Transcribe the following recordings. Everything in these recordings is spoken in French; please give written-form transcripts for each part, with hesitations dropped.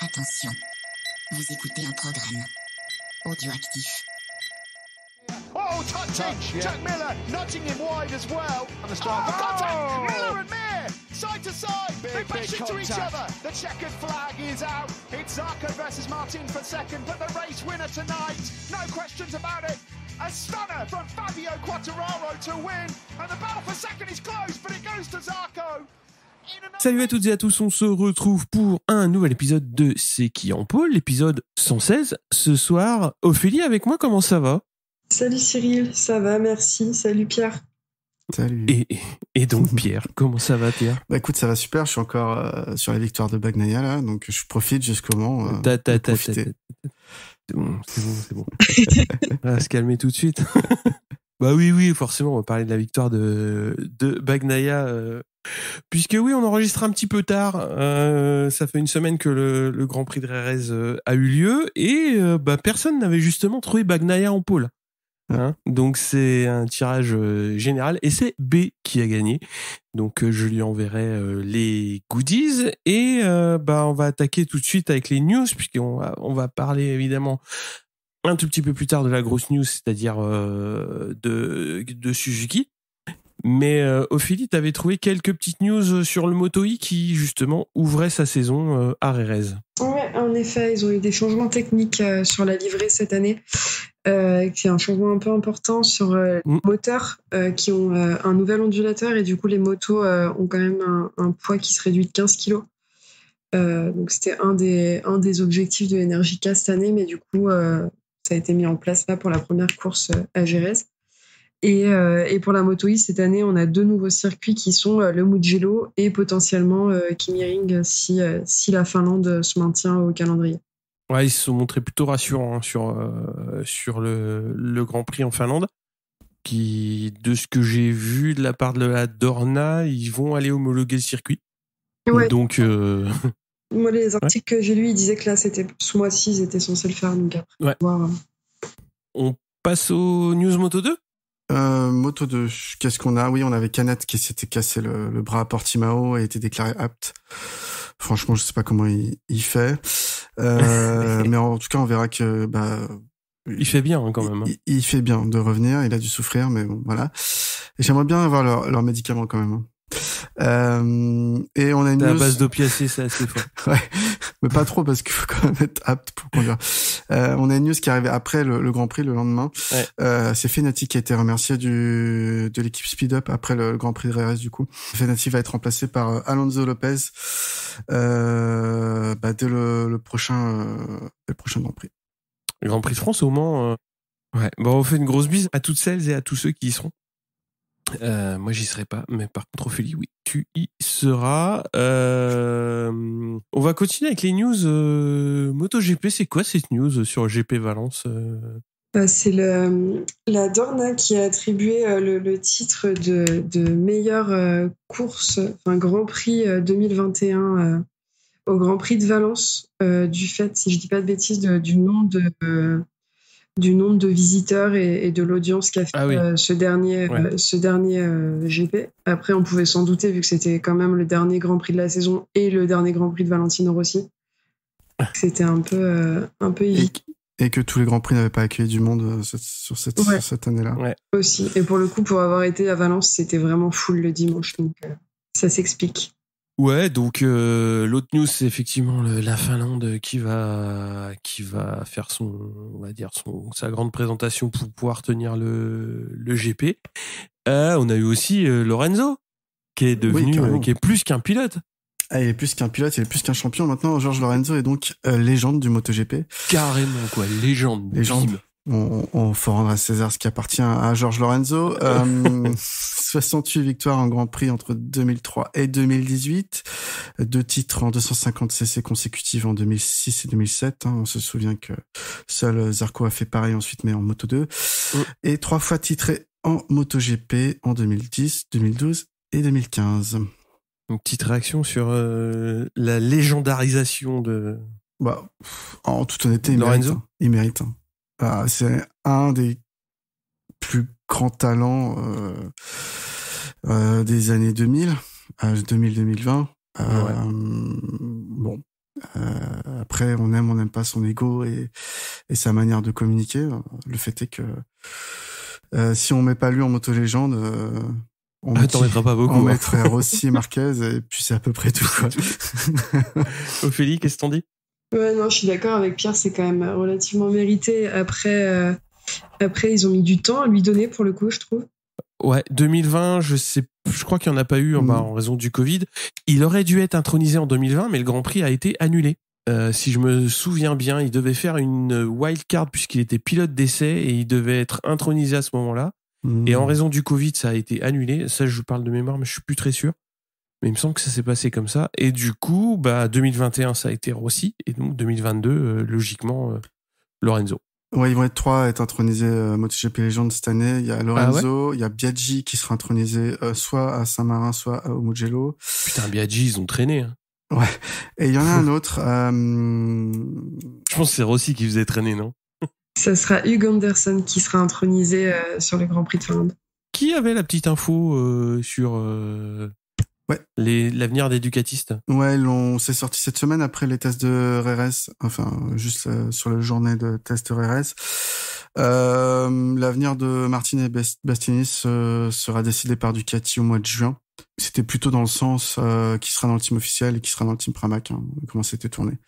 Attention, vous écoutez un programme audioactif. Oh, touching! Jack Miller nudging him wide as well. Contact! Miller and Mir! Side to side! They bash into each other! The checkered flag is out! It's Zarco versus Martin for second, but the race winner tonight! No questions about it! A stunner from Fabio Quartararo to win! And the battle for second is close, but it goes to Zarco! Salut à toutes et à tous, on se retrouve pour un nouvel épisode de C'est qui en pôle, l'épisode 116. Ce soir, Ophélie avec moi, comment ça va ? Salut Cyril, ça va, merci. Salut Pierre. Salut. Et donc Pierre, comment ça va Pierre ? Bah écoute, ça va super, je suis encore sur la victoire de Bagnaia là, donc je profite jusqu'au moment profiter. C'est bon. On va se calmer tout de suite. Bah oui, forcément, on va parler de la victoire de Bagnaia. Puisque oui, on enregistre un petit peu tard. Ça fait une semaine que le Grand Prix de Jerez a eu lieu et personne n'avait justement trouvé Bagnaia en pôle. Hein, donc c'est un tirage général et c'est B qui a gagné. Donc je lui enverrai les goodies et on va attaquer tout de suite avec les news puisqu'on va parler évidemment un tout petit peu plus tard de la grosse news, c'est-à-dire de Suzuki. Mais Ophélie, t'avais trouvé quelques petites news sur le Moto E qui justement ouvrait sa saison à Jerez. Ouais, en effet, ils ont eu des changements techniques sur la livrée cette année, qui est un changement un peu important sur les moteurs qui ont un nouvel ondulateur et du coup les motos ont quand même un poids qui se réduit de 15 kilos. Donc c'était un des objectifs de Energica cette année, mais du coup ça a été mis en place là pour la première course à Jerez. Et pour la Moto E, cette année, on a 2 nouveaux circuits qui sont le Mugello et potentiellement Kimi-Ring si la Finlande se maintient au calendrier. Ouais, ils se sont montrés plutôt rassurants sur le Grand Prix en Finlande. Qui, de ce que j'ai vu de la part de la Dorna, ils vont aller homologuer le circuit. Ouais. Donc, moi, les articles que j'ai lus, ils disaient que là, c'était ce mois-ci, ils étaient censés le faire. Donc après, ouais. Voir. On passe aux news Moto 2 ? Moto 2, qu'est-ce qu'on a ? Oui, on avait Canet qui s'était cassé le bras à Portimao et a été déclaré apte. Franchement, je sais pas comment il fait. Mais en tout cas, on verra que il fait bien quand même. Il fait bien de revenir, il a dû souffrir, mais bon, voilà. Et j'aimerais bien avoir leurs médicaments quand même. Et on a une news... à base d'opiacés, c'est assez fort. Ouais, mais pas trop parce qu'il faut quand même être apte pour conduire. On a une news qui est arrivée après le Grand Prix le lendemain. Ouais. C'est Fenati qui a été remercié de l'équipe Speed Up après le Grand Prix de Jerez du coup. Fenati va être remplacé par Alonso Lopez dès le prochain Grand Prix. Le Grand Prix de France au Mans. Ouais. Bon, on fait une grosse bise à toutes celles et à tous ceux qui y seront. Moi j'y serai pas, mais par contre Ophélie, oui, tu y seras. On va continuer avec les news MotoGP. C'est quoi cette news sur GP Valence C'est la Dorna qui a attribué le titre de meilleure course, Grand Prix 2021 au Grand Prix de Valence du fait, si je dis pas de bêtises, du nombre de visiteurs et de l'audience qu'a fait ce dernier GP. Après, on pouvait s'en douter vu que c'était quand même le dernier Grand Prix de la saison et le dernier Grand Prix de Valentino Rossi. C'était un peu évident. Et que tous les Grands Prix n'avaient pas accueilli du monde sur cette année-là. Ouais. Aussi. Et pour le coup, pour avoir été à Valence, c'était vraiment full le dimanche. Donc, ça s'explique. Ouais, donc l'autre news c'est effectivement la Finlande qui va faire sa grande présentation pour pouvoir tenir le GP. On a eu aussi Lorenzo qui est devenu qui est plus qu'un pilote. Ah, il est plus qu'un pilote, il est plus qu'un champion maintenant. George Lorenzo est donc légende du MotoGP. Carrément quoi, légende. On faut rendre à César ce qui appartient à George Lorenzo. 68 victoires en Grand Prix entre 2003 et 2018. 2 titres en 250 cc consécutifs en 2006 et 2007. On se souvient que seul Zarco a fait pareil ensuite, mais en Moto 2. Et 3 fois titré en MotoGP en 2010, 2012 et 2015. Une petite réaction sur la légendarisation de... En toute honnêteté, il mérite. C'est un des plus grands talents des années 2000, 2000-2020. après, on n'aime pas son ego et sa manière de communiquer. Le fait est que si on met pas lui en moto légende, t'en mettras pas beaucoup. On mettrait Rossi et Marquez et puis c'est à peu près tout, quoi. Ophélie, qu'est-ce que t'en dis? Ouais, non, je suis d'accord avec Pierre, c'est quand même relativement mérité. Après, ils ont mis du temps à lui donner pour le coup, je trouve. Ouais, 2020, je crois qu'il n'y en a pas eu en raison du Covid. Il aurait dû être intronisé en 2020, mais le Grand Prix a été annulé. Si je me souviens bien, il devait faire une wildcard puisqu'il était pilote d'essai et il devait être intronisé à ce moment-là. Et en raison du Covid, ça a été annulé. Ça, je parle de mémoire, mais je suis plus très sûr. Mais il me semble que ça s'est passé comme ça. Et du coup, 2021, ça a été Rossi. Et donc 2022, logiquement, Lorenzo. Ouais, ils vont être 3 à être intronisés MotoGP Legend cette année. Il y a Lorenzo, il y a Biaggi qui sera intronisé soit à Saint-Marin, soit au Mugello. Putain, Biaggi, ils ont traîné. Hein. Ouais. Et il y en a un autre. Je pense que c'est Rossi qui faisait traîner, non? Ça sera Hugh Anderson qui sera intronisé sur le Grand Prix de Finlande. Qui avait la petite info sur l'avenir des Ducatistes? Ouais, c'est sorti cette semaine après les tests de RRS, enfin juste sur la journée de tests RRS. L'avenir de Martin et Bastianini sera décidé par Ducati au mois de juin. C'était plutôt dans le sens qui sera dans le team officiel et qui sera dans le team Pramac, comment c'était tourné.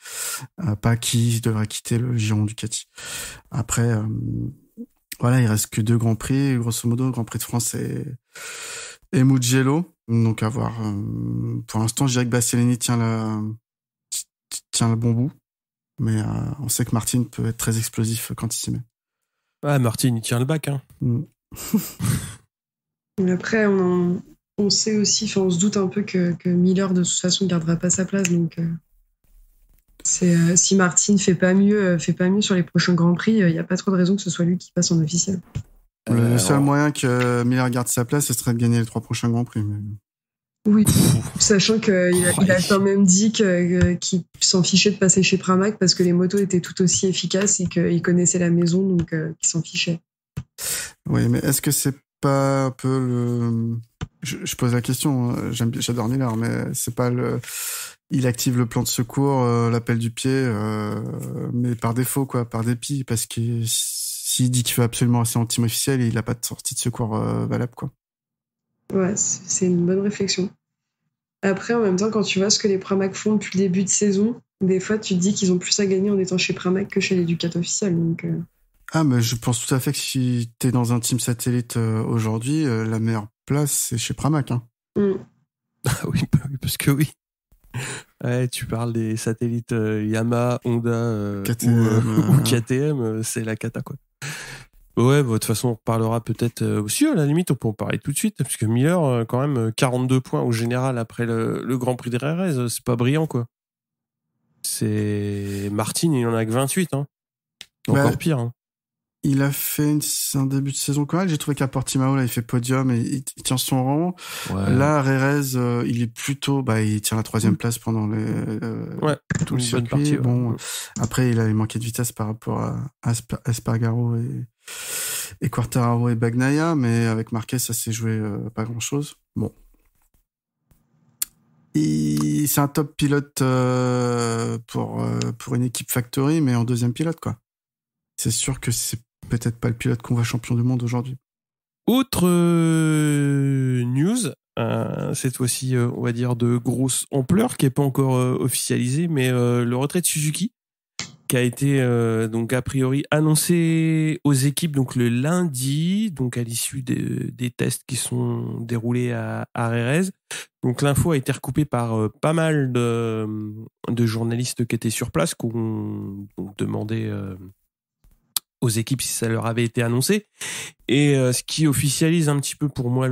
Pas qui devrait quitter le giron Ducati. Après, voilà, il reste que 2 Grands Prix, grosso modo, Grand Prix de France et Mugello. Donc à voir. Pour l'instant, je dirais que Bastianini tient le bon bout, mais on sait que Martin peut être très explosif quand il s'y met. Ouais, Martin, il tient le bac. Hein. Après, on sait aussi, on se doute un peu que Miller de toute façon gardera pas sa place, donc si Martin fait pas mieux sur les prochains Grands Prix, il y a pas trop de raison que ce soit lui qui passe en officiel. Le seul moyen que Miller garde sa place, ce serait de gagner les 3 prochains Grands Prix. Mais... Oui, sachant qu'il a quand même dit qu'il s'en fichait de passer chez Pramac parce que les motos étaient tout aussi efficaces et qu'il connaissait la maison, donc qu'il s'en fichait. Oui, mais est-ce que c'est pas un peu le... Je pose la question, j'adore Miller, mais c'est pas il active le plan de secours, l'appel du pied, mais par défaut, quoi, par dépit, parce que s'il dit qu'il veut absolument rester en team officiel, il a pas de sortie de secours valable, quoi. Ouais, c'est une bonne réflexion. Après, en même temps, quand tu vois ce que les Pramac font depuis le début de saison, des fois, tu te dis qu'ils ont plus à gagner en étant chez Pramac que chez les Ducati officiels. Donc, Ah, mais je pense tout à fait que si t'es dans un team satellite aujourd'hui, la meilleure place, c'est chez Pramac. Hein. Ah oui, parce que oui. Ouais, tu parles des satellites Yamaha, Honda KTM, ou KTM, c'est la cata, quoi. Ouais, de toute façon, on reparlera peut-être aussi, à la limite, on peut en parler tout de suite, parce que Miller, quand même, 42 points au général après le Grand Prix de RRS, c'est pas brillant, quoi. C'est Martin, il en a que 28, hein. Encore pire, hein. Il a fait un début de saison correct. J'ai trouvé qu'à Portimao, là, il fait podium et il tient son rang. Ouais. Là, Rerez, il est plutôt, il tient la 3e place pendant tout le circuit. Partie, bon, après, il avait manqué de vitesse par rapport à Espargaro et Quartararo et Bagnaia, mais avec Marquez, ça s'est joué pas grand chose. Bon. C'est un top pilote pour une équipe factory, mais en 2e pilote, quoi. C'est sûr que c'est peut-être pas le pilote qu'on voit champion du monde aujourd'hui. Autre news, cette fois-ci, on va dire de grosse ampleur, qui est pas encore officialisée, mais le retrait de Suzuki, qui a été donc a priori annoncé aux équipes donc le lundi, donc à l'issue des tests qui sont déroulés à Jerez. Donc l'info a été recoupée par pas mal de journalistes qui étaient sur place, qui ont demandé aux équipes si ça leur avait été annoncé. Et ce qui officialise un petit peu pour moi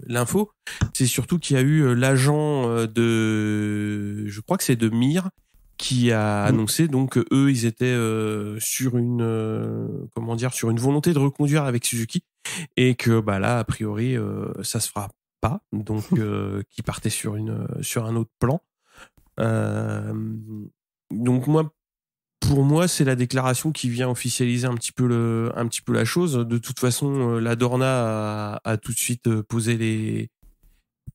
l'info, c'est surtout qu'il y a eu l'agent je crois que c'est de Mir, qui a annoncé donc eux ils étaient sur une volonté de reconduire avec Suzuki, et que là a priori ça se fera pas, donc qui partait sur un autre plan. Donc pour moi, c'est la déclaration qui vient officialiser un petit peu la chose. De toute façon, la Dorna a tout de suite posé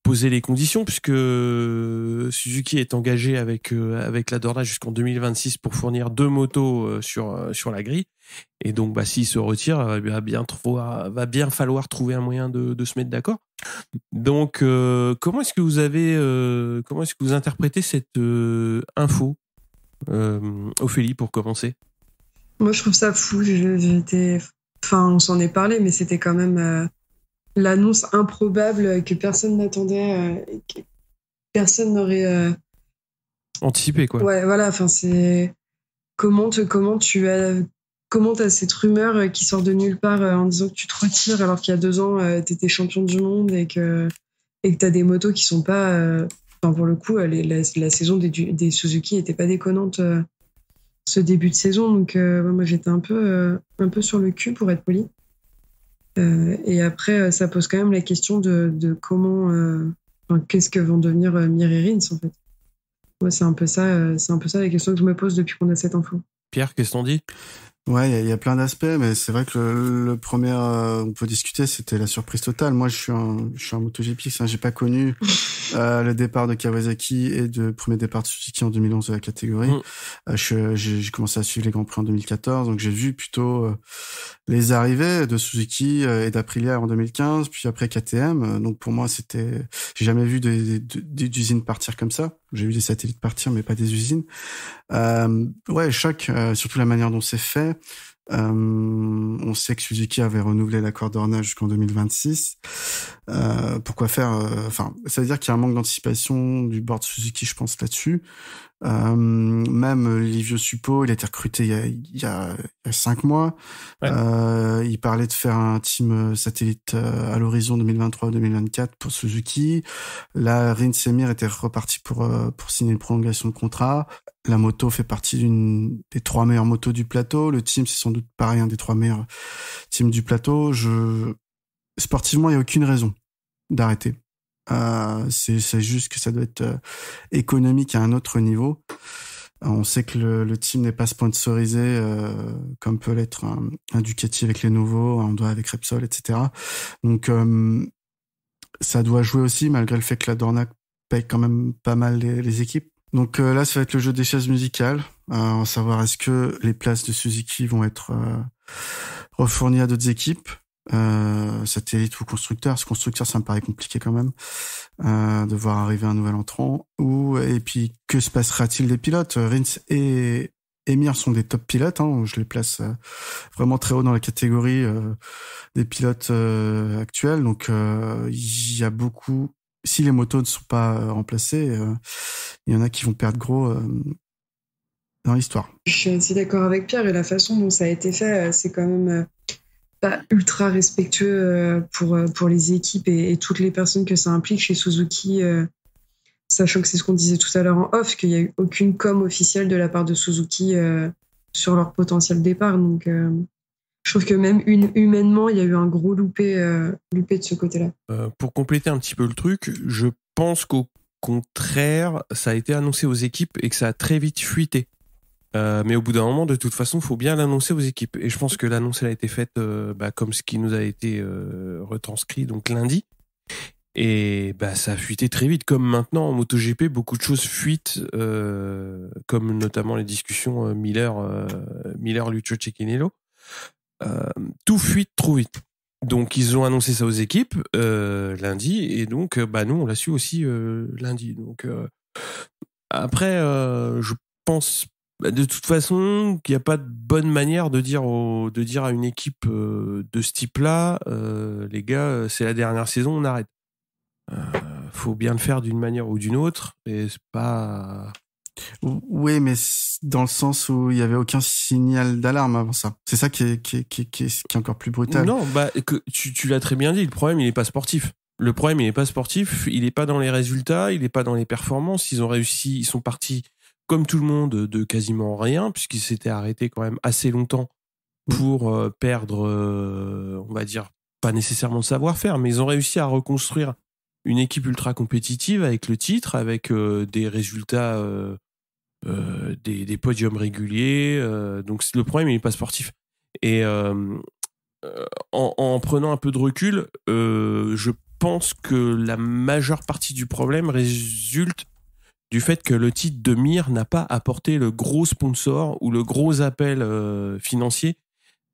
poser les conditions, puisque Suzuki est engagé avec la Dorna jusqu'en 2026 pour fournir 2 motos sur la grille. Et donc, s'il se retire, va bien falloir trouver un moyen de se mettre d'accord. Donc, comment est-ce que vous interprétez cette info, Ophélie, pour commencer? Moi, je trouve ça fou. On s'en est parlé, mais c'était quand même l'annonce improbable que personne n'attendait, et que personne n'aurait anticipé, quoi. Ouais, voilà. Enfin, c'est comment t'as cette rumeur qui sort de nulle part en disant que tu te retires alors qu'il y a 2 ans t'étais champion du monde et que t'as des motos qui sont pas. Pour le coup, la saison des Suzuki était pas déconnante. Ce début de saison, donc moi j'étais un peu sur le cul, pour être poli. Et après, ça pose quand même la question de comment, qu'est-ce que vont devenir Mir et Rins, en fait. Moi, c'est un peu ça la question que je me pose depuis qu'on a cette info. Pierre, qu'est-ce qu'on dit? Ouais, il y a plein d'aspects, mais c'est vrai que le premier, on peut discuter, c'était la surprise totale. Moi, je suis un MotoGP, j'ai pas connu le départ de Kawasaki et le premier départ de Suzuki en 2011 de la catégorie. J'ai commencé à suivre les Grands Prix en 2014, donc j'ai vu plutôt les arrivées de Suzuki et d'Aprilia en 2015, puis après KTM. Donc pour moi, j'ai jamais vu d'usines partir comme ça. J'ai vu des satellites partir, mais pas des usines. Ouais, choc, surtout la manière dont c'est fait. On sait que Suzuki avait renouvelé l'accord Dorna jusqu'en 2026. Pourquoi faire ça veut dire qu'il y a un manque d'anticipation du board Suzuki, je pense, là-dessus. Même Livio Suppo, il a été recruté il y a 5 mois. Ouais. Il parlait de faire un team satellite à l'horizon 2023-2024 pour Suzuki. Là, Rins et Mir étaient repartis pour signer une prolongation de contrat. La moto fait partie des 3 meilleures motos du plateau. Le team, c'est sans doute pareil, un des 3 meilleurs teams du plateau. Sportivement, il n'y a aucune raison d'arrêter. C'est juste que ça doit être économique à un autre niveau. On sait que le team n'est pas sponsorisé comme peut l'être un Ducati avec les nouveaux, un Honda avec Repsol, etc. Donc ça doit jouer aussi, malgré le fait que la Dorna paye quand même pas mal les équipes. Donc là, ça va être le jeu des chaises musicales, savoir est-ce que les places de Suzuki vont être refournies à d'autres équipes, satellite ou constructeur. Ce constructeur, ça me paraît compliqué quand même, de voir arriver un nouvel entrant. Et puis, que se passera-t-il des pilotes? Rins et Mir sont des top pilotes, je les place vraiment très haut dans la catégorie des pilotes actuels. Donc, il y a beaucoup... Si les motos ne sont pas remplacées, il y en a qui vont perdre gros dans l'histoire. Je suis assez d'accord avec Pierre, et la façon dont ça a été fait, c'est quand même pas ultra respectueux pour les équipes et toutes les personnes que ça implique chez Suzuki, sachant que c'est ce qu'on disait tout à l'heure en off, qu'il n'y a eu aucune com officielle de la part de Suzuki sur leur potentiel départ. Donc je trouve que même humainement, il y a eu un gros loupé de ce côté-là. Pour compléter un petit peu le truc, je pense qu'au contraire, ça a été annoncé aux équipes et que ça a très vite fuité. Mais au bout d'un moment, de toute façon, il faut bien l'annoncer aux équipes. Et je pense que l'annonce, elle a été faite comme ce qui nous a été retranscrit donc lundi. Et ça a fuité très vite. Comme maintenant en MotoGP, beaucoup de choses fuitent, comme notamment les discussions Miller-Lucio Cecchinello. Tout fuite trop vite. Donc ils ont annoncé ça aux équipes lundi, et donc nous on l'a su aussi lundi. Donc après je pense de toute façon qu'il n'y a pas de bonne manière de dire à une équipe de ce type-là, les gars, c'est la dernière saison, on arrête. Faut bien le faire d'une manière ou d'une autre, et c'est pas... Oui, mais dans le sens où il y avait aucun signal d'alarme avant ça. C'est ça qui est encore plus brutal. Non, tu l'as très bien dit. Le problème, il est pas sportif. Le problème, il est pas sportif. Il est pas dans les résultats. Il est pas dans les performances. Ils ont réussi. Ils sont partis comme tout le monde de quasiment rien, puisqu'ils s'étaient arrêtés quand même assez longtemps pour perdre, on va dire, pas nécessairement de savoir-faire, mais ils ont réussi à reconstruire une équipe ultra compétitive avec le titre, avec des résultats, des podiums réguliers. Donc le problème, il n'est pas sportif. Et en prenant un peu de recul, je pense que la majeure partie du problème résulte du fait que le titre de Mir n'a pas apporté le gros sponsor ou le gros appel financier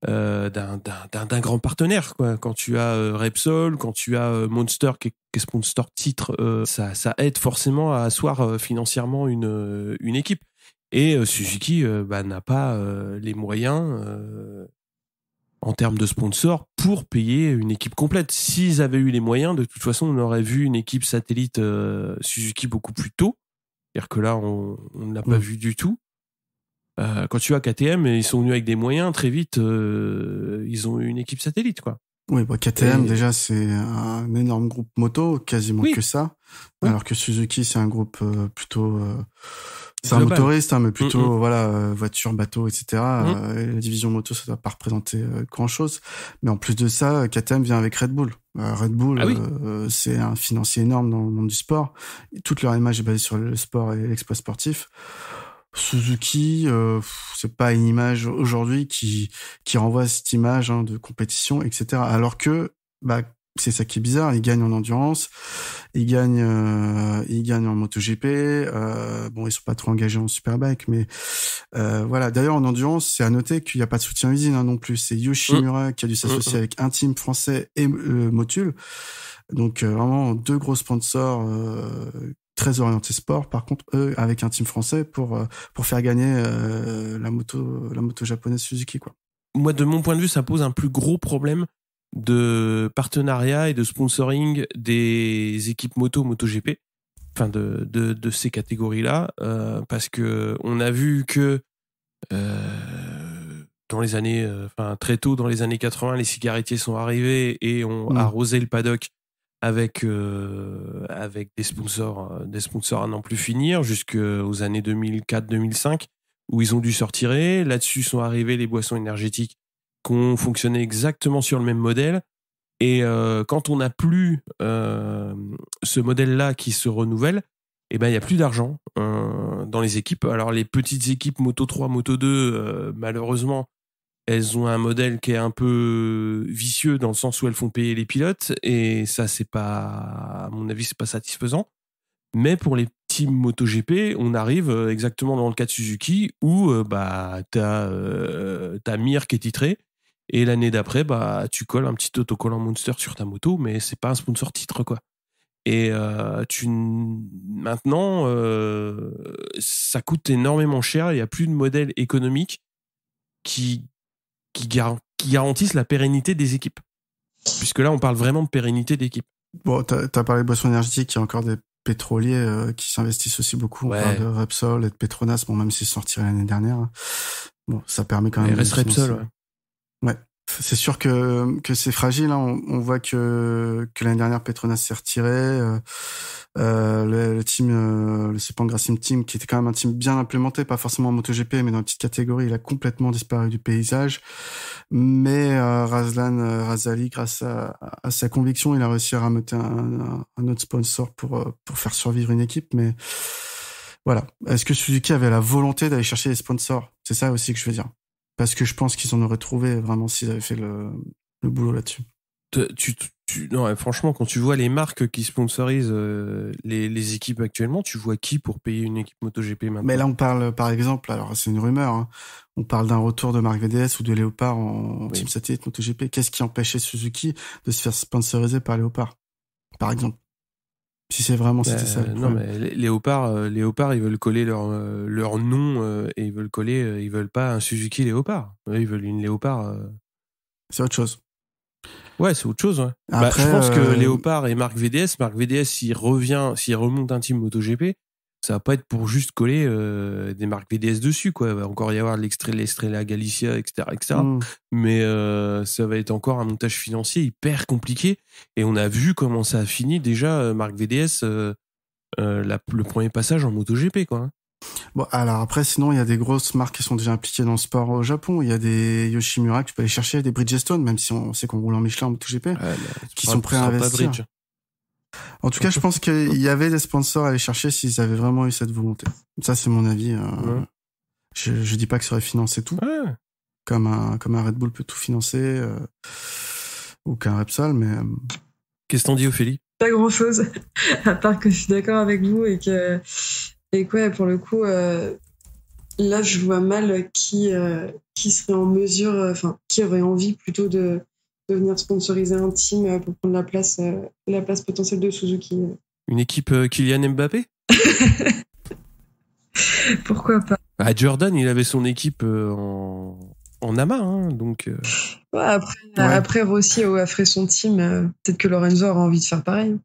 d'un grand partenaire, quoi. Quand tu as Repsol, quand tu as Monster qui est sponsor titre, ça aide forcément à asseoir financièrement une équipe. Et Suzuki n'a pas les moyens en termes de sponsors pour payer une équipe complète. S'ils avaient eu les moyens, de toute façon, on aurait vu une équipe satellite Suzuki beaucoup plus tôt. C'est-à-dire que là, on ne l'a pas vu du tout. Quand tu vois KTM, ils sont venus avec des moyens, très vite, ils ont eu une équipe satellite, quoi. Oui, KTM, déjà, c'est un énorme groupe moto, quasiment que ça. Oui. Alors que Suzuki, c'est un groupe plutôt... c'est global. Un motoriste, mais plutôt, voiture, bateau, etc. Et la division moto, ça doit pas représenter grand-chose. Mais en plus de ça, KTM vient avec Red Bull. Red Bull, c'est un financier énorme dans le monde du sport. Toute leur image est basée sur le sport et l'exploit sportif. Suzuki, c'est pas une image aujourd'hui qui renvoie cette image de compétition, etc. Alors que, c'est ça qui est bizarre, ils gagnent en endurance, ils gagnent en MotoGP. Ils sont pas trop engagés en Superbike, mais voilà. D'ailleurs, en endurance, c'est à noter qu'il n'y a pas de soutien usine non plus. C'est Yoshimura qui a dû s'associer avec un team français et Motul. Donc vraiment deux gros sponsors. Très orienté sport, par contre, eux, avec un team français pour faire gagner la moto japonaise Suzuki, quoi. Moi, de mon point de vue, ça pose un plus gros problème de partenariat et de sponsoring des équipes MotoGP, enfin de ces catégories-là, parce que on a vu que dans les années, très tôt dans les années 80, les cigarettiers sont arrivés et ont arrosé le paddock avec des sponsors à n'en plus finir jusqu'aux années 2004-2005 où ils ont dû se retirer. Là-dessus sont arrivées les boissons énergétiques qui ont fonctionné exactement sur le même modèle. Et quand on n'a plus ce modèle-là qui se renouvelle, il n'y a plus d'argent dans les équipes. Alors les petites équipes Moto 3, Moto 2, malheureusement, elles ont un modèle qui est un peu vicieux dans le sens où elles font payer les pilotes et ça, c'est pas, à mon avis, c'est pas satisfaisant. Mais pour les teams MotoGP, on arrive exactement dans le cas de Suzuki où t'as Mir qui est titré et l'année d'après, tu colles un petit autocollant Monster sur ta moto, mais c'est pas un sponsor titre, quoi. Et maintenant, ça coûte énormément cher. Il y a plus de modèle économique qui garantissent la pérennité des équipes. Puisque là, on parle vraiment de pérennité d'équipe. Bon, t'as parlé de boissons énergétiques, il y a encore des pétroliers qui s'investissent aussi beaucoup. On parle de Repsol et de Petronas, même s'ils sont retirés l'année dernière. Bon, ça permet quand même... Il reste Repsol, ouais. C'est sûr que c'est fragile, hein. On voit que l'année dernière Petronas s'est retiré. Le team, le Sepang Racing Team, qui était quand même un team bien implémenté, pas forcément en MotoGP, mais dans une petite catégorie, il a complètement disparu du paysage. Mais Razlan Razali, grâce à sa conviction, il a réussi à rameuter un autre sponsor pour faire survivre une équipe. Mais voilà, est-ce que Suzuki avait la volonté d'aller chercher des sponsors? C'est ça aussi que je veux dire. Parce que je pense qu'ils en auraient trouvé vraiment s'ils avaient fait le boulot là-dessus. Non, franchement, quand tu vois les marques qui sponsorisent les équipes actuellement, tu vois qui pour payer une équipe MotoGP maintenant? Mais là, on parle, par exemple, alors c'est une rumeur, hein, on parle d'un retour de Marc VDS ou de Léopard en team satellite MotoGP. Qu'est-ce qui empêchait Suzuki de se faire sponsoriser par Léopard, par exemple? Si c'est vraiment c'était ça. Non, mais Léopard, ils veulent coller leur nom et ils veulent pas un Suzuki Léopard. Ils veulent une Léopard. C'est autre chose. Ouais, c'est autre chose. Ouais. Après, je pense que Léopard et Marc VDS, s'il remonte un team MotoGP, ça va pas être pour juste coller des marques VDS dessus, quoi. Il va encore y avoir l'Estrella Galicia, etc. Mais ça va être encore un montage financier hyper compliqué. Et on a vu comment ça a fini déjà, Marc VDS, le premier passage en MotoGP, quoi. Bon, alors après, sinon, il y a des grosses marques qui sont déjà impliquées dans le sport au Japon. Il y a des Yoshimura que tu peux aller chercher, des Bridgestone, même si on sait qu'on roule en Michelin en MotoGP, qui sont prêts à investir. En tout cas, je pense qu'il y avait des sponsors à aller chercher s'ils avaient vraiment eu cette volonté. Ça, c'est mon avis. Je dis pas que ça aurait financé tout. Comme un Red Bull peut tout financer, ou qu'un Repsol, mais Qu'est-ce qu'on dit, Ophélie? Pas grand-chose, à part que je suis d'accord avec vous et que ouais, pour le coup, là, je vois mal qui serait en mesure, qui aurait envie plutôt de venir sponsoriser un team pour prendre la place potentielle de Suzuki. Une équipe Kylian Mbappé? Pourquoi pas? Jordan, il avait son équipe en AMA, hein, donc... Ouais, après, Rossi a fait son team. Peut-être que Lorenzo aura envie de faire pareil.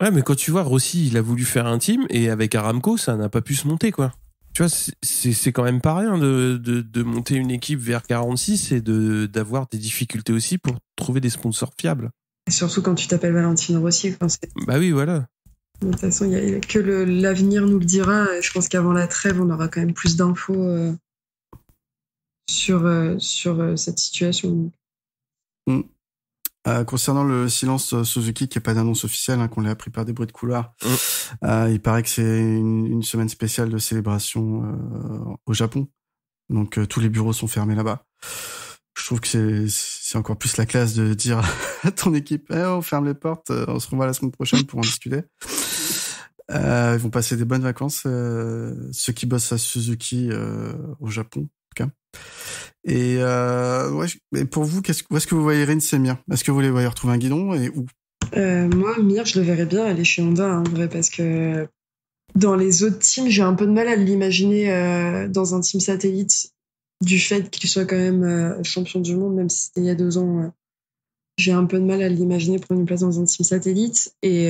Ouais, mais quand tu vois, Rossi, il a voulu faire un team, et avec Aramco, ça n'a pas pu se monter, quoi. Tu vois, c'est quand même pas rien de monter une équipe vers 46 et d'avoir des difficultés aussi pour trouver des sponsors fiables. Et surtout quand tu t'appelles Valentino Rossi. Bah oui, voilà. De toute façon, l'avenir nous le dira. Je pense qu'avant la trêve, on aura quand même plus d'infos sur cette situation. Concernant le silence Suzuki, qui est pas d'annonce officielle, hein, qu'on l'a appris par des bruits de couloir, il paraît que c'est une semaine spéciale de célébration au Japon. Donc tous les bureaux sont fermés là-bas. Je trouve que c'est encore plus la classe de dire à ton équipe, on ferme les portes, on se revoit la semaine prochaine pour en discuter. Ils vont passer des bonnes vacances, ceux qui bossent à Suzuki au Japon, en tout cas. Et pour vous, où est-ce que vous voyez Rins et Mir? Est-ce que vous les voyez retrouver un guidon et où? Moi, Mir, je le verrais bien aller chez Honda, en vrai, parce que dans les autres teams, j'ai un peu de mal à l'imaginer dans un team satellite, du fait qu'il soit quand même champion du monde, même si c'était il y a 2 ans. J'ai un peu de mal à l'imaginer prendre une place dans un team satellite. Et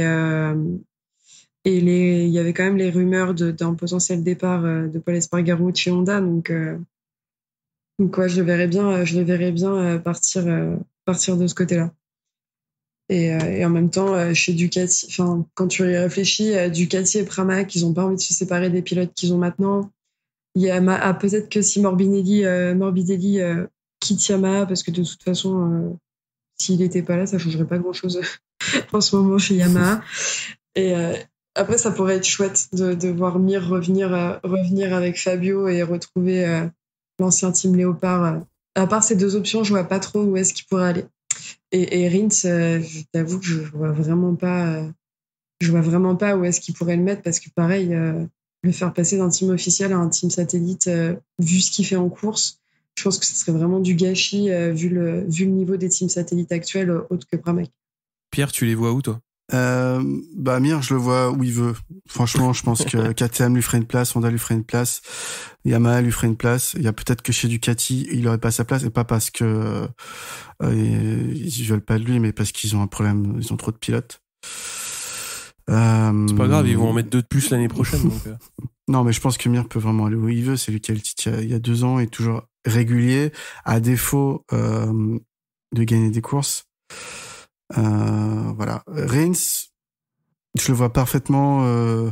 il y avait quand même les rumeurs d'un potentiel départ de Paul Espargaro de chez Honda, donc ouais, je le verrais bien partir de ce côté-là. Et en même temps, chez Ducati, quand tu y réfléchis, Ducati et Pramac, ils ont pas envie de se séparer des pilotes qu'ils ont maintenant. Peut-être que si Morbidelli quitte Yamaha, parce que de toute façon, s'il n'était pas là, ça changerait pas grand-chose en ce moment chez Yamaha. Et après, ça pourrait être chouette de voir Mir revenir avec Fabio et retrouver l'ancien team Léopard. À part ces 2 options, je vois pas trop où est-ce qu'il pourrait aller. Et Rins, je t'avoue que je vois vraiment pas où est-ce qu'il pourrait le mettre, parce que pareil, le faire passer d'un team officiel à un team satellite, vu ce qu'il fait en course, je pense que ce serait vraiment du gâchis vu le niveau des teams satellites actuels, autres que Pramac. Pierre, tu les vois où, toi? Mir, je le vois où il veut. Franchement, je pense que KTM lui ferait une place, Honda lui ferait une place, Yamaha lui ferait une place. Il y a peut-être que chez Ducati, il aurait pas sa place, et pas parce que ils veulent pas de lui, mais parce qu'ils ont un problème, ils ont trop de pilotes. C'est pas grave, ils vont en mettre 2 de plus l'année prochaine. Donc Non, mais je pense que Mir peut vraiment aller où il veut. C'est lui qui a le titre il y a 2 ans et toujours régulier, à défaut de gagner des courses. Voilà. Rins, je le vois parfaitement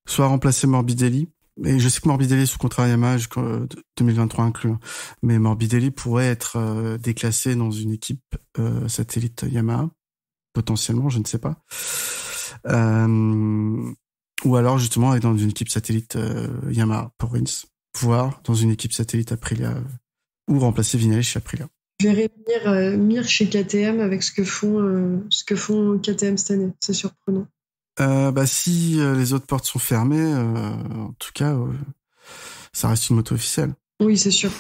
soit remplacer Morbidelli. Et je sais que Morbidelli est sous contrat Yamaha jusqu'en 2023 inclus. Hein. Mais Morbidelli pourrait être déclassé dans une équipe satellite Yamaha. Potentiellement, je ne sais pas. Ou alors justement être dans une équipe satellite Yamaha pour Rins. Voire dans une équipe satellite Aprilia. Ou remplacer Vinales chez Aprilia. Je verrais Mir chez KTM avec ce que font KTM cette année. C'est surprenant. Si les autres portes sont fermées, en tout cas, ça reste une moto officielle. Oui, c'est sûr.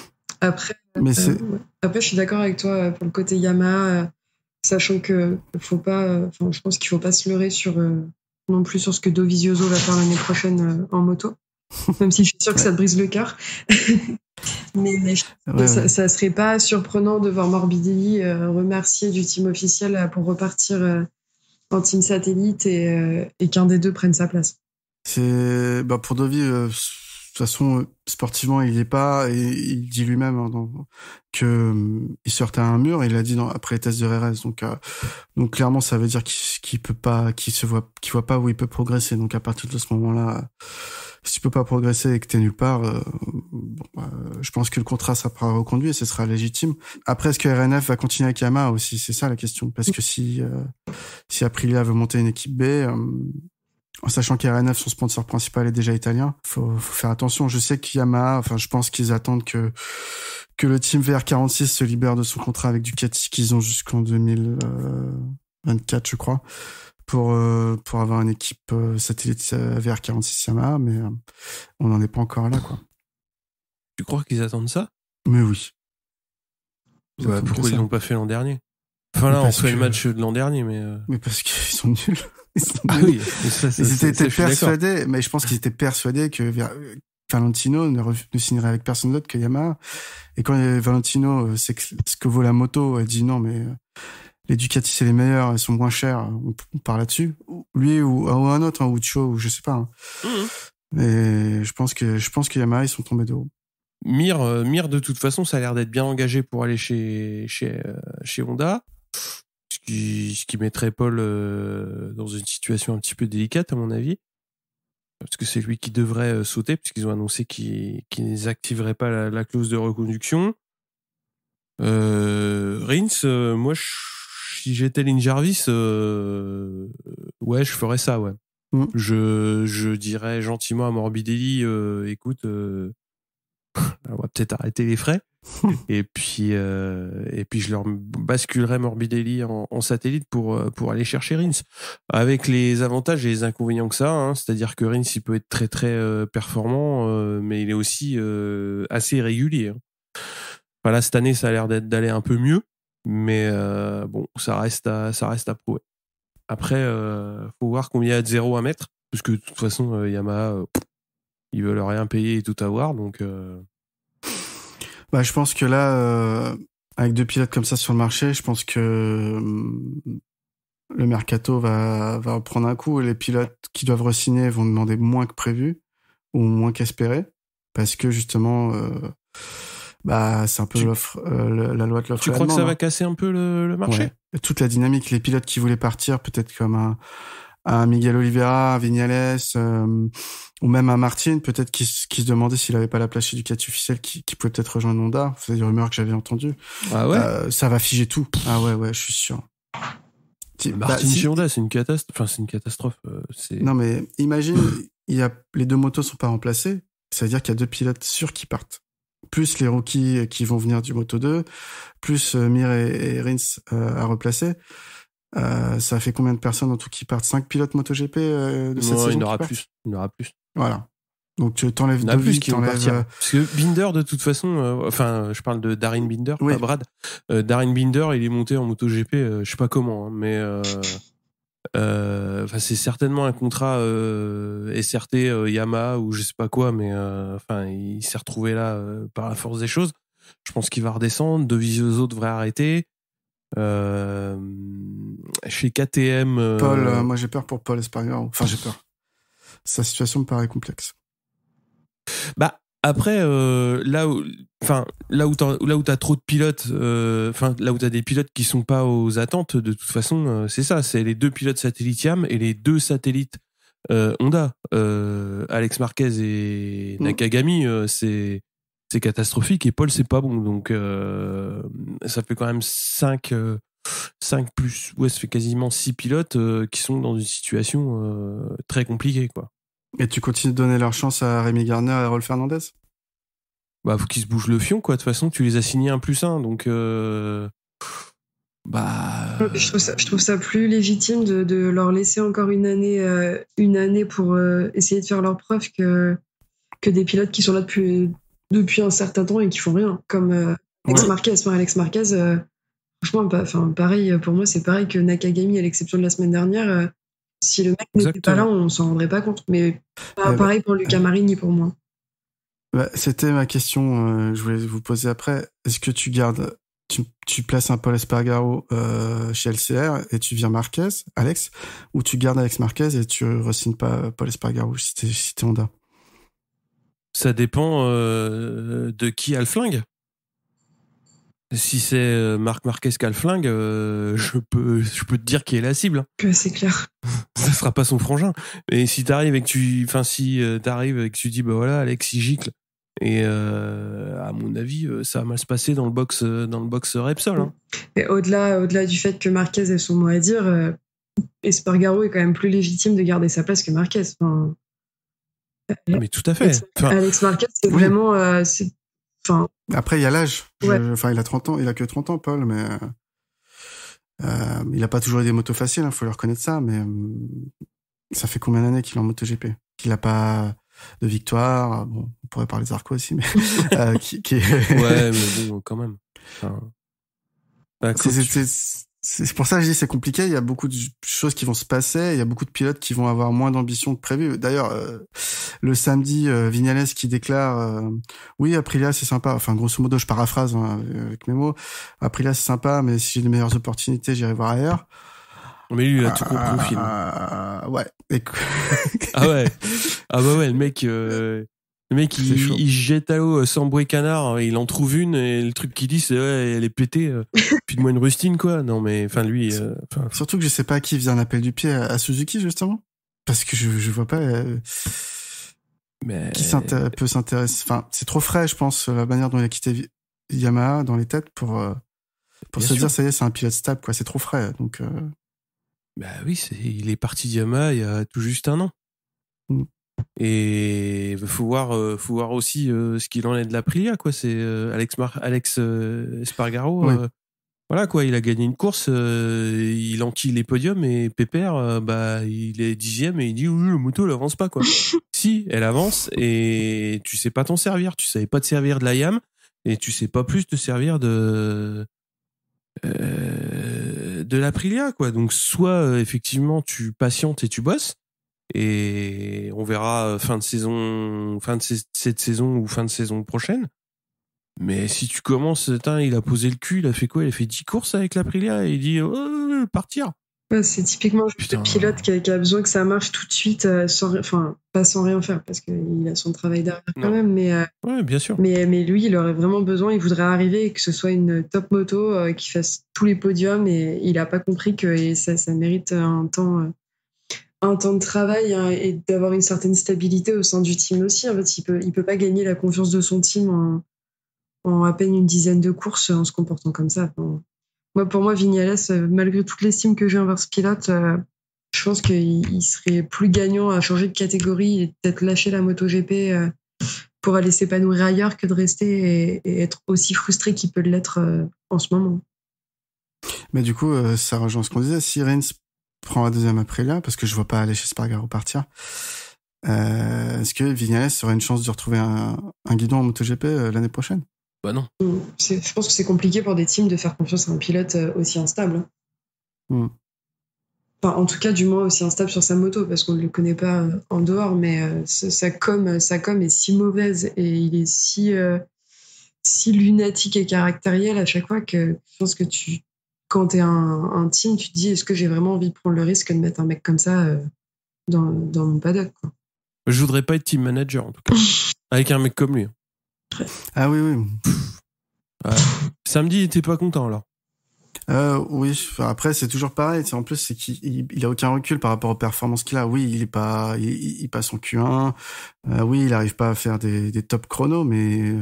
Après, je suis d'accord avec toi pour le côté Yamaha, sachant que je pense qu'il faut pas se leurrer non plus sur ce que Dovizioso va faire l'année prochaine en moto. Même si je suis sûre que ça te brise le cœur. mais ça serait pas surprenant de voir Morbidelli remercier du team officiel pour repartir en team satellite et qu'un des 2 prenne sa place. C'est pour Dovi, de toute façon sportivement il y est pas, et il dit lui-même que il se heurte à un mur. Il l'a dit après les tests de RS, donc clairement ça veut dire qu'il peut pas, qu'il voit pas où il peut progresser. Donc à partir de ce moment-là, si tu peux pas progresser et que t'es nulle part, je pense que le contrat sera reconduit et ce sera légitime. Après, est-ce que RNF va continuer avec Yamaha aussi? C'est ça la question. Parce que si Aprilia veut monter une équipe B, en sachant qu'RNF, son sponsor principal est déjà italien, faut faire attention. Je sais que Yamaha, je pense qu'ils attendent que le team VR46 se libère de son contrat avec Ducati qu'ils ont jusqu'en 24, je crois, pour avoir une équipe satellite VR46 Yamaha, mais on n'en est pas encore là, quoi. Tu crois qu'ils attendent ça? Mais oui. Ouais, pourquoi ils l'ont pas fait l'an dernier? Enfin là, on fait le match de l'an dernier, mais... Mais parce qu'ils sont nuls. Ah oui, ils étaient persuadés, mais je pense qu'ils étaient persuadés que Valentino ne signerait avec personne d'autre que Yamaha. Et quand Valentino sait ce que vaut la moto, elle dit non, mais les Ducati c'est les meilleurs, elles sont moins chères, on part là-dessus. Lui ou un autre, ou Ucho, ou je sais pas. Hein. Mais je pense que Yamaha ils sont tombés de haut. Mir de toute façon, ça a l'air d'être bien engagé pour aller chez Honda. Ce qui mettrait Paul dans une situation un petit peu délicate, à mon avis. Parce que c'est lui qui devrait sauter, puisqu'ils ont annoncé qu'ils n'activeraient pas la clause de reconduction. Rins, moi, si j'étais Lynn Jarvis, ouais, je ferais ça, ouais. Je dirais gentiment à Morbidelli, écoute, on va peut-être arrêter les frais. et puis je leur basculerai Morbidelli en satellite pour aller chercher Rins, avec les avantages et les inconvénients que ça, hein. C'est-à-dire que Rins il peut être très très performant, mais il est aussi assez irrégulier, hein. Enfin, là cette année ça a l'air d'aller un peu mieux, mais bon, ça reste à prouver. Après faut voir combien il y a de zéro à mettre, parce que de toute façon Yamaha ils veulent rien payer et tout avoir, donc je pense que là, avec 2 pilotes comme ça sur le marché, je pense que le mercato va prendre un coup. Et les pilotes qui doivent re-signer vont demander moins que prévu ou moins qu'espéré, parce que justement, c'est un peu l'offre, la loi de l'offre. Tu crois que ça va casser un peu le marché? Ouais. Toute la dynamique, les pilotes qui voulaient partir, peut-être comme un Miguel Oliveira, un Viñales, ou même un Martin, peut-être qui se demandait s'il avait pas la place chez Ducati officielle, qui pouvait peut-être rejoindre Honda. C'est des rumeurs que j'avais entendues. Ah ouais? Ça va figer tout. Ah ouais, je suis sûr. Martin chez Honda, c'est une catastrophe. Enfin, c'est une catastrophe. Non, mais imagine, les 2 motos sont pas remplacées. Ça veut dire qu'il y a 2 pilotes sûrs qui partent. Plus les rookies qui vont venir du Moto 2, plus Mir et Rins à replacer. Ça fait combien de personnes en tout qui partent? 5 pilotes MotoGP de cette saison? Il y en aura plus. Voilà. Donc tu t'enlèves 2 vies, Parce que Binder, de toute façon, je parle de Darin Binder, oui. Pas Brad. Darin Binder, il est monté en MotoGP, je sais pas comment, hein, mais c'est certainement un contrat SRT Yamaha ou je sais pas quoi, mais il s'est retrouvé là par la force des choses. Je pense qu'il va redescendre. Dovizioso devrait arrêter. Chez KTM, Paul, moi j'ai peur pour Paul Espargaro. Enfin, j'ai peur. Sa situation me paraît complexe. Après, là où t'as trop de pilotes, là où t'as des pilotes qui sont pas aux attentes, de toute façon, c'est ça, c'est les 2 pilotes satellites Yam et les 2 satellites Honda. Alex Marquez et Nakagami, c'est catastrophique, et Paul c'est pas bon, donc ça fait quand même 5 plus, ça fait quasiment 6 pilotes qui sont dans une situation très compliquée, quoi. Et tu continues de donner leur chance à Rémi Garner et à Rolf Fernandez? Faut qu'ils se bougent le fion, quoi. De toute façon, tu les as signés 1+1, donc Je trouve ça plus légitime de leur laisser encore une année pour essayer de faire leur preuve que des pilotes qui sont là depuis un certain temps et qui font rien, comme Alex Marquez. Alex Marquez, franchement, pareil, pour moi, c'est pareil que Nakagami, à l'exception de la semaine dernière. Si le mec n'était pas là, on s'en rendrait pas compte. Mais pareil pour Luca Marini, pour moi. C'était ma question, je voulais vous poser après. Est-ce que tu gardes, tu places un Paul Espargaro chez LCR et tu vires Marquez, Alex, ou tu gardes Alex Marquez et tu re-signes pas Paul Espargaro si t'es Honda? Ça dépend de qui a le flingue. Si c'est Marc Marquez qui a le flingue, je peux te dire qui est la cible. C'est clair. Ça sera pas son frangin. Et si t'arrives et que t'arrives et que tu dis voilà, Alex il gicle, et à mon avis ça va mal se passer dans le box Repsol, hein. Et au-delà du fait que Marquez ait son mot à dire, Espargaro est quand même plus légitime de garder sa place que Marquez. Mais tout à fait. Alex Marquez, c'est vraiment Après, il y a l'âge. Ouais. Il a 30 ans, il a que 30 ans, Paul, mais Il a pas toujours eu des motos faciles, faut le reconnaître ça, mais ça fait combien d'années qu'il est en MotoGP, qu'il a pas de victoire. Bon, on pourrait parler Zarco aussi, mais ouais, mais bon, quand même. Enfin, c'est pour ça que je dis c'est compliqué. Il y a beaucoup de choses qui vont se passer. Il y a beaucoup de pilotes qui vont avoir moins d'ambition que prévu. D'ailleurs, le samedi, Viñales qui déclare oui, Aprilia c'est sympa. Enfin, grosso modo, je paraphrase avec mes mots. Aprilia c'est sympa, mais si j'ai de meilleures opportunités, j'irai voir ailleurs. Mais lui, il a tout compris au film. Ouais. Ah ouais. Ah bah ouais, le mec, il jette à l'eau sans bruit canard, il en trouve une et le truc qu'il dit c'est ouais, elle est pétée. Puis de moi une rustine quoi. Non mais enfin lui. Surtout que je sais pas qui faisait un appel du pied à Suzuki justement, parce que je vois pas. Mais qui peut s'intéresser. Enfin, c'est trop frais, je pense, la manière dont il a quitté Yamaha dans les têtes pour se dire ça y est, c'est un pilote stable quoi. C'est trop frais donc. Bah oui, il est parti de Yamaha il y a tout juste un an. Et faut voir aussi ce qu'il en est de l'Aprilia quoi. C'est Alex Espargaro. Oui. Voilà quoi, il a gagné une course, il enquille les podiums et Pépère, bah il est 10e et il dit oui, la moto elle avance pas quoi. Si, elle avance et tu sais pas t'en servir, tu savais pas te servir de la YAM et tu sais pas plus te servir de l'Aprilia quoi. Donc soit effectivement tu patientes et tu bosses et on verra fin de cette saison ou fin de saison prochaine. Mais si tu commences, il a posé le cul, il a fait quoi? Il a fait 10 courses avec l'Aprilia et il dit partir. Ouais, c'est typiquement le pilote qui a besoin que ça marche tout de suite, pas sans rien faire, parce qu'il a son travail derrière quand même, mais ouais, bien sûr. Mais lui, il aurait vraiment besoin, il voudrait arriver et que ce soit une top moto qui fasse tous les podiums, et il a pas compris que ça mérite un temps de travail et d'avoir une certaine stabilité au sein du team aussi. En fait, il peut pas gagner la confiance de son team en à peine une dizaine de courses en se comportant comme ça. Pour moi, Viñales, malgré toute l'estime que j'ai envers ce pilote, je pense qu'il serait plus gagnant à changer de catégorie et peut-être lâcher la MotoGP pour aller s'épanouir ailleurs que de rester et être aussi frustré qu'il peut l'être en ce moment. Mais du coup, ça rejoint ce qu'on disait. Si Rins prend la deuxième Aprilia, parce que je vois pas aller chez Spargaro partir, est-ce que Viñales aurait une chance de retrouver un guidon en MotoGP l'année prochaine? Bah non. Je pense que c'est compliqué pour des teams de faire confiance à un pilote aussi instable. Enfin, en tout cas, du moins aussi instable sur sa moto, parce qu'on ne le connaît pas en dehors, mais sa com est si mauvaise et il est si lunatique et caractériel à chaque fois que je pense que quand t'es un team, tu te dis est-ce que j'ai vraiment envie de prendre le risque de mettre un mec comme ça dans mon paddock quoi. Je voudrais pas être team manager en tout cas, avec un mec comme lui. Ah oui. Samedi, il était pas content alors. Oui. Enfin, après, c'est toujours pareil. En plus, c'est qu'il a aucun recul par rapport aux performances qu'il a. Oui, il passe en Q1. Oui, il arrive pas à faire des top chronos, mais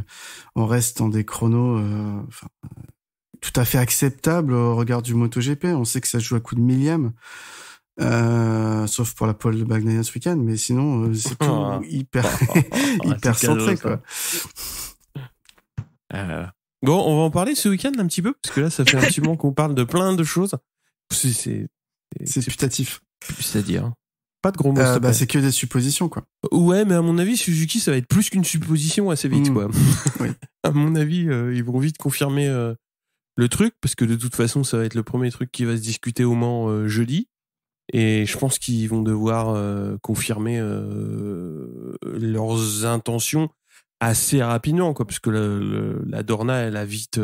on reste dans des chronos tout à fait acceptables au regard du MotoGP. On sait que ça se joue à coup de millième. Sauf pour la pole de Bagnaia ce week-end, mais sinon c'est tout hyper centré quoi. Bon, on va en parler ce week-end un petit peu parce que là ça fait un petit moment qu'on parle de plein de choses. C'est putatif. C'est-à-dire pas de gros mots. C'est que des suppositions quoi. Ouais, mais à mon avis Suzuki ça va être plus qu'une supposition assez vite quoi. Oui. À mon avis ils vont vite confirmer le truc parce que de toute façon ça va être le premier truc qui va se discuter au Mans jeudi. Et je pense qu'ils vont devoir confirmer leurs intentions assez rapidement, quoi, parce que la Dorna, elle a vite,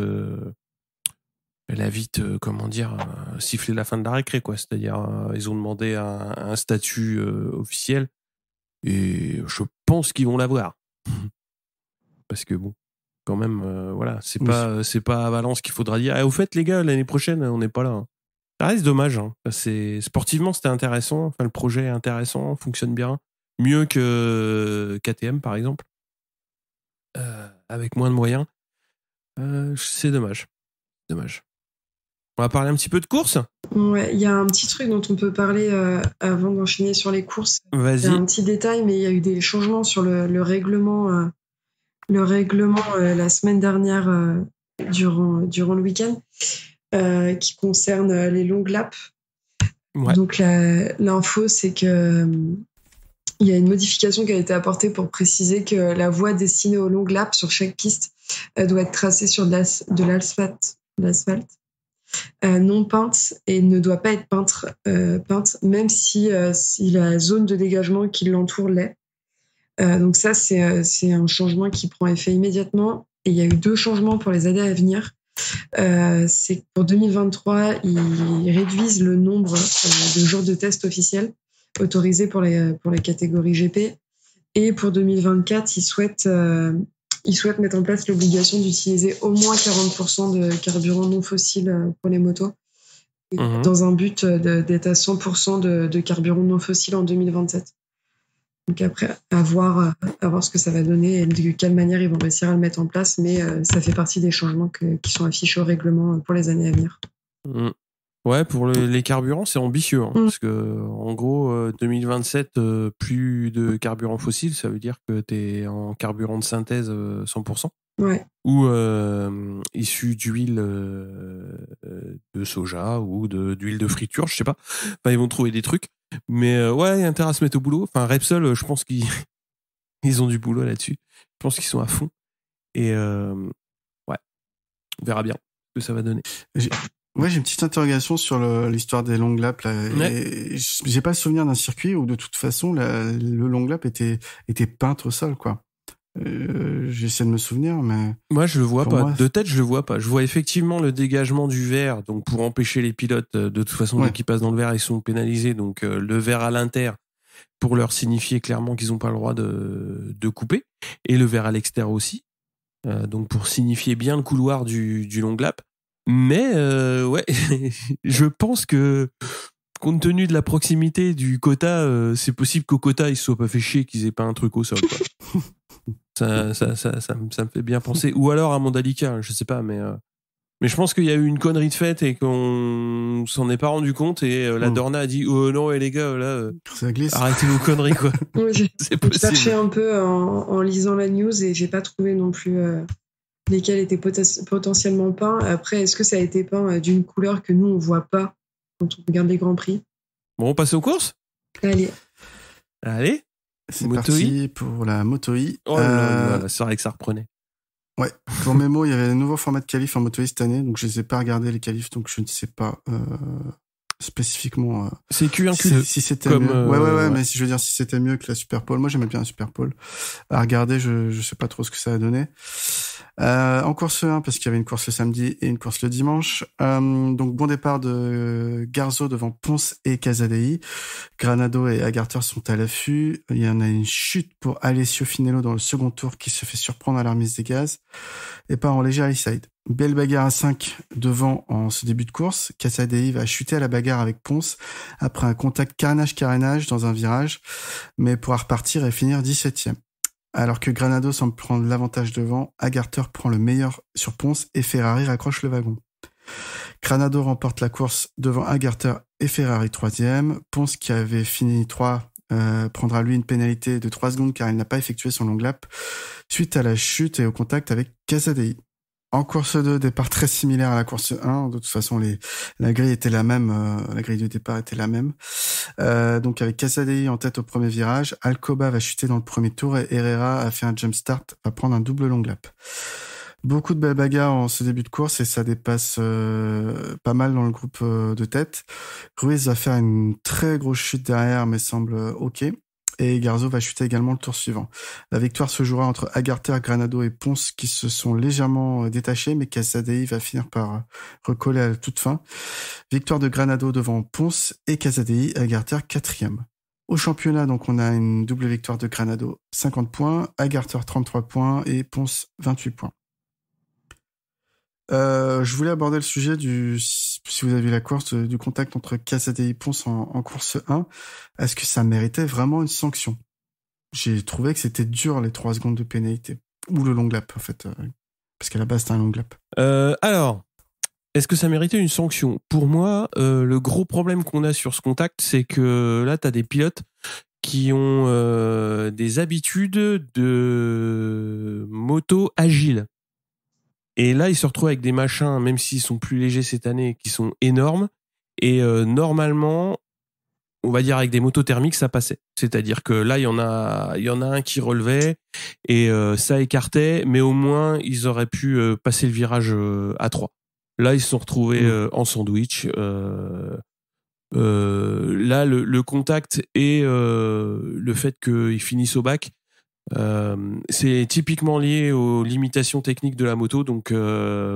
comment dire, sifflé la fin de la récré, quoi. C'est-à-dire, ils ont demandé un statut officiel, et je pense qu'ils vont l'avoir, parce que bon, quand même, voilà, c'est pas à Valence qu'il faudra dire. Au fait, les gars, l'année prochaine, on n'est pas là. Hein. Ça reste dommage. Hein. Sportivement, c'était intéressant. Enfin, le projet est intéressant, fonctionne bien. Mieux que KTM, par exemple. Avec moins de moyens. C'est dommage. Dommage. On va parler un petit peu de course. Ouais, il y a un petit truc dont on peut parler avant d'enchaîner sur les courses. Vas-y. Il y a un petit détail, mais il y a eu des changements sur le règlement. Le règlement la semaine dernière durant le week-end. qui concerne les longues laps. Ouais. Donc l'info, c'est que il y a une modification qui a été apportée pour préciser que la voie destinée aux longues laps sur chaque piste doit être tracée sur de l'asphalte non peinte et ne doit pas être peinte même si la zone de dégagement qui l'entoure l'est. Donc ça, c'est un changement qui prend effet immédiatement. Et il y a eu 2 changements pour les années à venir. C'est que pour 2023, ils réduisent le nombre de jours de tests officiels autorisés pour les catégories GP. Et pour 2024, ils souhaitent mettre en place l'obligation d'utiliser au moins 40% de carburant non fossile pour les motos, dans un but d'être à 100% de carburant non fossile en 2027. Donc après, à voir ce que ça va donner et de quelle manière ils vont réussir à le mettre en place, mais ça fait partie des changements qui sont affichés au règlement pour les années à venir. Ouais, pour les carburants, c'est ambitieux, hein, parce que en gros, 2027, plus de carburant fossile, ça veut dire que t'es en carburant de synthèse 100%. Ouais. Ou issu d'huile de soja ou d'huile de friture, je sais pas. Enfin, ils vont trouver des trucs. Mais ouais, il y a intérêt à se mettre au boulot. Enfin, Repsol, je pense qu'ils ont du boulot là-dessus. Je pense qu'ils sont à fond. Et ouais, on verra bien ce que ça va donner. Ouais, j'ai une petite interrogation sur l'histoire des longues laps. Là. Ouais. J'ai pas le souvenir d'un circuit où de toute façon le long lap était peint au sol, quoi. J'essaie de me souvenir, mais moi je le vois pas. Moi, de tête, je le vois pas. Je vois effectivement le dégagement du verre, donc pour empêcher les pilotes de toute façon dès qu'ils passent dans le verre, ils sont pénalisés. Donc le verre à l'inter pour leur signifier clairement qu'ils n'ont pas le droit de couper, et le verre à l'extérieur aussi. Donc pour signifier bien le couloir du long lap. Mais ouais, je pense que compte tenu de la proximité du quota, c'est possible qu'au quota ils se soient pas fait chier, qu'ils aient pas un truc au sol, quoi. ça me fait bien penser. Ou alors à Mandalika, je sais pas, mais je pense qu'il y a eu une connerie de faite et qu'on s'en est pas rendu compte, et la Dorna a dit non les gars là, ça glisse. Arrêtez vos conneries, quoi. C'est possible. J'ai cherché un peu en lisant la news et j'ai pas trouvé non plus lesquels étaient potentiellement peints. Après, est-ce que ça a été peint d'une couleur que nous on voit pas quand on regarde les Grands Prix? Bon, on passe aux courses. Allez. C'est parti pour la Moto E. Oh là, c'est vrai que ça reprenait. Ouais. Pour mémo, il y avait un nouveau format de qualif en Moto E cette année, donc je les ai pas regardé les qualifs, donc je ne sais pas spécifiquement. C'est Q1 Q2. Si c'était mieux. Ouais, mais si je veux dire si c'était mieux que la Super Pole. Moi, j'aimais bien la Super Pole. À regarder, je sais pas trop ce que ça a donné. En course 1, parce qu'il y avait une course le samedi et une course le dimanche. Donc bon départ de Garzo devant Ponce et Casadei. Granado et Agarter sont à l'affût. Il y en a une chute pour Alessio Finello dans le second tour qui se fait surprendre à la remise des gaz et part en léger high-side. Belle bagarre à 5 devant en ce début de course. Casadei va chuter à la bagarre avec Ponce après un contact carénage dans un virage, mais pourra repartir et finir 17e. Alors que Granado semble prendre l'avantage devant, Agarter prend le meilleur sur Ponce et Ferrari raccroche le wagon. Granado remporte la course devant Agarter et Ferrari 3e. Ponce, qui avait fini 3, prendra lui une pénalité de 3 secondes car il n'a pas effectué son long lap suite à la chute et au contact avec Casadei. En course 2, départ très similaire à la course 1. De toute façon, la grille était la même. La grille de départ était la même. Donc avec Casadei en tête au premier virage, Alcoba va chuter dans le premier tour et Herrera a fait un jump start, va prendre un double long lap. Beaucoup de belles bagarres en ce début de course et ça dépasse pas mal dans le groupe de tête. Ruiz va faire une très grosse chute derrière, mais semble ok. Et Garzo va chuter également le tour suivant. La victoire se jouera entre Agarter, Granado et Ponce qui se sont légèrement détachés, mais Casadei va finir par recoller à la toute fin. Victoire de Granado devant Ponce et Casadei, Agarter 4e. Au championnat, donc, on a une double victoire de Granado, 50 points, Agarter 33 points et Ponce 28 points. Je voulais aborder le sujet si vous avez vu la course, du contact entre Casadei et Ponce en course 1. Est-ce que ça méritait vraiment une sanction? J'ai trouvé que c'était dur les 3 secondes de pénalité. Ou le long lap, en fait. Parce qu'à la base, c'était un long lap. Alors, est-ce que ça méritait une sanction? Pour moi, le gros problème qu'on a sur ce contact, c'est que là, t'as des pilotes qui ont des habitudes de moto agile. Et là, ils se retrouvent avec des machins, même s'ils sont plus légers cette année, qui sont énormes. Et normalement, on va dire avec des motos thermiques, ça passait. C'est-à-dire que là, il y en a un qui relevait et ça écartait, mais au moins, ils auraient pu passer le virage à 3. Là, ils se sont retrouvés en sandwich. Là, le contact et le fait qu'ils finissent au bac, c'est typiquement lié aux limitations techniques de la moto. Donc,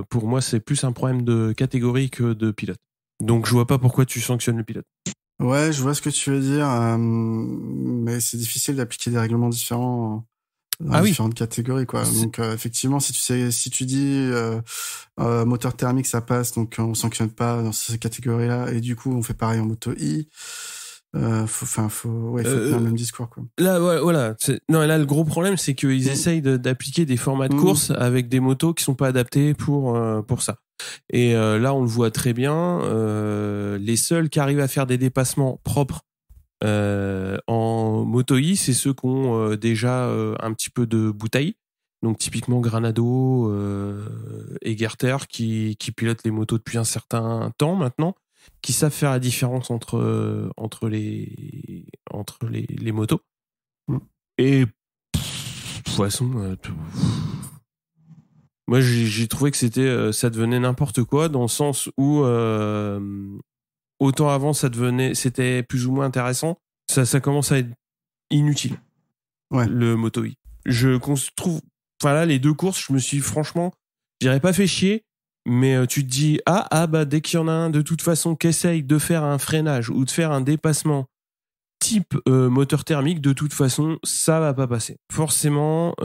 pour moi, c'est plus un problème de catégorie que de pilote. Donc, je vois pas pourquoi tu sanctionnes le pilote. Ouais, je vois ce que tu veux dire, mais c'est difficile d'appliquer des règlements différents dans différentes catégories, quoi. Donc, effectivement, si tu dis moteur thermique, ça passe, donc on sanctionne pas dans ces catégories-là, et du coup, on fait pareil en moto I. Faut tenir le même discours, quoi. Là, ouais, voilà. Là, le gros problème, c'est qu'ils essayent d'appliquer des formats de course avec des motos qui sont pas adaptés pour ça. Et là, on le voit très bien. Les seuls qui arrivent à faire des dépassements propres en moto I, c'est ceux qui ont déjà un petit peu de bouteille. Donc typiquement Granado, Egerter qui pilotent les motos depuis un certain temps maintenant, qui savent faire la différence entre les motos. Et de toute façon, moi j'ai trouvé que ça devenait n'importe quoi, dans le sens où autant avant c'était plus ou moins intéressant, ça commence à être inutile. Ouais. Le moto I. Je trouve, enfin là, les deux courses, je me suis franchement, je dirais pas fait chier, mais tu te dis bah dès qu'il y en a un de toute façon qui essaye de faire un freinage ou de faire un dépassement type moteur thermique, de toute façon ça va pas passer. Forcément,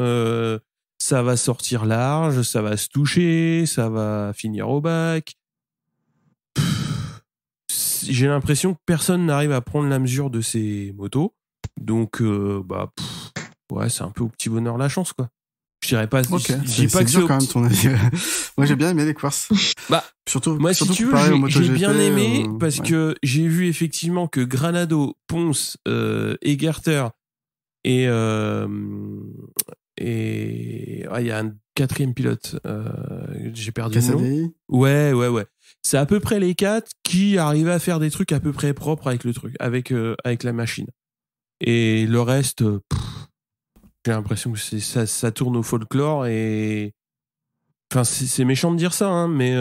ça va sortir large, ça va se toucher, ça va finir au bac. J'ai l'impression que personne n'arrive à prendre la mesure de ces motos, donc ouais, c'est un peu au petit bonheur la chance, quoi. Je dirais pas. Okay. Je dis pas que c'est quand même ton avis. Moi, j'ai bien aimé les courses. Bah, surtout si tu veux, j'ai bien aimé parce que j'ai vu effectivement que Granado, Ponce, Egerter et il y a un quatrième pilote. J'ai perdu le nom. Ouais. C'est à peu près les 4 qui arrivaient à faire des trucs à peu près propres avec le truc, avec la machine. Et le reste. J'ai l'impression que ça tourne au folklore et enfin c'est méchant de dire ça, hein, mais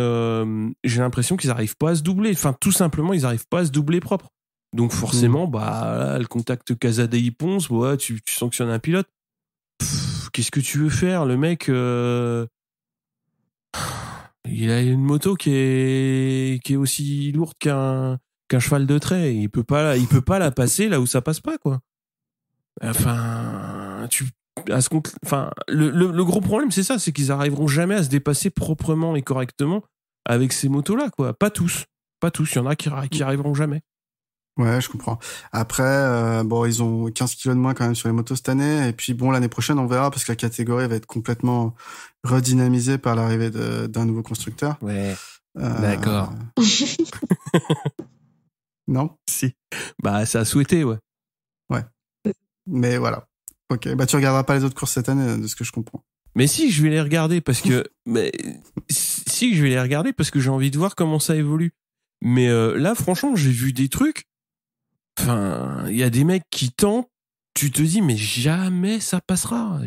j'ai l'impression qu'ils arrivent pas à se doubler. Enfin, tout simplement, ils arrivent pas à se doubler propre. Donc forcément, le contact Casadei Ponce, ouais, tu sanctionnes un pilote. Qu'est-ce que tu veux faire, le mec il a une moto qui est aussi lourde qu'un cheval de trait. Il peut pas la passer là où ça passe pas, quoi. Enfin, le gros problème, c'est ça, c'est qu'ils arriveront jamais à se dépasser proprement et correctement avec ces motos-là, quoi. Pas tous. Il y en a qui arriveront jamais. Ouais, je comprends. Après, ils ont 15 kilos de moins quand même sur les motos cette année. Et puis l'année prochaine, on verra parce que la catégorie va être complètement redynamisée par l'arrivée d'un nouveau constructeur. Ouais. D'accord. Non? Si. Ça a souhaité, ouais. Ouais. Mais voilà. Ok. Tu regarderas pas les autres courses cette année, de ce que je comprends. Mais si, je vais les regarder parce que, je vais les regarder parce que j'ai envie de voir comment ça évolue. Mais là, franchement, j'ai vu des trucs. Enfin, il y a des mecs qui tentent. Tu te dis, mais jamais ça passera.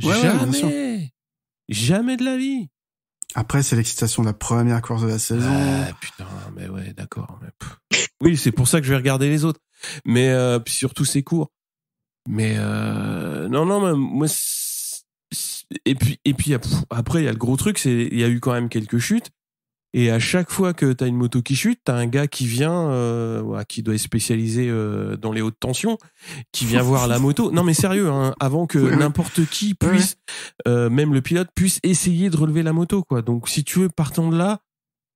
Jamais de la vie. Après, c'est l'excitation de la première course de la saison. Ah, putain, mais ouais, d'accord. Mais oui, c'est pour ça que je vais regarder les autres. Mais puis surtout, c'est court. Mais non, moi. Et puis après, il y a le gros truc, il y a eu quand même quelques chutes. Et à chaque fois que t'as une moto qui chute, t'as un gars qui vient, qui doit être spécialisé dans les hautes tensions, qui vient voir la moto. Non mais sérieux, hein, avant que n'importe qui puisse, même le pilote, puisse essayer de relever la moto, quoi. Donc si tu veux, partant de là,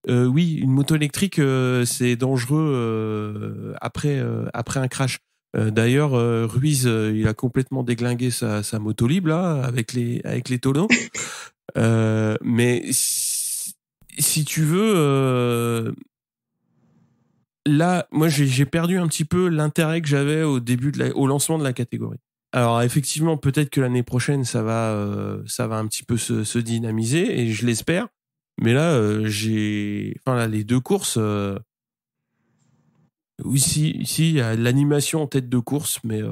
oui, une moto électrique, c'est dangereux après un crash. D'ailleurs, Ruiz, il a complètement déglingué sa moto libre là, avec les tonneaux. Mais si tu veux, là, moi, j'ai perdu un petit peu l'intérêt que j'avais au lancement de la catégorie. Alors, effectivement, peut-être que l'année prochaine, ça va un petit peu se dynamiser, et je l'espère. Mais là, les deux courses, oui, si, il y a l'animation en tête de course, mais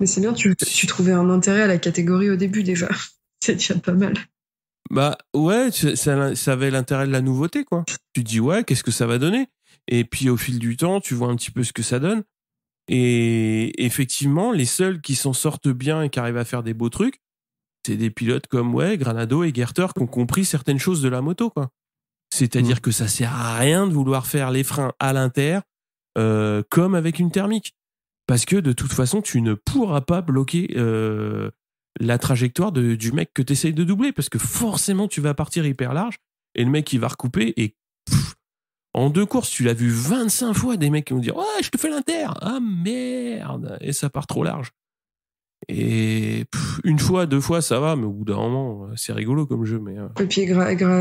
c'est bien, tu trouvais un intérêt à la catégorie au début déjà. C'est déjà pas mal. Bah ouais, ça avait l'intérêt de la nouveauté, quoi. Tu te dis, ouais, qu'est-ce que ça va donner? Et puis au fil du temps, tu vois un petit peu ce que ça donne. Et effectivement, les seuls qui s'en sortent bien et qui arrivent à faire des beaux trucs, c'est des pilotes comme Granado et Gerter qui ont compris certaines choses de la moto, quoi. C'est-à-dire que ça sert à rien de vouloir faire les freins à l'inter comme avec une thermique. Parce que de toute façon, tu ne pourras pas bloquer la trajectoire du mec que tu essayes de doubler. Parce que forcément, tu vas partir hyper large et le mec, il va recouper et en 2 courses, tu l'as vu 25 fois des mecs qui vont dire « Ouais, je te fais l'inter !» Ah merde ! Et ça part trop large. Et 1 fois, 2 fois, ça va, mais au bout d'un moment, c'est rigolo comme jeu. Mais Et puis,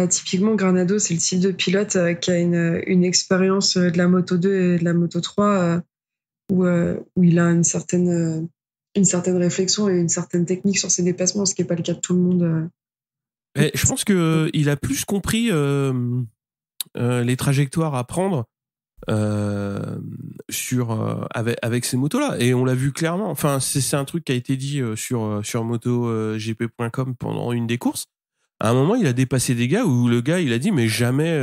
typiquement, Granado, c'est le type de pilote qui a une expérience de la Moto 2 et de la Moto 3 où il a une certaine réflexion et une certaine technique sur ses dépassements, ce qui n'est pas le cas de tout le monde. Je pense qu'il a plus compris les trajectoires à prendre avec ces motos-là. Et on l'a vu clairement. Enfin, c'est un truc qui a été dit sur MotoGP.com pendant une des courses. À un moment, il a dépassé des gars où le gars, il a dit, mais jamais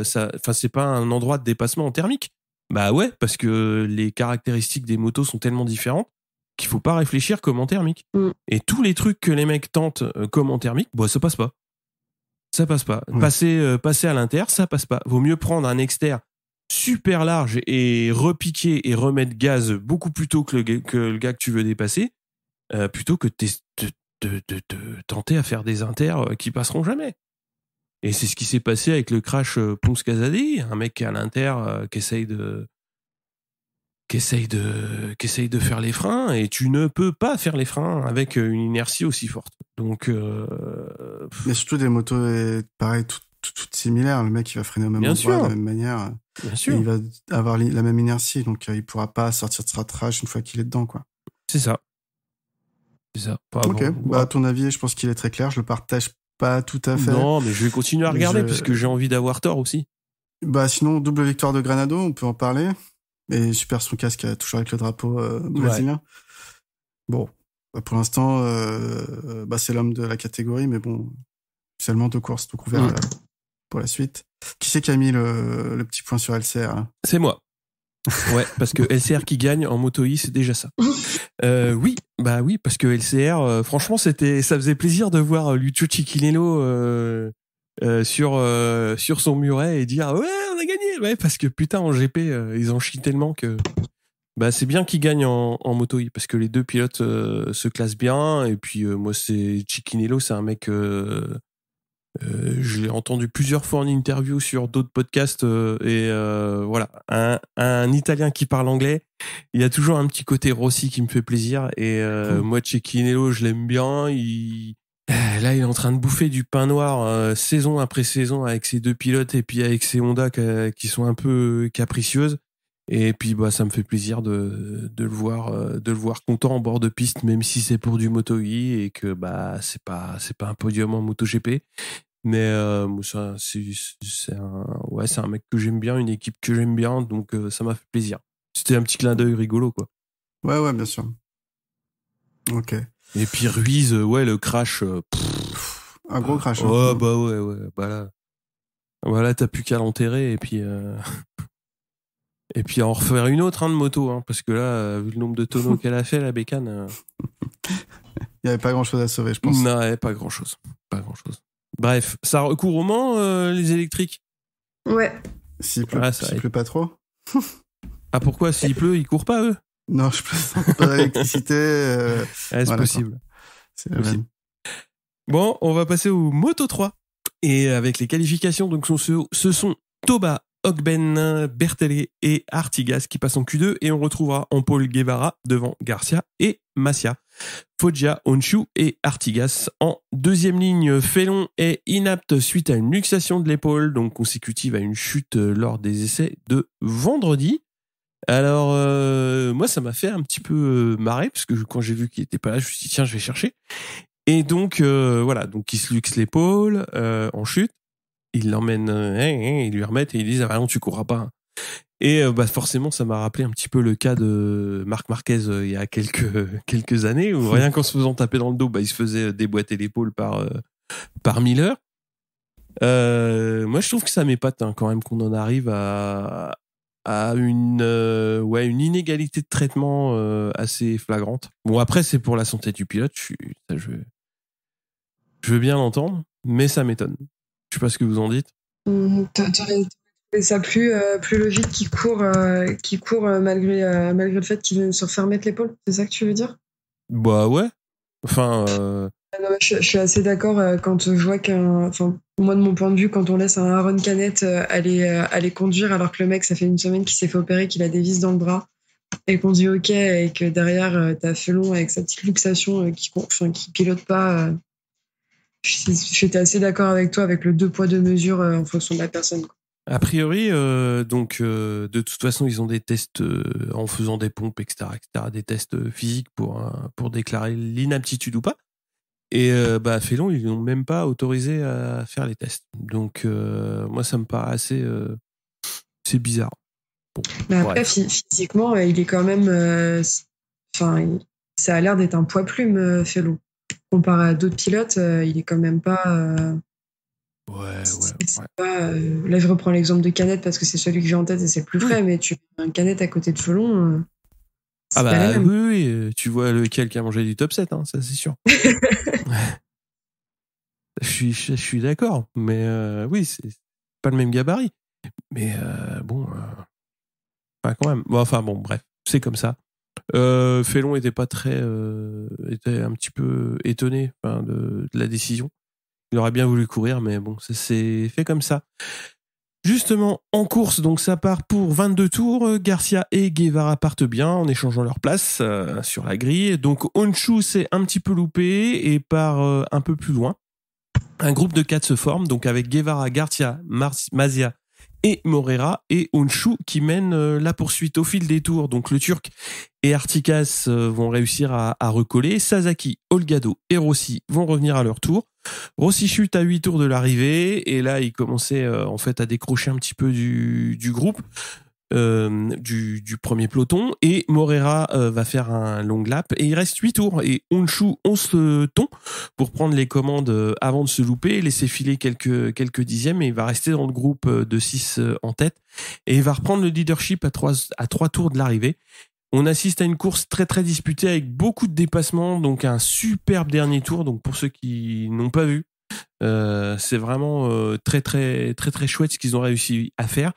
c'est pas un endroit de dépassement en thermique. Bah ouais, parce que les caractéristiques des motos sont tellement différentes qu'il faut pas réfléchir comme en thermique. Et tous les trucs que les mecs tentent comme en thermique, ça passe pas. Ça passe pas. Passer à l'inter, ça passe pas. Vaut mieux prendre un exter super large et repiquer et remettre gaz beaucoup plus tôt que le gars que tu veux dépasser, plutôt que de tenter à faire des inters qui passeront jamais. Et c'est ce qui s'est passé avec le crash Ponce Casadi, un mec à l'inter qui essaye de faire les freins, et tu ne peux pas faire les freins avec une inertie aussi forte. Donc mais surtout des motos pareil, toutes similaires. Le mec il va freiner au même endroit de la même manière. Bien sûr. Il va avoir la même inertie, donc il pourra pas sortir de ce rattrapage une fois qu'il est dedans, quoi. C'est ça. Ok. À ton avis, je pense qu'il est très clair. Je le partage pas tout à fait. Non, mais je vais continuer à regarder parce que j'ai envie d'avoir tort aussi. Sinon, double victoire de Granado, on peut en parler. Et super son casque toujours avec le drapeau brésilien. Bon, pour l'instant, c'est l'homme de la catégorie, mais bon, seulement 2 courses, donc on verra pour la suite. Qui c'est qui a mis le petit point sur LCR hein? C'est moi. Ouais, parce que LCR qui gagne en Moto E, c'est déjà ça. Oui, parce que LCR, franchement, ça faisait plaisir de voir Lucio Cicchinello sur son muret et dire ouais, on a gagné. Ouais, parce que putain, en GP, ils en chient tellement que c'est bien qu'ils gagnent en Moto E, parce que les 2 pilotes se classent bien. Et puis moi, c'est Cicchinello, c'est un mec. Je l'ai entendu plusieurs fois en interview sur d'autres podcasts voilà, un Italien qui parle anglais, il y a toujours un petit côté Rossi qui me fait plaisir. Et moi, Cecchinello, je l'aime bien. Là, il est en train de bouffer du pain noir saison après saison avec ses 2 pilotes et puis avec ses Honda qui sont un peu capricieuses. Et puis ça me fait plaisir de le voir content en bord de piste, même si c'est pour du Moto E et que c'est pas un podium en MotoGP. Mais c'est un mec que j'aime bien, une équipe que j'aime bien, donc ça m'a fait plaisir. C'était un petit clin d'œil rigolo, quoi. Ouais, bien sûr. Ok. Et puis Ruiz, le crash. Un gros crash. Voilà, t'as plus qu'à l'enterrer et puis en refaire une autre de moto, parce que là, vu le nombre de tonneaux qu'elle a fait, la bécane. Il n'y avait pas grand chose à sauver, je pense. Non, il n'y avait pas grand chose. Bref, ça recourt au Mans, les électriques. Ouais. S'il pleut pas trop. Ah, pourquoi? S'il pleut, ils courent pas, eux? Non, je plaisante pas d'électricité. C'est possible. C'est possible. Bon, on va passer au Moto 3. Et avec les qualifications, donc ce sont Toba, Ogben, Bertele et Artigas qui passent en Q2, et on retrouvera en Paul Guevara devant Garcia et Masia. Foggia, Honshu et Artigas en 2e ligne. Félon est inapte suite à une luxation de l'épaule, donc consécutive à une chute lors des essais de vendredi. Alors, moi, ça m'a fait un petit peu marrer, parce que quand j'ai vu qu'il était pas là, je me suis dit, tiens, je vais chercher. Et donc, donc il se luxe l'épaule en chute. ils l'emmènent, ils lui remettent et ils disent ah bah non tu courras pas. Et forcément ça m'a rappelé un petit peu le cas de Marc Marquez il y a quelques années où rien qu'en se faisant taper dans le dos, il se faisait déboîter l'épaule par Miller. Moi je trouve que ça m'épate quand même qu'on en arrive à une inégalité de traitement assez flagrante. Bon après c'est pour la santé du pilote, je veux bien l'entendre, mais ça m'étonne. Je sais pas ce que vous en dites. T'aurais trouvé ça plus logique qu'il court malgré le fait qu'il vienne se faire mettre l'épaule, c'est ça que tu veux dire? Bah ouais. Enfin. Non, je suis assez d'accord quand je vois moi de mon point de vue, quand on laisse un Aaron Canet aller conduire alors que le mec ça fait une semaine qu'il s'est fait opérer, qu'il a des vis dans le bras et qu'on dit ok et que derrière t'as Felon avec sa petite luxation qui pilote pas. J'étais assez d'accord avec toi avec le 2 poids 2 mesures en fonction de la personne, quoi. A priori, de toute façon, ils ont des tests en faisant des pompes, etc., des tests physiques pour déclarer l'inaptitude ou pas. Et Felon, ils n'ont même pas autorisé à faire les tests. Donc, moi, ça me paraît assez, c'est bizarre. Bon, mais après, physiquement, il est quand même, ça a l'air d'être un poids plume, Felon. Comparé à d'autres pilotes, il est quand même pas. Pas, là, je reprends l'exemple de Canet parce que c'est celui que j'ai en tête et c'est le plus frais, mais tu mets un Canet à côté de Felon. Oui, tu vois lequel qui a mangé du top 7, hein, ça c'est sûr. Je suis d'accord, mais oui, c'est pas le même gabarit. Mais quand même. Bref, c'est comme ça. Felon était pas très, était un petit peu étonné de la décision. Il aurait bien voulu courir, mais bon, ça s'est fait comme ça. Justement, en course, donc ça part pour 22 tours. Garcia et Guevara partent bien en échangeant leur place sur la grille. Donc Honshu s'est un petit peu loupé et part un peu plus loin. Un groupe de 4 se forme, donc avec Guevara, Garcia, Mazia et Morera, et Honshu qui mène la poursuite au fil des tours. Donc le Turc et Artigas vont réussir à recoller. Sasaki, Olgado et Rossi vont revenir à leur tour. Rossi chute à 8 tours de l'arrivée et là il commençait à décrocher un petit peu du groupe, du premier peloton, et Morera va faire un long lap et il reste 8 tours et Honshu 11 tons pour prendre les commandes avant de se louper, laisser filer quelques dixièmes, et il va rester dans le groupe de 6 en tête et il va reprendre le leadership à 3 tours de l'arrivée. On assiste à une course très très disputée avec beaucoup de dépassements, donc un superbe dernier tour. Donc pour ceux qui n'ont pas vu, c'est vraiment très très très très chouette ce qu'ils ont réussi à faire.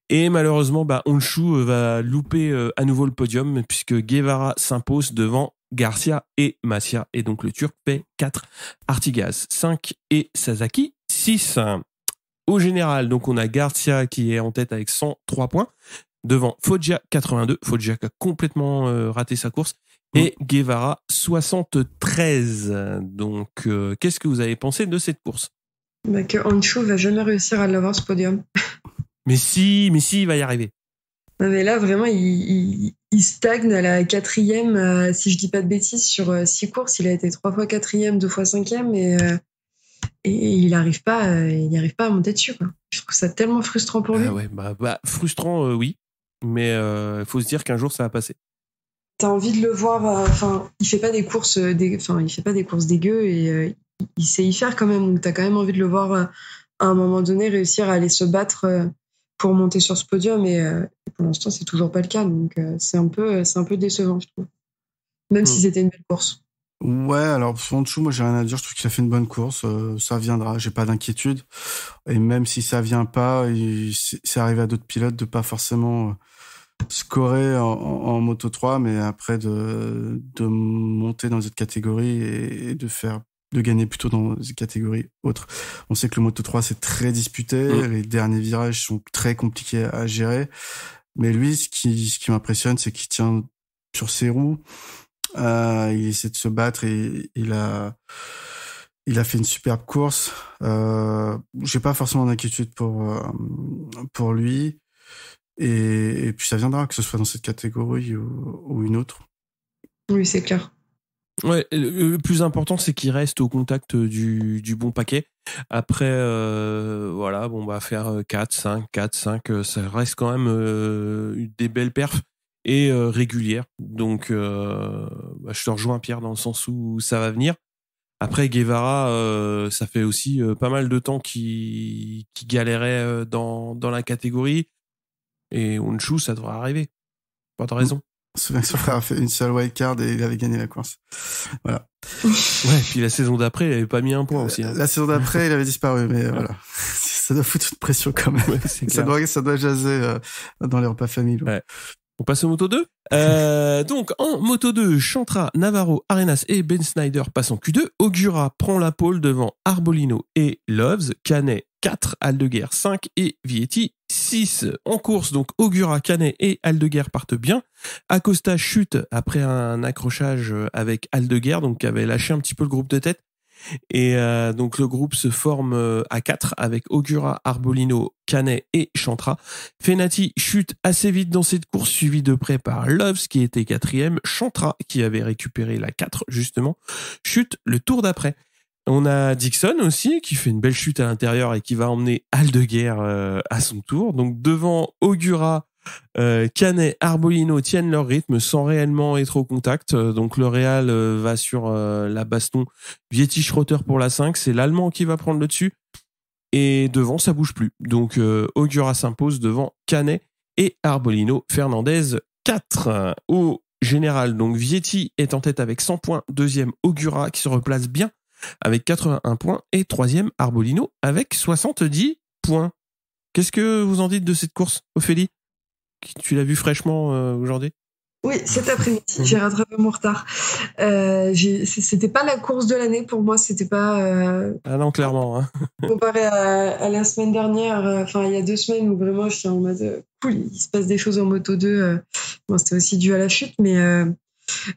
Et malheureusement, Honshu va louper à nouveau le podium puisque Guevara s'impose devant Garcia et Mazia, et donc le Turc fait 4, Artigas 5 et Sasaki 6. Au général, donc on a Garcia qui est en tête avec 103 points. Devant Foggia 82, Foggia qui a complètement raté sa course, et Guevara 73. Donc, qu'est-ce que vous avez pensé de cette course? Que Honshu va jamais réussir à l'avoir, ce podium. Mais si, il va y arriver. Non, mais là, vraiment, il stagne à la 4e, si je dis pas de bêtises, sur 6 courses. Il a été 3 fois 4e, 2 fois 5e, et il n'arrive pas à monter dessus, quoi. Je trouve ça tellement frustrant pour lui. Frustrant, oui. Mais il faut se dire qu'un jour ça va passer. T'as envie de le voir. Il fait pas des courses, dégueu, et il sait y faire quand même. Donc t'as quand même envie de le voir à un moment donné réussir à aller se battre pour monter sur ce podium. Et pour l'instant c'est toujours pas le cas. Donc c'est un peu décevant, je trouve. Même si c'était une belle course. Ouais, alors Honshu, moi j'ai rien à dire, je trouve qu'il a fait une bonne course, ça viendra, j'ai pas d'inquiétude. Et même si ça vient pas, c'est arrivé à d'autres pilotes de pas forcément scorer en Moto 3, mais après de monter dans cette catégorie et de gagner plutôt dans des catégories autres. On sait que le Moto 3 c'est très disputé, les derniers virages sont très compliqués à gérer, mais lui ce qui m'impressionne, c'est qu'il tient sur ses roues. Il essaie de se battre et il a fait une superbe course. J'ai pas forcément d'inquiétude pour lui, et puis ça viendra, que ce soit dans cette catégorie ou une autre. Oui, c'est clair. Ouais, le plus important, c'est qu'il reste au contact du bon paquet. Après, voilà, bon, bah, faire 4, 5, ça reste quand même des belles perfs et régulières. Donc, bah, je te rejoins, Pierre, dans le sens où ça va venir. Après, Guevara, ça fait aussi pas mal de temps qu'il galérait dans la catégorie. Et Honshu, ça devrait arriver. Pas de raison. Souviens que son frère a fait une seule wildcard et il avait gagné la course. Voilà. Ouais, puis la saison d'après, il avait pas mis un point aussi. Hein. La saison d'après, il avait disparu, mais voilà. Ça doit foutre une pression quand même. Ouais, ça doit jaser dans les repas familiaux. Ouais. On passe au Moto 2. Donc, en Moto 2, Chantra, Navarro, Arenas et Ben Snyder passent en Q2. Ogura prend la pole devant Arbolino et Loves. Canet 4, Aldeguer 5 et Vietti 6. En course, donc, Ogura, Canet et Aldeguer partent bien. Acosta chute après un accrochage avec Aldeguer, donc qui avait lâché un petit peu le groupe de tête. Et donc le groupe se forme à 4 avec Ogura, Arbolino, Canet et Chantra. Fenati chute assez vite dans cette course, suivi de près par Loves qui était 4e. Chantra, qui avait récupéré la 4 justement, chute le tour d'après. On a Dixon aussi qui fait une belle chute à l'intérieur et qui va emmener Aldeguer à son tour. Donc devant Ogura, Canet, Arbolino tiennent leur rythme sans réellement être au contact. Donc le Real va sur la baston. Vietti Schroeter pour la 5, c'est l'Allemand qui va prendre le dessus. Et devant, ça bouge plus. Donc Ogura s'impose devant Canet et Arbolino. Fernandez 4 au général. Donc Vietti est en tête avec 100 points. Deuxième Ogura qui se replace bien avec 81 points. Et troisième Arbolino avec 70 points. Qu'est-ce que vous en dites de cette course, Ophélie ? Tu l'as vu fraîchement aujourd'hui ? Oui, cet après-midi, j'ai rattrapé mon retard. C'était pas la course de l'année pour moi, c'était pas. Ah non, clairement. Hein. Comparé à la semaine dernière, il y a 2 semaines où vraiment j'étais en mode cool, il se passe des choses en Moto 2. Bon, c'était aussi dû à la chute, mais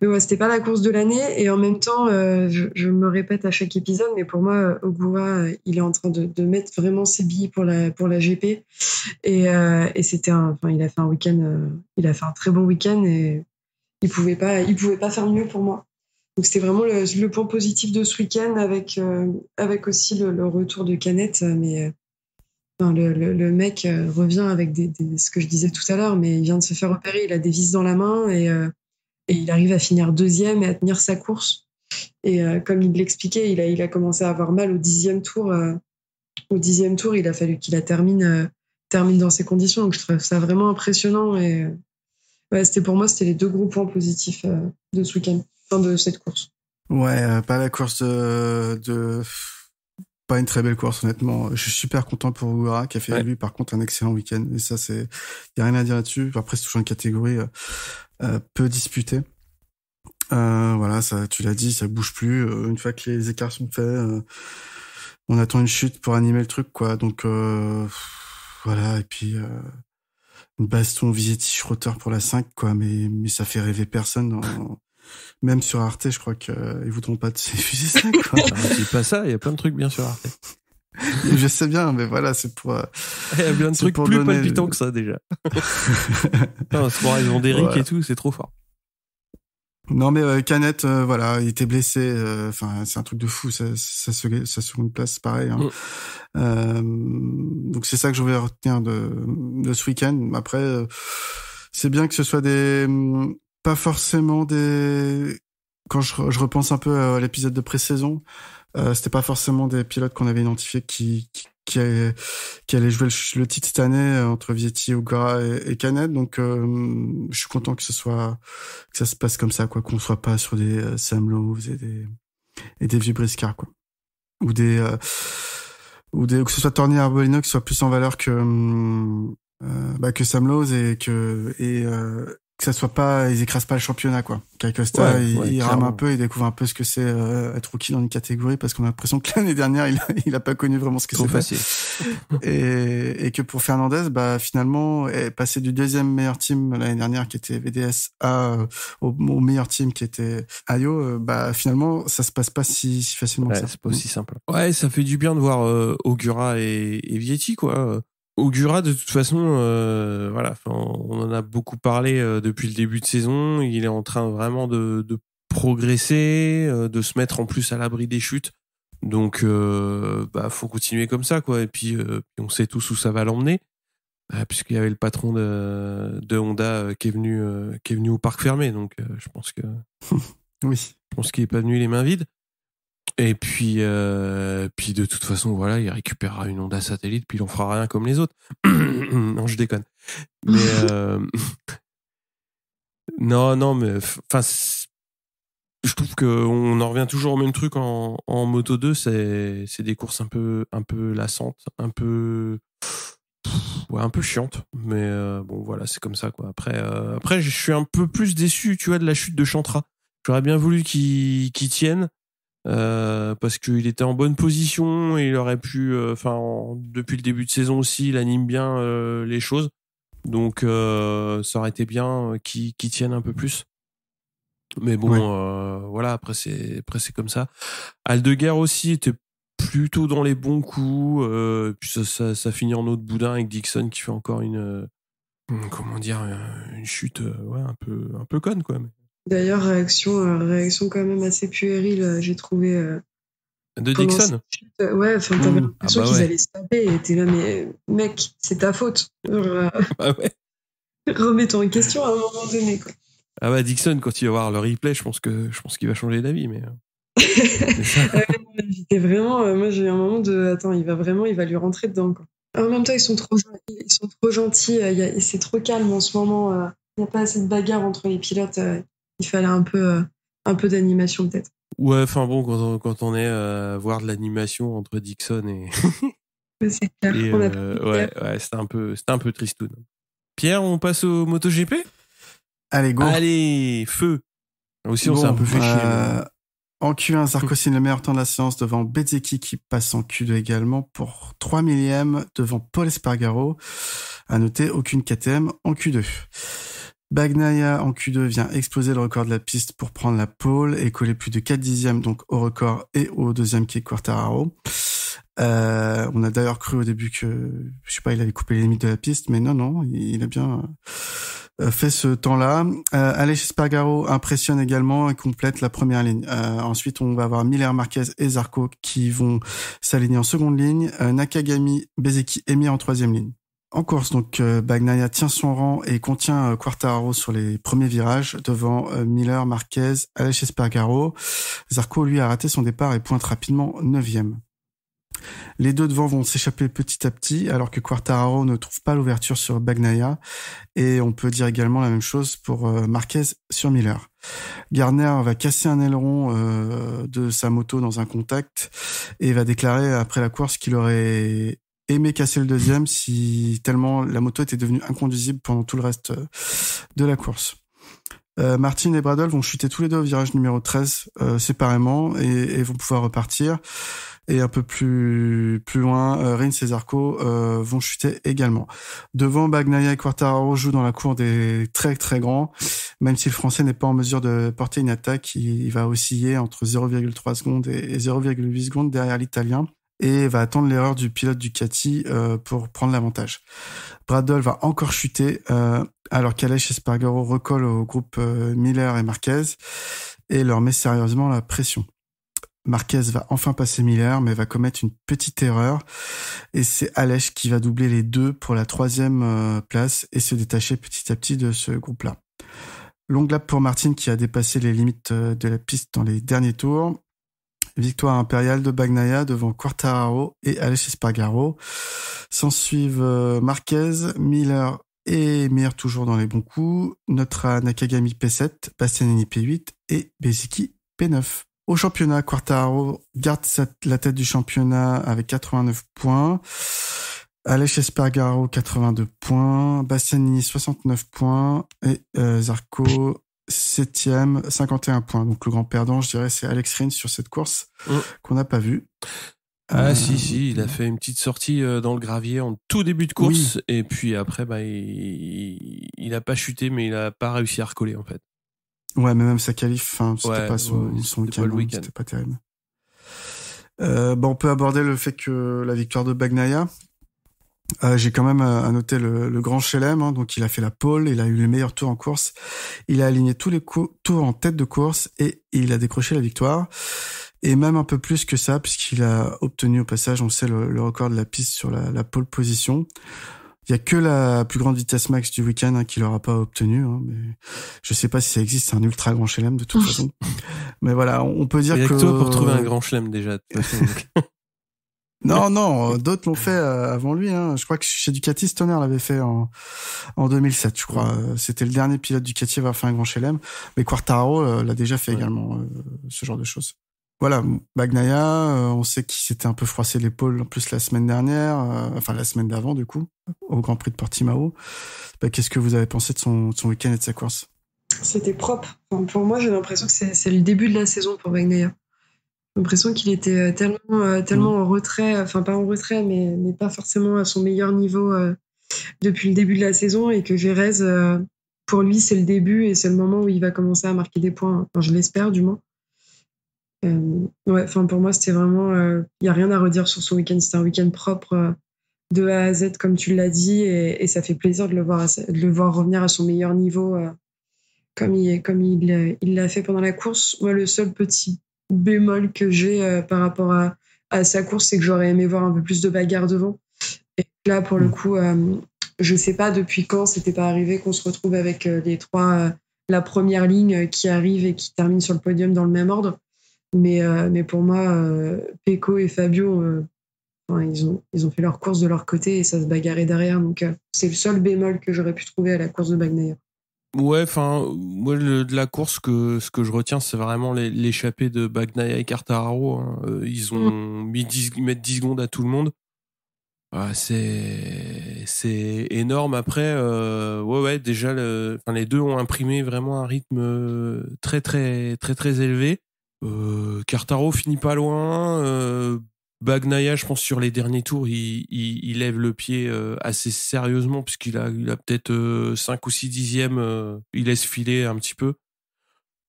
ouais, c'était pas la course de l'année. Et en même temps, je me répète à chaque épisode, mais pour moi, Ogura, il est en train de mettre vraiment ses billes pour la GP. Et c'était il a fait un week-end, il a fait un très bon week-end et il pouvait pas faire mieux pour moi. Donc c'était vraiment le point positif de ce week-end avec aussi le retour de Canet, mais le mec revient avec ce que je disais tout à l'heure, mais il vient de se faire opérer, il a des vis dans la main et il arrive à finir 2e et à tenir sa course. Et comme il l'expliquait, il a commencé à avoir mal au 10e tour. Au 10e tour, il a fallu qu'il termine dans ces conditions. Donc je trouve ça vraiment impressionnant. Et ouais, c'était les 2 gros points positifs de ce week-end, de cette course. Ouais, pas la course de... Pas une très belle course, honnêtement. Je suis super content pour Ogura, qui a fait, lui, par contre, un excellent week-end. Et ça, y a rien à dire là-dessus. Après, c'est toujours une catégorie peu disputée. Voilà, ça, tu l'as dit, ça bouge plus. Une fois que les écarts sont faits, on attend une chute pour animer le truc, quoi. Donc, voilà. Et puis, une baston Vietti Schroeter pour la 5, quoi. Mais ça fait rêver personne même sur Arte, je crois qu'ils voudront pas diffuser ça, quoi. C'est pas ça, il y a plein de trucs bien sur Arte. Je sais bien, mais voilà, c'est pour... Il y a bien de trucs plus palpitants que ça, déjà. Non, c'est pour raison d'Eric et tout, c'est trop fort. Non, mais Canet, voilà, il était blessé. C'est un truc de fou, sa seconde place, pareil. Hein. Donc c'est ça que je voulais retenir de ce week-end. Après, c'est bien que ce soit pas forcément des... Quand je repense un peu à l'épisode de pré-saison, c'était pas forcément des pilotes qu'on avait identifiés qui allaient jouer le titre cette année entre Vietti, Ogura et Canet. Donc je suis content que ça se passe comme ça, quoi, qu'on soit pas sur des Sam Lowe et des vieux briscards, quoi, ou que ce soit Tornier Arbolino qui soit plus en valeur que Sam Lowe et que ça soit pas, ils écrasent pas le championnat, quoi. Qu'Acosta, il rame un peu, il découvre un peu ce que c'est être rookie dans une catégorie, parce qu'on a l'impression que l'année dernière, il a pas connu vraiment ce que c'est facile. Et que pour Fernandez, finalement, est passé du 2e meilleur team l'année dernière, qui était VDS, au meilleur team qui était Ayo, finalement, ça se passe pas si facilement que ça. C'est pas aussi simple. Ouais, ça fait du bien de voir Ogura et Vietti, quoi. Ogura, de toute façon, on en a beaucoup parlé depuis le début de saison. Il est en train vraiment de progresser, de se mettre en plus à l'abri des chutes. Donc, faut continuer comme ça, quoi. Et puis, on sait tous où ça va l'emmener, puisqu'il y avait le patron de Honda qui est venu au parc fermé. Donc, je pense que oui, je pense qu'il est pas venu les mains vides. Et puis de toute façon, voilà, il récupérera une Honda satellite, puis il en fera rien comme les autres. Non, je déconne. Mais non, mais enfin, je trouve que on en revient toujours au même truc en Moto 2. C'est des courses un peu lassantes, un peu chiantes. Mais bon, voilà, c'est comme ça, quoi. Après, je suis un peu plus déçu, tu vois, de la chute de Chantra. J'aurais bien voulu qu'il tienne. Parce qu'il était en bonne position et il aurait pu, depuis le début de saison aussi, il anime bien les choses. Donc ça aurait été bien qu'il tienne un peu plus. Mais bon, voilà, après c'est comme ça. Aldeguer aussi était plutôt dans les bons coups. Puis ça finit en autre boudin avec Dixon qui fait encore une chute, un peu conne, quoi. D'ailleurs, réaction quand même assez puérile, j'ai trouvé. De Dixon. Ouais, enfin, t'avais l'impression qu'ils allaient se taper et t'es là, mais mec, c'est ta faute. Genre, remets-toi en question à un moment donné, quoi. Ah bah, Dixon, quand il va voir le replay, je pense qu'il va changer d'avis, mais. J'étais vraiment, moi j'ai eu un moment de, attends, il va lui rentrer dedans, quoi. En même temps, ils sont trop gentils, c'est trop calme en ce moment. Il n'y a pas assez de bagarre entre les pilotes. Il fallait un peu d'animation, peut-être. Ouais, enfin bon, quand on est voir de l'animation entre Dixon et. C'est clair. Ouais, c'était un peu tristoun. Pierre, on passe au MotoGP ? Allez, go. Allez, feu. Aussi, on s'est un peu fait chier. En Q1, Zarco signe le meilleur temps de la séance devant Bezzecchi qui passe en Q2 également pour 3 millièmes devant Paul Espargaro. À noter, aucune KTM en Q2. Bagnaia en Q2 vient exploser le record de la piste pour prendre la pole et coller plus de 4 dixièmes donc au record et au deuxième qui est Quartararo. On a d'ailleurs cru au début que, je sais pas, il avait coupé les limites de la piste, mais non, il a bien fait ce temps-là. Aleix Espargaro impressionne également et complète la première ligne. Ensuite, on va avoir Miller, Marquez et Zarco qui vont s'aligner en seconde ligne. Nakagami, Bezzecchi et Mir en troisième ligne. En course, donc, Bagnaia tient son rang et contient Quartararo sur les premiers virages devant Miller, Marquez, Aleix Espargaro. Zarco, lui, a raté son départ et pointe rapidement 9e. Les deux devant vont s'échapper petit à petit alors que Quartararo ne trouve pas l'ouverture sur Bagnaia et on peut dire également la même chose pour Marquez sur Miller. Garner va casser un aileron de sa moto dans un contact et va déclarer après la course qu'il aurait aimé casser le deuxième si tellement la moto était devenue inconduisible pendant tout le reste de la course. Martin et Bradle vont chuter tous les deux au virage numéro 13 séparément et vont pouvoir repartir. Et un peu plus loin, Rins et Zarco vont chuter également. Devant, Bagnaia et Quartararo jouent dans la cour des très très grands. Même si le Français n'est pas en mesure de porter une attaque, il va osciller entre 0,3 secondes et 0,8 secondes derrière l'Italien et va attendre l'erreur du pilote Ducati pour prendre l'avantage. Bradle va encore chuter alors qu'Aleix Espargaro recolle au groupe Miller et Marquez et leur met sérieusement la pression. Marquez va enfin passer Miller, mais va commettre une petite erreur. Et c'est Aleix qui va doubler les deux pour la 3e place et se détacher petit à petit de ce groupe-là. Longue lap pour Martin qui a dépassé les limites de la piste dans les derniers tours. Victoire impériale de Bagnaia devant Quartararo et Aleix Espargaro. S'en suivent Marquez, Miller et Mir toujours dans les bons coups. Notera Nakagami P7, Bastianini P8 et Bezzecchi P9. Au championnat, Quartararo garde la tête du championnat avec 89 points. Aleix Espargaro, 82 points. Bastianini, 69 points. Et Zarco, 7e, 51 points. Donc le grand perdant, je dirais, c'est Alex Rins sur cette course qu'on n'a pas vue. Si, il a fait une petite sortie dans le gravier en tout début de course. Oui. Et puis après, il a pas chuté, mais il a pas réussi à recoller, en fait. Ouais, mais même sa qualif, c'était pas son week-end, c'était pas terrible. On peut aborder le fait que la victoire de Bagnaia. J'ai quand même à noter le Grand Chelem, hein, donc il a fait la pole, il a eu les meilleurs tours en course, il a aligné tous les tours en tête de course et il a décroché la victoire. Et même un peu plus que ça, puisqu'il a obtenu au passage, on sait, le record de la piste sur la pole position. Il y a que la plus grande vitesse max du week-end qu'il n'aura pas obtenue, hein, mais je sais pas si ça existe, c'est un ultra Grand Chelem de toute façon. Mais voilà, on peut dire que... Il y a que toi pour trouver un Grand Chelem déjà, de toute façon. Non, d'autres l'ont fait avant lui. Hein. Je crois que chez Ducati, Stoner l'avait fait en 2007, je crois. C'était le dernier pilote Ducati à avoir fait un Grand Chelem. Mais Quartararo l'a déjà fait également, ce genre de choses. Voilà, Bagnaia, on sait qu'il s'était un peu froissé l'épaule en plus la semaine dernière, enfin la semaine d'avant du coup, au Grand Prix de Portimao. Qu'est-ce que vous avez pensé de son week-end et de sa course ? C'était propre. Enfin, pour moi, j'ai l'impression que c'est le début de la saison pour Bagnaia. J'ai l'impression qu'il était tellement en retrait, enfin pas en retrait, mais pas forcément à son meilleur niveau depuis le début de la saison, et que Jerez, pour lui, c'est le début et c'est le moment où il va commencer à marquer des points. Enfin, je l'espère du moins. Pour moi, c'était vraiment... Il n'y a rien à redire sur son week-end. C'était un week-end propre de A à Z, comme tu l'as dit, et ça fait plaisir de le voir revenir à son meilleur niveau comme il l'a fait pendant la course. Moi, le seul petit bémol que j'ai par rapport à sa course, c'est que j'aurais aimé voir un peu plus de bagarre devant. Et là, pour le coup, je sais pas depuis quand c'était pas arrivé qu'on se retrouve avec les trois, la première ligne qui arrive et qui termine sur le podium dans le même ordre. Mais pour moi, Pecco et Fabio, ils ont fait leur course de leur côté et ça se bagarrait derrière. Donc, c'est le seul bémol que j'aurais pu trouver à la course de Bagnaia. Ouais, enfin, moi, de la course, ce que je retiens, c'est vraiment l'échappée de Bagnaia et Quartararo. Hein. Ils ont mettre 10 secondes à tout le monde. C'est énorme. Après, déjà, les deux ont imprimé vraiment un rythme très, très, très, très élevé. Quartararo finit pas loin. Bagnaia, je pense, sur les derniers tours, il lève le pied assez sérieusement, puisqu'il a peut-être 5 ou 6 dixièmes. Il laisse filer un petit peu.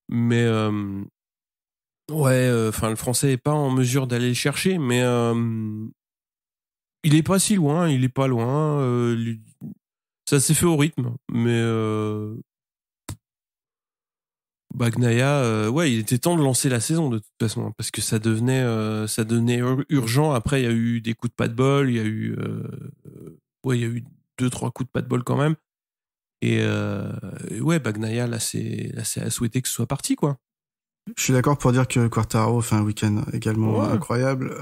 Mais le Français est pas en mesure d'aller le chercher, mais il est pas si loin, il est pas loin. Ça s'est fait au rythme, mais Bagnaia, il était temps de lancer la saison de toute façon, parce que ça devenait urgent. Après, il y a eu des coups de pas de bol, il y a eu 2-3 coups de pas de bol quand même. Et Bagnaia, là, c'est à souhaiter que ce soit parti, quoi. Je suis d'accord pour dire que Quartararo fait un week-end également incroyable.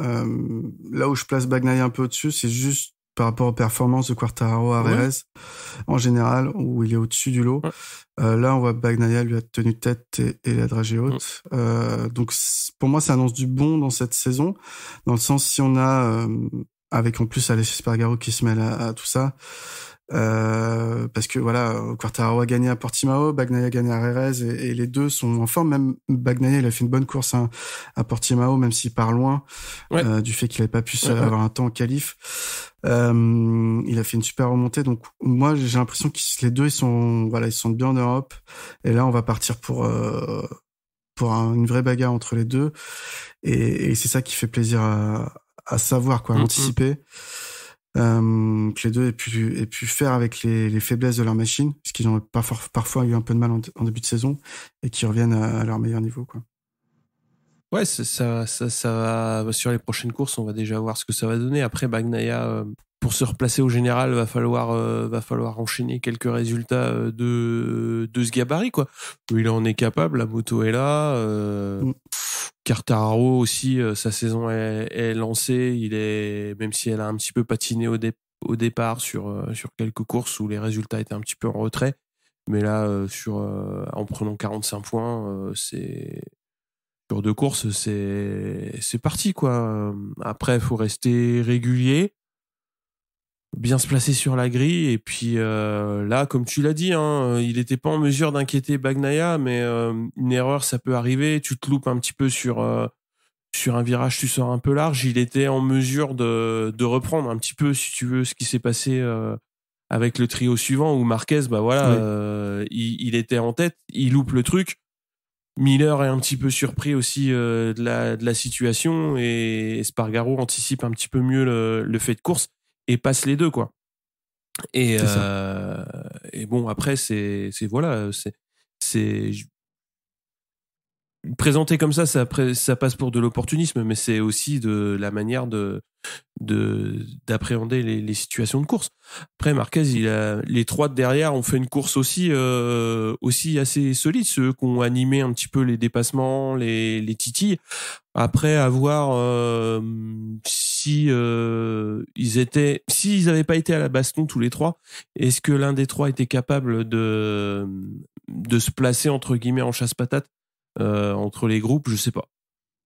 Là où je place Bagnaia un peu au-dessus, c'est juste par rapport aux performances de Quartararo à Jerez, en général, où il est au-dessus du lot. Là, on voit Bagnaia lui a tenu tête et la dragée haute. Donc, pour moi, ça annonce du bon dans cette saison, dans le sens, si on a, avec en plus Aleix Espargaro qui se mêle à tout ça, parce que voilà, Quartararo a gagné à Portimao, Bagnaia a gagné à Jerez, et les deux sont en forme. Même Bagnaia, il a fait une bonne course à Portimao, même s'il part loin du fait qu'il n'avait pas pu avoir un temps en qualif. Il a fait une super remontée, donc moi j'ai l'impression que les deux ils sont bien en Europe, et là on va partir pour une vraie bagarre entre les deux, et c'est ça qui fait plaisir à savoir, quoi, à anticiper. Que les deux aient pu faire avec les faiblesses de leur machine, parce qu'ils ont parfois eu un peu de mal en début de saison, et qui reviennent à leur meilleur niveau, quoi. Ouais, ça va, sur les prochaines courses, on va déjà voir ce que ça va donner. Après, Bagnaia, pour se replacer au général, va falloir enchaîner quelques résultats de ce gabarit, quoi. Il en est capable, la moto est là. Quartararo aussi, sa saison est lancée. Même si elle a un petit peu patiné au départ sur quelques courses où les résultats étaient un petit peu en retrait. Mais là, en prenant 45 points, sur 2 courses, c'est parti, quoi. Après, il faut rester régulier, bien se placer sur la grille, et puis là, comme tu l'as dit, hein, il n'était pas en mesure d'inquiéter Bagnaia, mais une erreur, ça peut arriver. Tu te loupes un petit peu sur un virage, tu sors un peu large. Il était en mesure de reprendre un petit peu, si tu veux, ce qui s'est passé avec le trio suivant, où Marquez, il était en tête, il loupe le truc. Miller est un petit peu surpris aussi de la situation, et Espargaro anticipe un petit peu mieux le fait de course. et passe les deux, quoi. Et bon, après, c'est présenté comme ça passe pour de l'opportunisme, mais c'est aussi de la manière d'appréhender les situations de course. Après, Marquez, les trois de derrière ont fait une course aussi assez solide, ceux qui ont animé un petit peu les dépassements, les titilles. Après, à voir s'ils avaient pas été à la baston tous les trois, est-ce que l'un des trois était capable de se placer entre guillemets en chasse-patate entre les groupes, je sais pas.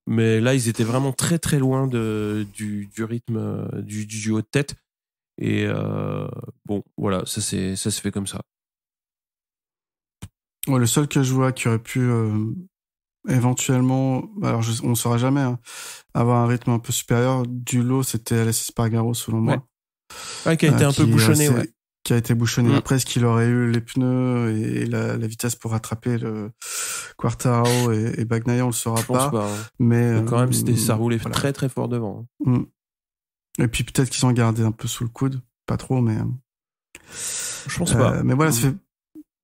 Mais là, ils étaient vraiment très très loin du rythme du duo de tête. Et bon, voilà, ça se fait comme ça. Ouais, le seul que je vois qui aurait pu éventuellement, alors on ne saura jamais, hein, avoir un rythme un peu supérieur du lot, c'était Aleix Espargaro selon moi. Ouais, qui a été un peu bouchonné, ouais. Qui a été bouchonné. Après, est-ce qu'il aurait eu les pneus et la vitesse pour rattraper le Quartararo et Bagnaia, on le saura pas. Mais quand même, ça roulait très très fort devant. Et puis peut-être qu'ils ont gardé un peu sous le coude, pas trop, mais je pense pas. Mais voilà, ça fait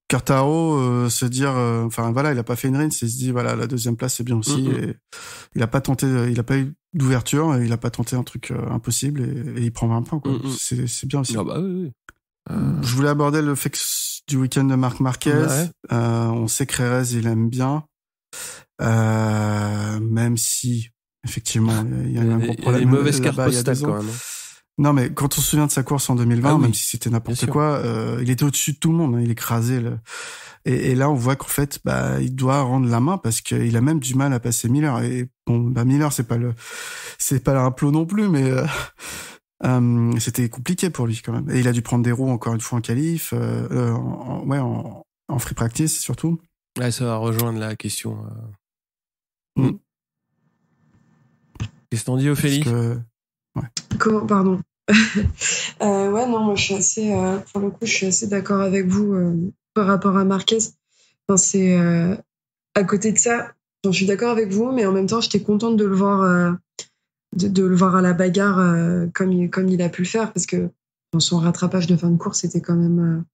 Quartararo se dire, enfin voilà, il a pas fait une rinse, il se dit voilà, la deuxième place c'est bien aussi. Et il a pas eu d'ouverture, et il a pas tenté un truc impossible et il prend 20 points, quoi. C'est bien aussi. Ah bah oui. Je voulais aborder le fait du week-end de Marc Marquez. Ouais. On sait que Jerez, il aime bien, même si effectivement il y a un gros problème. Il y a des mauvaises cartes postales quand même. Non, mais quand on se souvient de sa course en 2020, même si c'était n'importe quoi, il était au-dessus de tout le monde, hein, il écrasait et là on voit qu'en fait il doit rendre la main parce qu'il a même du mal à passer Miller. Et bon, Miller c'est pas un plot non plus, mais c'était compliqué pour lui quand même. Et il a dû prendre des roues encore une fois en qualif, en free practice surtout. Ouais, ça va rejoindre la question. Qu'est-ce que t'en dis, Ophélie? Comment, pardon. Ouais, non, moi je suis assez, pour le coup, je suis assez d'accord avec vous par rapport à Marquez. Enfin, c'est à côté de ça, je suis d'accord avec vous, mais en même temps, j'étais contente de le voir. De le voir à la bagarre comme il a pu le faire, parce que dans son rattrapage de fin de course, c'était quand même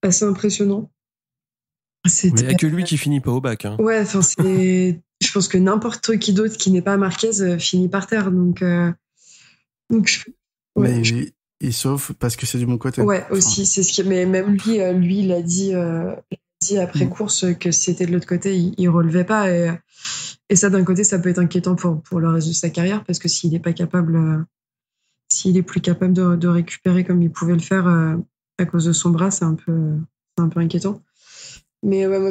assez impressionnant. Il n'y a que lui qui finit pas au bac. Hein. Ouais, enfin je pense que n'importe qui d'autre qui n'est pas Marquez finit par terre. Donc mais il sauve parce que c'est du bon côté. Ouais, aussi, c'est ce qui. Mais même lui, il a dit après course que si c'était de l'autre côté, il relevait pas. Et ça, d'un côté, ça peut être inquiétant pour le reste de sa carrière, parce que s'il est plus capable de récupérer comme il pouvait le faire à cause de son bras, c'est un peu inquiétant. Mais ouais, moi,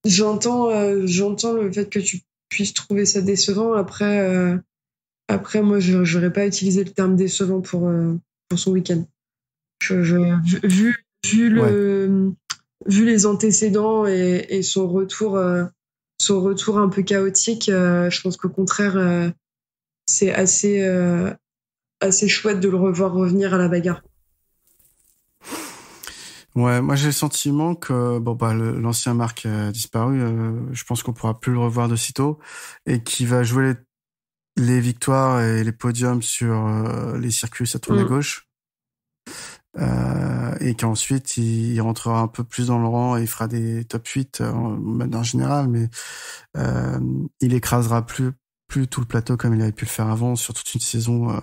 j'entends le fait que tu puisses trouver ça décevant. Après, moi, j'aurais pas utilisé le terme décevant pour son week-end. Vu les antécédents et son retour un peu chaotique, je pense qu'au contraire, c'est assez chouette de le revoir revenir à la bagarre. Ouais, moi j'ai le sentiment que l'ancien Marc a disparu. Je pense qu'on pourra plus le revoir de sitôt, et qu'il va jouer les victoires et les podiums sur les circuits où ça tourne à gauche. Et qu'ensuite il rentrera un peu plus dans le rang et il fera des top 8 en général, mais il écrasera plus tout le plateau comme il avait pu le faire avant, sur toute une saison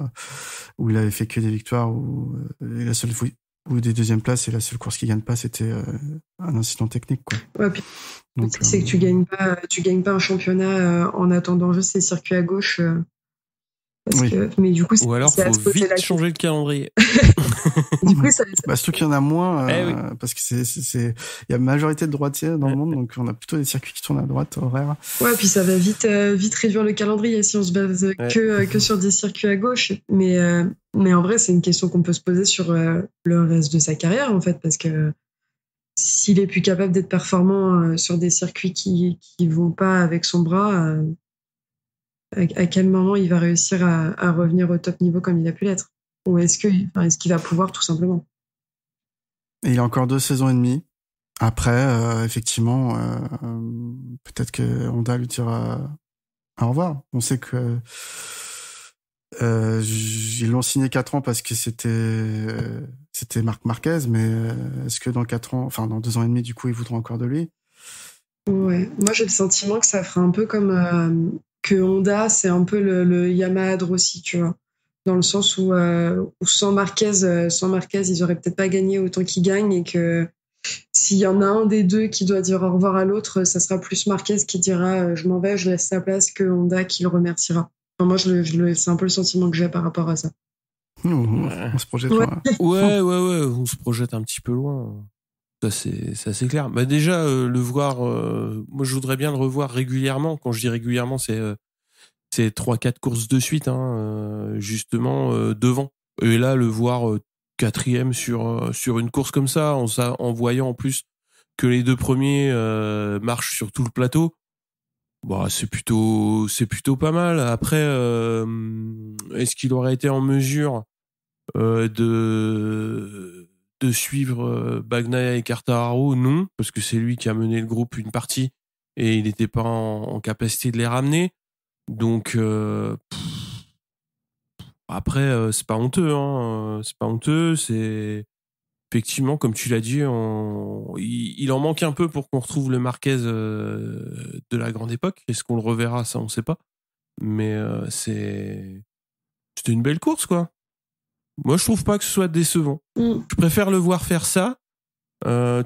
où il avait fait que des victoires, où la seule fois ou des deuxièmes places, et la seule course qu'il gagne pas, c'était un incident technique, quoi. Ouais, puis c'est que tu gagnes pas un championnat en attendant juste les circuits à gauche. Mais du coup, ou alors faut vite changer le calendrier. Du coup, surtout qu'il y en a moins, parce que il y a majorité de droitiers dans le monde, donc on a plutôt des circuits qui tournent à droite horaire. Ouais, puis ça va vite réduire le calendrier si on se base que sur des circuits à gauche. Mais en vrai, c'est une question qu'on peut se poser sur le reste de sa carrière, en fait, parce que s'il est plus capable d'être performant sur des circuits qui vont pas avec son bras, à quel moment il va réussir à revenir au top niveau comme il a pu l'être? Ou est-ce qu'il va pouvoir, tout simplement? Et il a encore 2 saisons et demie. Après, effectivement, peut-être que Honda lui dira au revoir. On sait que Ils l'ont signé 4 ans parce que c'était Marc Marquez, mais est-ce que dans 4 ans, enfin dans 2 ans et demi, du coup, ils voudront encore de lui? Ouais, moi j'ai le sentiment que ça fera un peu comme que Honda, c'est un peu le Yamaha de Rossi, tu vois. Dans le sens où sans Marquez, ils auraient peut-être pas gagné autant qu'ils gagnent et que s'il y en a un des deux qui doit dire au revoir à l'autre, ça sera plus Marquez qui dira je m'en vais, je laisse sa place que Honda qui le remerciera. Enfin, moi, c'est un peu le sentiment que j'ai par rapport à ça. On se projette loin. Ouais, on se projette un petit peu loin. Ça, c'est assez clair. Bah, déjà, le voir, moi, je voudrais bien le revoir régulièrement. Quand je dis régulièrement, c'est 3-4 courses de suite, hein, justement, devant. Et là, le voir 4e sur une course comme ça, en voyant en plus que les 2 premiers marchent sur tout le plateau. Bah, c'est plutôt pas mal. Après, est-ce qu'il aurait été en mesure de suivre Bagnaia et Quartararo? Non, parce que c'est lui qui a mené le groupe une partie et il n'était pas en capacité de les ramener. Donc après, c'est pas honteux, hein. C'est pas honteux. C'est effectivement, comme tu l'as dit, il en manque un peu pour qu'on retrouve le Marquez de la grande époque. Est-ce qu'on le reverra? Ça, on sait pas. Mais c'était une belle course, quoi. Moi, je trouve pas que ce soit décevant. Je préfère le voir faire ça.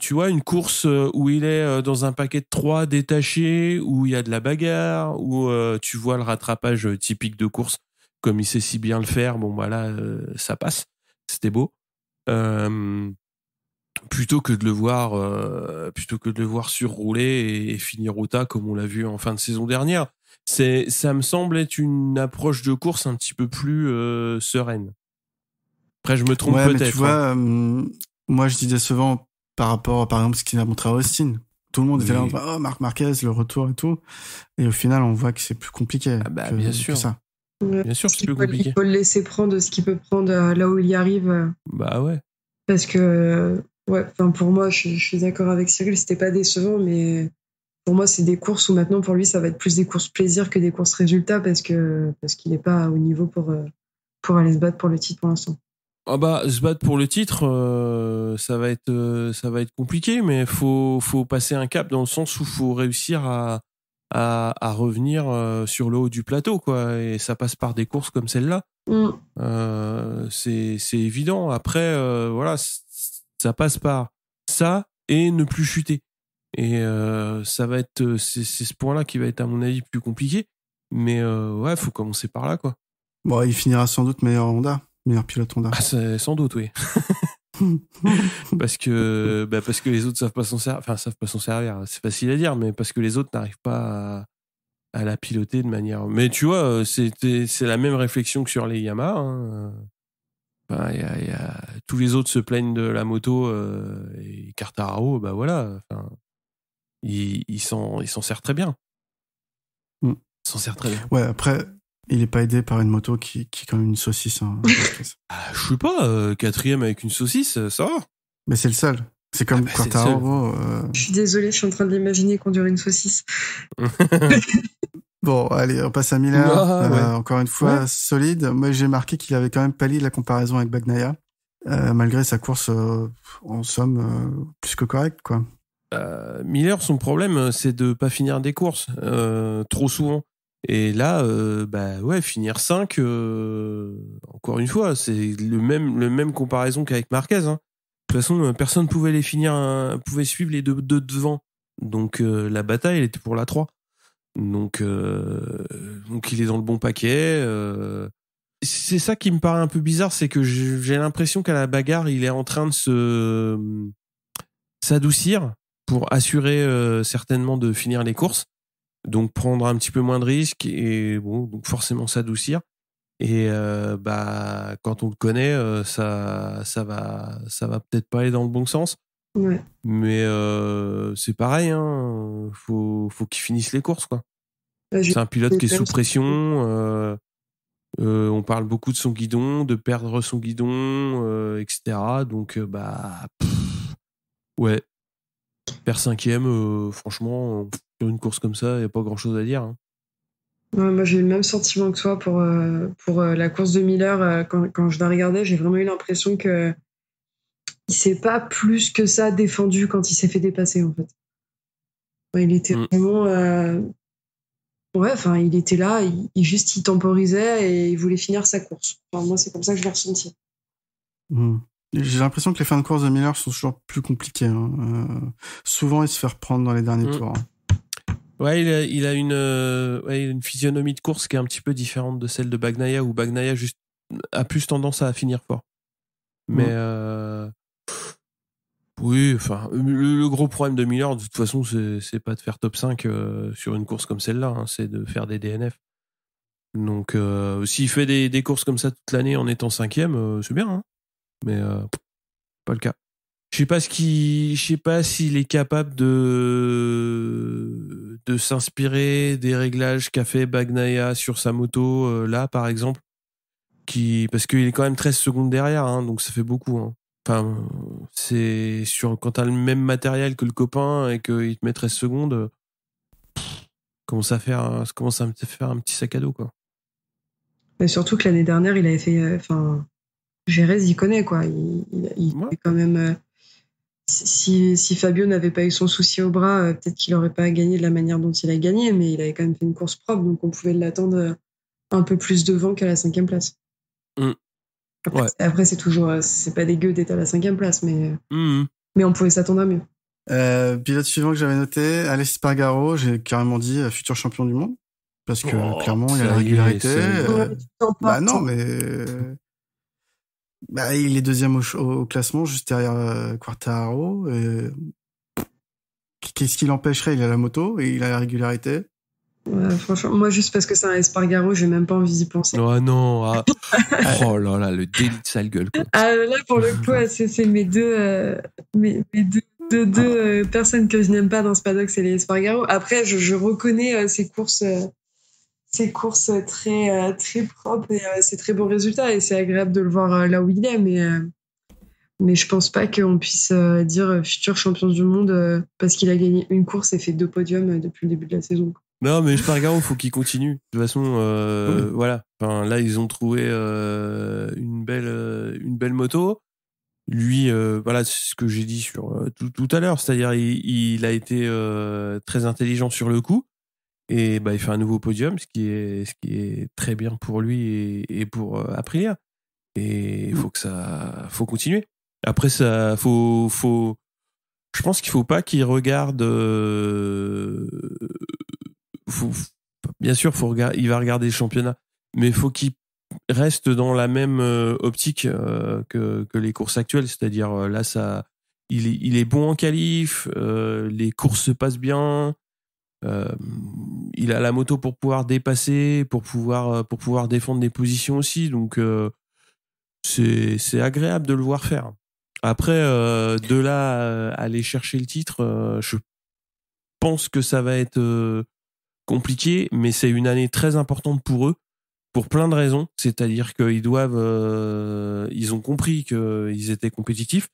Tu vois, une course où il est dans un paquet de 3 détaché, où il y a de la bagarre, où tu vois le rattrapage typique de course, comme il sait si bien le faire. Bon, voilà, ça passe. C'était beau. Plutôt que de le voir surrouler et finir au tas comme on l'a vu en fin de saison dernière. Ça me semble être une approche de course un petit peu plus sereine. Après, je me trompe peut-être. Mais tu vois, moi je dis décevant par rapport, par exemple, ce qu'il a montré à Austin. Tout le monde était là, oh, Marc Marquez, le retour et tout. Et au final, on voit que c'est plus compliqué bien sûr. que ça. Ouais, bien sûr, c'est plus compliqué. Il faut le laisser prendre ce qu'il peut prendre là où il y arrive. Bah ouais. Parce que, pour moi, je suis d'accord avec Cyril, c'était pas décevant, mais pour moi, c'est des courses où maintenant, pour lui, ça va être plus des courses plaisir que des courses résultats parce qu'il n'est pas au niveau pour aller se battre pour le titre pour l'instant. Ah bah, se battre pour le titre, ça va être compliqué, mais faut passer un cap dans le sens où faut réussir à revenir sur le haut du plateau, quoi. Et ça passe par des courses comme celle-là. C'est évident. Après, voilà, ça passe par ça et ne plus chuter. Et ça va être, c'est ce point-là qui va être à mon avis plus compliqué. Mais ouais, faut commencer par là, quoi. Bon, il finira sans doute meilleur pilote Honda. Ah, sans doute, oui. parce que les autres savent pas s'en servir. C'est facile à dire, mais parce que les autres n'arrivent pas à la piloter de manière. Mais tu vois, c'est la même réflexion que sur les Yamaha. Hein. Enfin, tous les autres se plaignent de la moto et Quartararo, bah voilà. Enfin, il s'en sert très bien. Il s'en sert très bien. Ouais, après. Il est pas aidé par une moto qui est quand même une saucisse. Hein, je sais pas, 4e avec une saucisse, ça va. Mais c'est le seul. C'est comme Quartararo. Je suis désolée, je suis en train de l'imaginer conduire une saucisse. Bon, allez, on passe à Miller. Encore une fois, solide. Moi, j'ai marqué qu'il avait quand même pallié la comparaison avec Bagnaia, malgré sa course, en somme, plus que correcte, quoi. Miller, son problème, c'est de pas finir des courses trop souvent. Et là, finir 5, encore une fois, c'est le même comparaison qu'avec Marquez. Hein. De toute façon, personne pouvait suivre les deux devant. Donc la bataille, elle était pour la 3. Donc il est dans le bon paquet. C'est ça qui me paraît un peu bizarre, c'est que j'ai l'impression qu'à la bagarre, il est en train de s'adoucir pour assurer certainement de finir les courses. Donc prendre un petit peu moins de risques et donc forcément s'adoucir. Et quand on le connaît, ça va peut-être pas aller dans le bon sens. Ouais. Mais c'est pareil, hein. Faut qu'il finisse les courses, quoi. C'est un pilote qui est sous pression. On parle beaucoup de son guidon, de perdre son guidon, etc. Donc ouais. Faire 5e, franchement, sur une course comme ça, il n'y a pas grand-chose à dire. Hein. Ouais, moi, j'ai eu le même sentiment que toi pour la course de Miller. Quand je la regardais, j'ai vraiment eu l'impression que il s'est pas plus que ça défendu quand il s'est fait dépasser, en fait. Ouais, il était vraiment... Ouais, enfin, il était là, il temporisait et il voulait finir sa course. Enfin, moi, c'est comme ça que je l'ai ressenti. J'ai l'impression que les fins de course de Miller sont toujours plus compliquées. Hein. Souvent, il se fait reprendre dans les derniers tours. Hein. Ouais, il a une physionomie de course qui est un petit peu différente de celle de Bagnaia, où Bagnaia a plus tendance à finir fort. Mais oui, enfin, le gros problème de Miller, de toute façon, c'est pas de faire top 5 sur une course comme celle-là, hein, c'est de faire des DNF. Donc, s'il fait des courses comme ça toute l'année en étant 5e, c'est bien, hein. Mais pas le cas. Je sais pas s'il est capable de s'inspirer des réglages qu'a fait Bagnaia sur sa moto là, par exemple, parce qu'il est quand même 13 secondes derrière, hein, donc ça fait beaucoup. Hein. Enfin, c'est quand t'as le même matériel que le copain et qu'il te met 13 secondes, commence à faire un petit sac à dos, quoi. Mais surtout que l'année dernière, il avait fait, Jerez, il connaît, quoi. Il fait quand même. Si Fabio n'avait pas eu son souci au bras, peut-être qu'il n'aurait pas gagné de la manière dont il a gagné, mais il avait quand même fait une course propre, donc on pouvait l'attendre un peu plus devant qu'à la 5e place. Après, c'est pas dégueu d'être à la 5e place, mais on pouvait s'attendre à mieux. Pilote suivant que j'avais noté, Aleix Espargaro, j'ai carrément dit futur champion du monde, parce que clairement il y a la régularité. Bah non, mais il est deuxième au classement, juste derrière Quartararo. Qu'est-ce qui l'empêcherait? Il a la moto et il a la régularité. Ouais, franchement, moi, juste parce que c'est un Espargaro, j'ai même pas envie d'y penser. Oh non, oh là là, le délit de sale gueule, quoi. Là, pour le coup, c'est mes deux personnes que je n'aime pas dans ce paddock, c'est les Espargaro. Après, je reconnais ces courses très, très propres et ces très bons résultats, et c'est agréable de le voir là où il est, mais je pense pas qu'on puisse dire futur champion du monde parce qu'il a gagné une course et fait 2 podiums depuis le début de la saison. Non, mais Espargaro, faut qu'il continue. De toute façon, voilà. Enfin, là, ils ont trouvé une belle moto. Lui, voilà, c'est ce que j'ai dit sur tout à l'heure. C'est-à-dire, il a été très intelligent sur le coup. Et il fait un nouveau podium, ce qui est très bien pour lui et pour Aprilia. Et faut continuer. Après, je pense qu'il faut pas qu'il regarde. Bien sûr, il va regarder le championnat, mais faut qu'il reste dans la même optique que les courses actuelles, c'est-à-dire là, il est bon en qualif, les courses se passent bien, il a la moto pour pouvoir dépasser, pour pouvoir défendre des positions aussi, donc c'est agréable de le voir faire. Après, de là à aller chercher le titre, je pense que ça va être compliqué, mais c'est une année très importante pour eux, pour plein de raisons. C'est-à-dire qu'ils ils ont compris qu'ils étaient compétitifs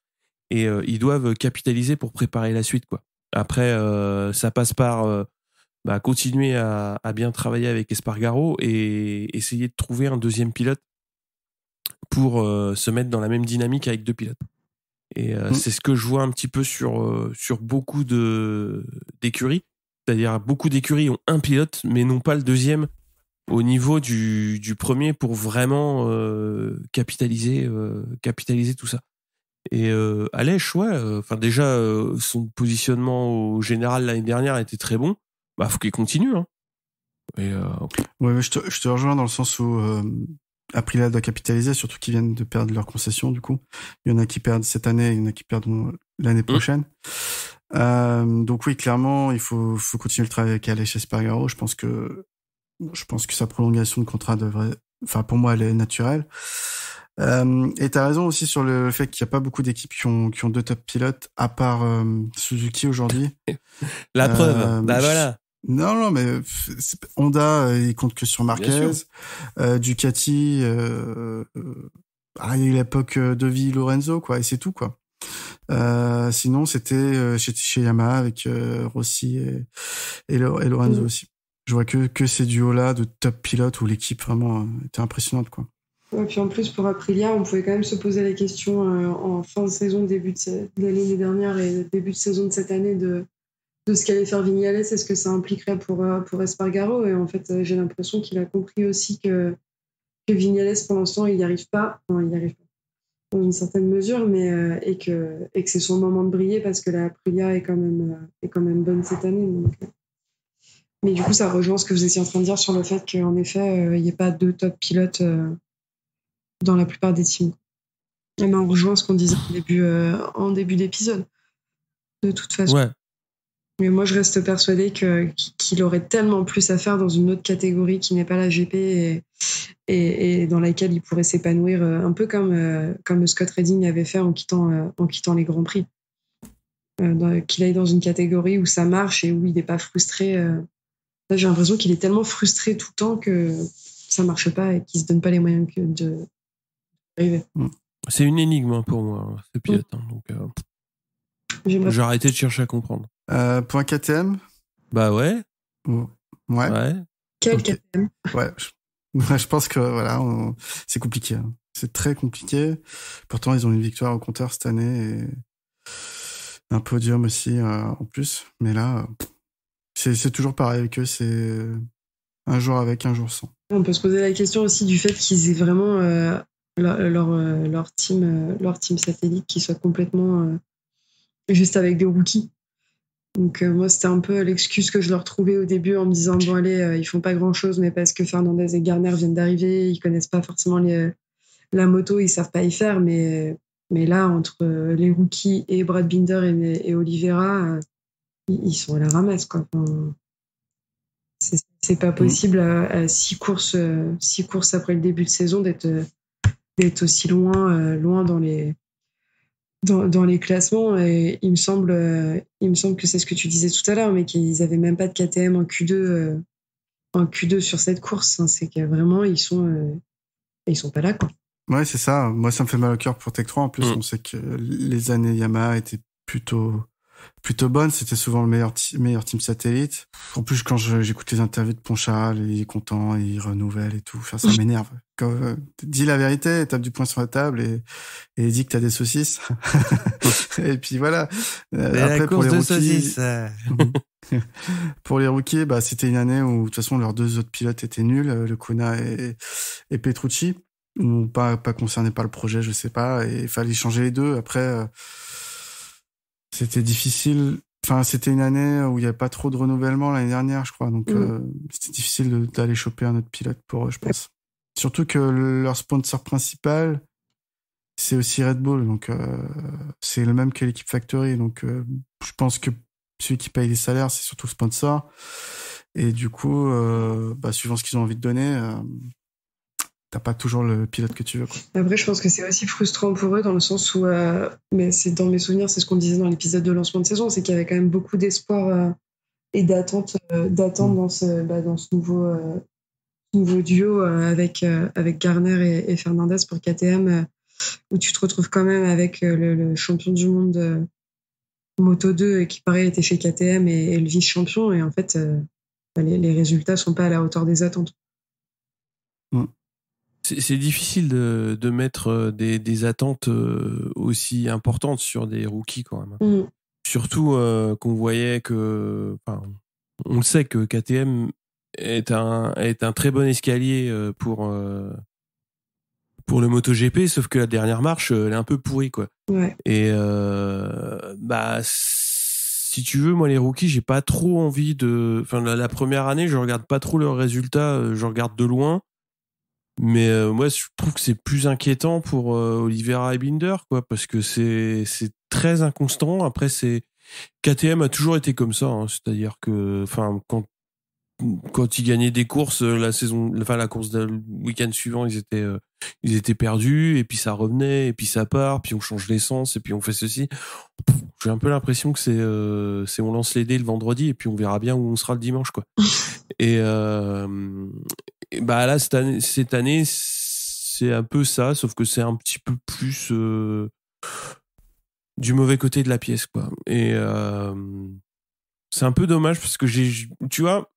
et ils doivent capitaliser pour préparer la suite, quoi. Après, ça passe par continuer à bien travailler avec Espargaro et essayer de trouver un deuxième pilote pour se mettre dans la même dynamique avec 2 pilotes. Et c'est ce que je vois un petit peu sur beaucoup d'écuries. C'est-à-dire beaucoup d'écuries ont un pilote, mais n'ont pas le deuxième au niveau du premier pour vraiment capitaliser tout ça. Et Aleix, déjà son positionnement au général l'année dernière était très bon. Faut qu'il continue, hein. Ouais, je te rejoins dans le sens où Aprilia doit capitaliser, surtout qu'ils viennent de perdre leur concession, du coup. Il y en a qui perdent cette année, il y en a qui perdront l'année prochaine. Donc oui, clairement, il faut continuer le travail avec Aleix Espargaro. Je pense que sa prolongation de contrat pour moi, elle est naturelle. Et t'as raison aussi sur le fait qu'il n'y a pas beaucoup d'équipes qui ont 2 top pilotes, à part Suzuki aujourd'hui. La preuve. Voilà. Non, mais Honda, il compte que sur Marquez. Ducati, il y a eu l'époque de Vie Lorenzo, quoi, et c'est tout, quoi. Sinon, c'était chez Yamaha avec Rossi et Lorenzo aussi. je vois que ces duos-là de top pilotes où l'équipe vraiment était impressionnante, quoi. Ouais, puis en plus, pour Aprilia, on pouvait quand même se poser la question en fin de saison, début de l'année dernière et début de saison de cette année de ce qu'allait faire Vignales, est-ce que ça impliquerait pour Espargaro? Et en fait, j'ai l'impression qu'il a compris aussi que Vignales, pour l'instant, il n'y arrive pas. Enfin, il n'y arrive pas dans une certaine mesure, mais et que c'est son moment de briller parce que la Aprilia est quand même bonne cette année. Donc. Mais du coup, ça rejoint ce que vous étiez en train de dire sur le fait qu'en effet, il n'y ait pas deux top pilotes dans la plupart des teams. Et ben, on rejoint ce qu'on disait en début d'épisode, de toute façon. Ouais. Mais moi, je reste persuadée qu'il aurait tellement plus à faire dans une autre catégorie qui n'est pas la GP et dans laquelle il pourrait s'épanouir, un peu comme Scott Redding avait fait en quittant les Grands Prix. Qu'il aille dans une catégorie où ça marche et où il n'est pas frustré. Là, j'ai l'impression qu'il est tellement frustré tout le temps que ça ne marche pas et qu'il ne se donne pas les moyens d'arriver. C'est une énigme pour moi, ce pilote. Donc, j'ai arrêté de chercher à comprendre. Pour un KTM? Bah ouais. Ouais. Quel KTM? Ouais. Je pense que voilà, c'est compliqué. Hein. C'est très compliqué. Pourtant, ils ont une victoire au compteur cette année et un podium aussi en plus. Mais là, c'est toujours pareil avec eux. C'est un jour avec, un jour sans. On peut se poser la question aussi du fait qu'ils aient vraiment leur team satellite qui soit complètement juste avec des rookies. Donc moi, c'était un peu l'excuse que je leur trouvais au début en me disant bon allez, ils font pas grand-chose, mais parce que Fernandez et Garner viennent d'arriver, ils connaissent pas forcément la moto, ils savent pas y faire, mais là, entre les rookies et Brad Binder et Oliveira, ils sont à la ramasse, quoi. Enfin, c'est pas possible à 6 courses après le début de saison d'être aussi loin dans les classements. Et il me semble que c'est ce que tu disais tout à l'heure, mais qu'ils avaient même pas de KTM en Q2 sur cette course. Hein. C'est que vraiment ils sont pas là, quoi. Ouais, c'est ça. Moi, ça me fait mal au cœur pour Tech 3. En plus, on sait que les années Yamaha étaient plutôt bonnes. C'était souvent le meilleur team satellite. En plus, quand j'écoute les interviews de Poncharal, il est content, il renouvelle et tout. Enfin, ça m'énerve. Dis la vérité, tape du poing sur la table et dis que t'as des saucisses. Et puis voilà. Après, pour les rookies, pour les rookies, bah, c'était une année où, de toute façon, leurs deux autres pilotes étaient nuls, le Kuna et Petrucci. Ou pas concernés par le projet, je sais pas, et il fallait changer les deux. Après, c'était difficile. Enfin, c'était une année où il y avait pas trop de renouvellement l'année dernière, je crois. Donc, c'était difficile d'aller choper un autre pilote pour eux, je pense. Surtout que leur sponsor principal, c'est aussi Red Bull. Donc, c'est le même que l'équipe Factory. Donc, je pense que celui qui paye les salaires, c'est surtout le sponsor. Et du coup, suivant ce qu'ils ont envie de donner, t'as pas toujours le pilote que tu veux, quoi. Après, je pense que c'est aussi frustrant pour eux dans le sens où, mais c'est dans mes souvenirs, c'est ce qu'on disait dans l'épisode de lancement de saison, c'est qu'il y avait quand même beaucoup d'espoir et d'attente dans ce nouveau duo avec Garner et Fernandez pour KTM, où tu te retrouves quand même avec le champion du monde Moto 2 qui pareil était chez KTM et le vice-champion, et en fait les résultats sont pas à la hauteur des attentes. C'est difficile de mettre des attentes aussi importantes sur des rookies quand même. Surtout qu'on voyait que, enfin, on le sait que KTM est un très bon escalier pour le MotoGP, sauf que la dernière marche, elle est un peu pourrie, quoi. Ouais. Et si tu veux, moi les rookies, j'ai pas trop envie de. Enfin, la première année, je regarde pas trop leurs résultats, je regarde de loin. Mais moi, je trouve que c'est plus inquiétant pour Oliveira et Binder, quoi, parce que c'est très inconstant. Après, KTM a toujours été comme ça, hein, c'est-à-dire que, enfin, quand ils gagnaient des courses, la course le week-end suivant, ils étaient perdus, et puis ça revenait, et puis ça part, puis on change l'essence, et puis on fait ceci. J'ai un peu l'impression que c'est on lance les dés le vendredi, et puis on verra bien où on sera le dimanche, quoi. Et bah là cette année c'est un peu ça, sauf que c'est un petit peu plus du mauvais côté de la pièce, quoi. Et c'est un peu dommage parce que tu vois,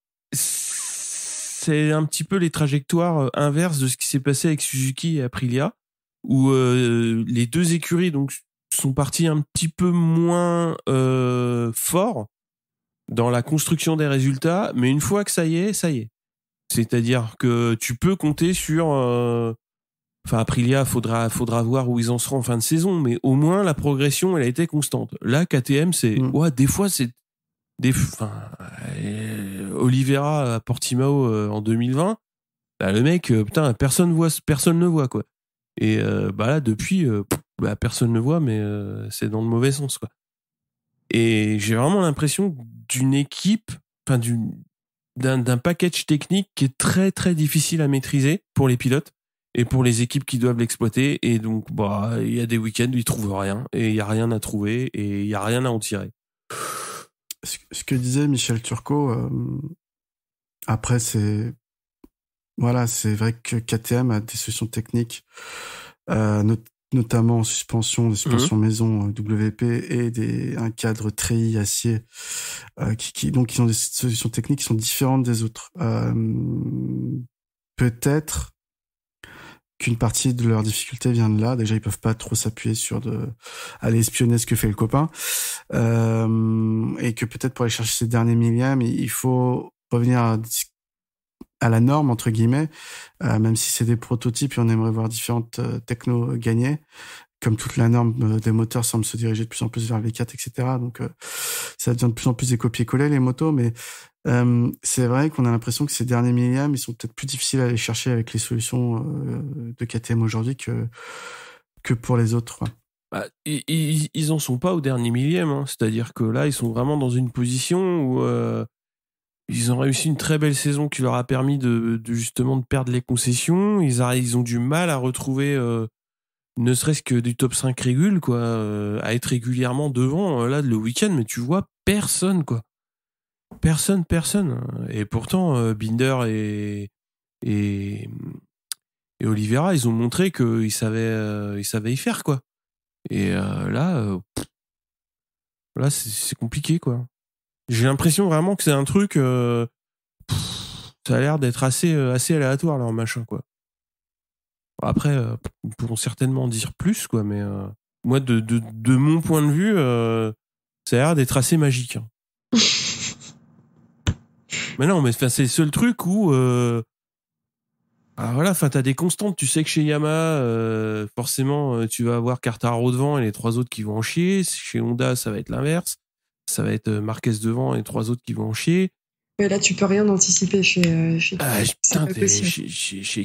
c'est un petit peu les trajectoires inverses de ce qui s'est passé avec Suzuki et Aprilia, où les deux écuries donc sont parties un petit peu moins fort dans la construction des résultats, mais une fois que ça y est. C'est-à-dire que tu peux compter sur... Aprilia, faudra voir où ils en seront en fin de saison, mais au moins la progression, elle a été constante. Là, KTM, des fois, c'est... Oliveira à Portimao en 2020, bah, le mec, personne ne voit, quoi. Et là, depuis, personne ne voit, mais c'est dans le mauvais sens, quoi. Et j'ai vraiment l'impression d'une équipe, d'un package technique qui est très très difficile à maîtriser pour les pilotes et pour les équipes qui doivent l'exploiter. Et donc, il y a des week-ends où ils trouvent rien, et il y a rien à trouver, et il y a rien à en tirer. Ce que disait Michel Turcot, après c'est vrai que KTM a des solutions techniques, notamment en suspension, des suspensions maison WP et un cadre treillis acier, donc ils ont des solutions techniques qui sont différentes des autres. Peut-être qu'une partie de leur difficulté vient de là. Déjà, ils peuvent pas trop s'appuyer sur aller espionner ce que fait le copain, et que peut-être pour aller chercher ces derniers millièmes, il faut revenir à la norme, entre guillemets, même si c'est des prototypes et on aimerait voir différentes technos gagner, comme toute la norme des moteurs semble se diriger de plus en plus vers le V4, etc. Donc ça devient de plus en plus des copier-coller, les motos, mais c'est vrai qu'on a l'impression que ces derniers millièmes, ils sont peut-être plus difficiles à aller chercher avec les solutions de KTM aujourd'hui que pour les autres. Ouais. Ils en sont pas au dernier millième, hein. C'est-à-dire que là, ils sont vraiment dans une position où ils ont réussi une très belle saison qui leur a permis de justement de perdre les concessions. Ils ont du mal à retrouver ne serait-ce que du top 5 régul, quoi, à être régulièrement devant. Là, le week-end, mais tu vois personne, quoi. Personne. Et pourtant, Binder et Oliveira, ils ont montré qu'ils savaient y faire, quoi. Et là, c'est compliqué, quoi. J'ai l'impression vraiment que c'est un truc, ça a l'air d'être assez aléatoire, leur machin, quoi. Après, ils pourront certainement en dire plus, quoi, mais moi, de mon point de vue, ça a l'air d'être assez magique, hein. Mais non, mais c'est le seul truc où t'as des constantes. Tu sais que chez Yamaha, forcément, tu vas avoir Quartararo devant et les trois autres qui vont en chier. Chez Honda, ça va être l'inverse. Ça va être Marquez devant et les trois autres qui vont en chier. Mais là, tu peux rien anticiper chez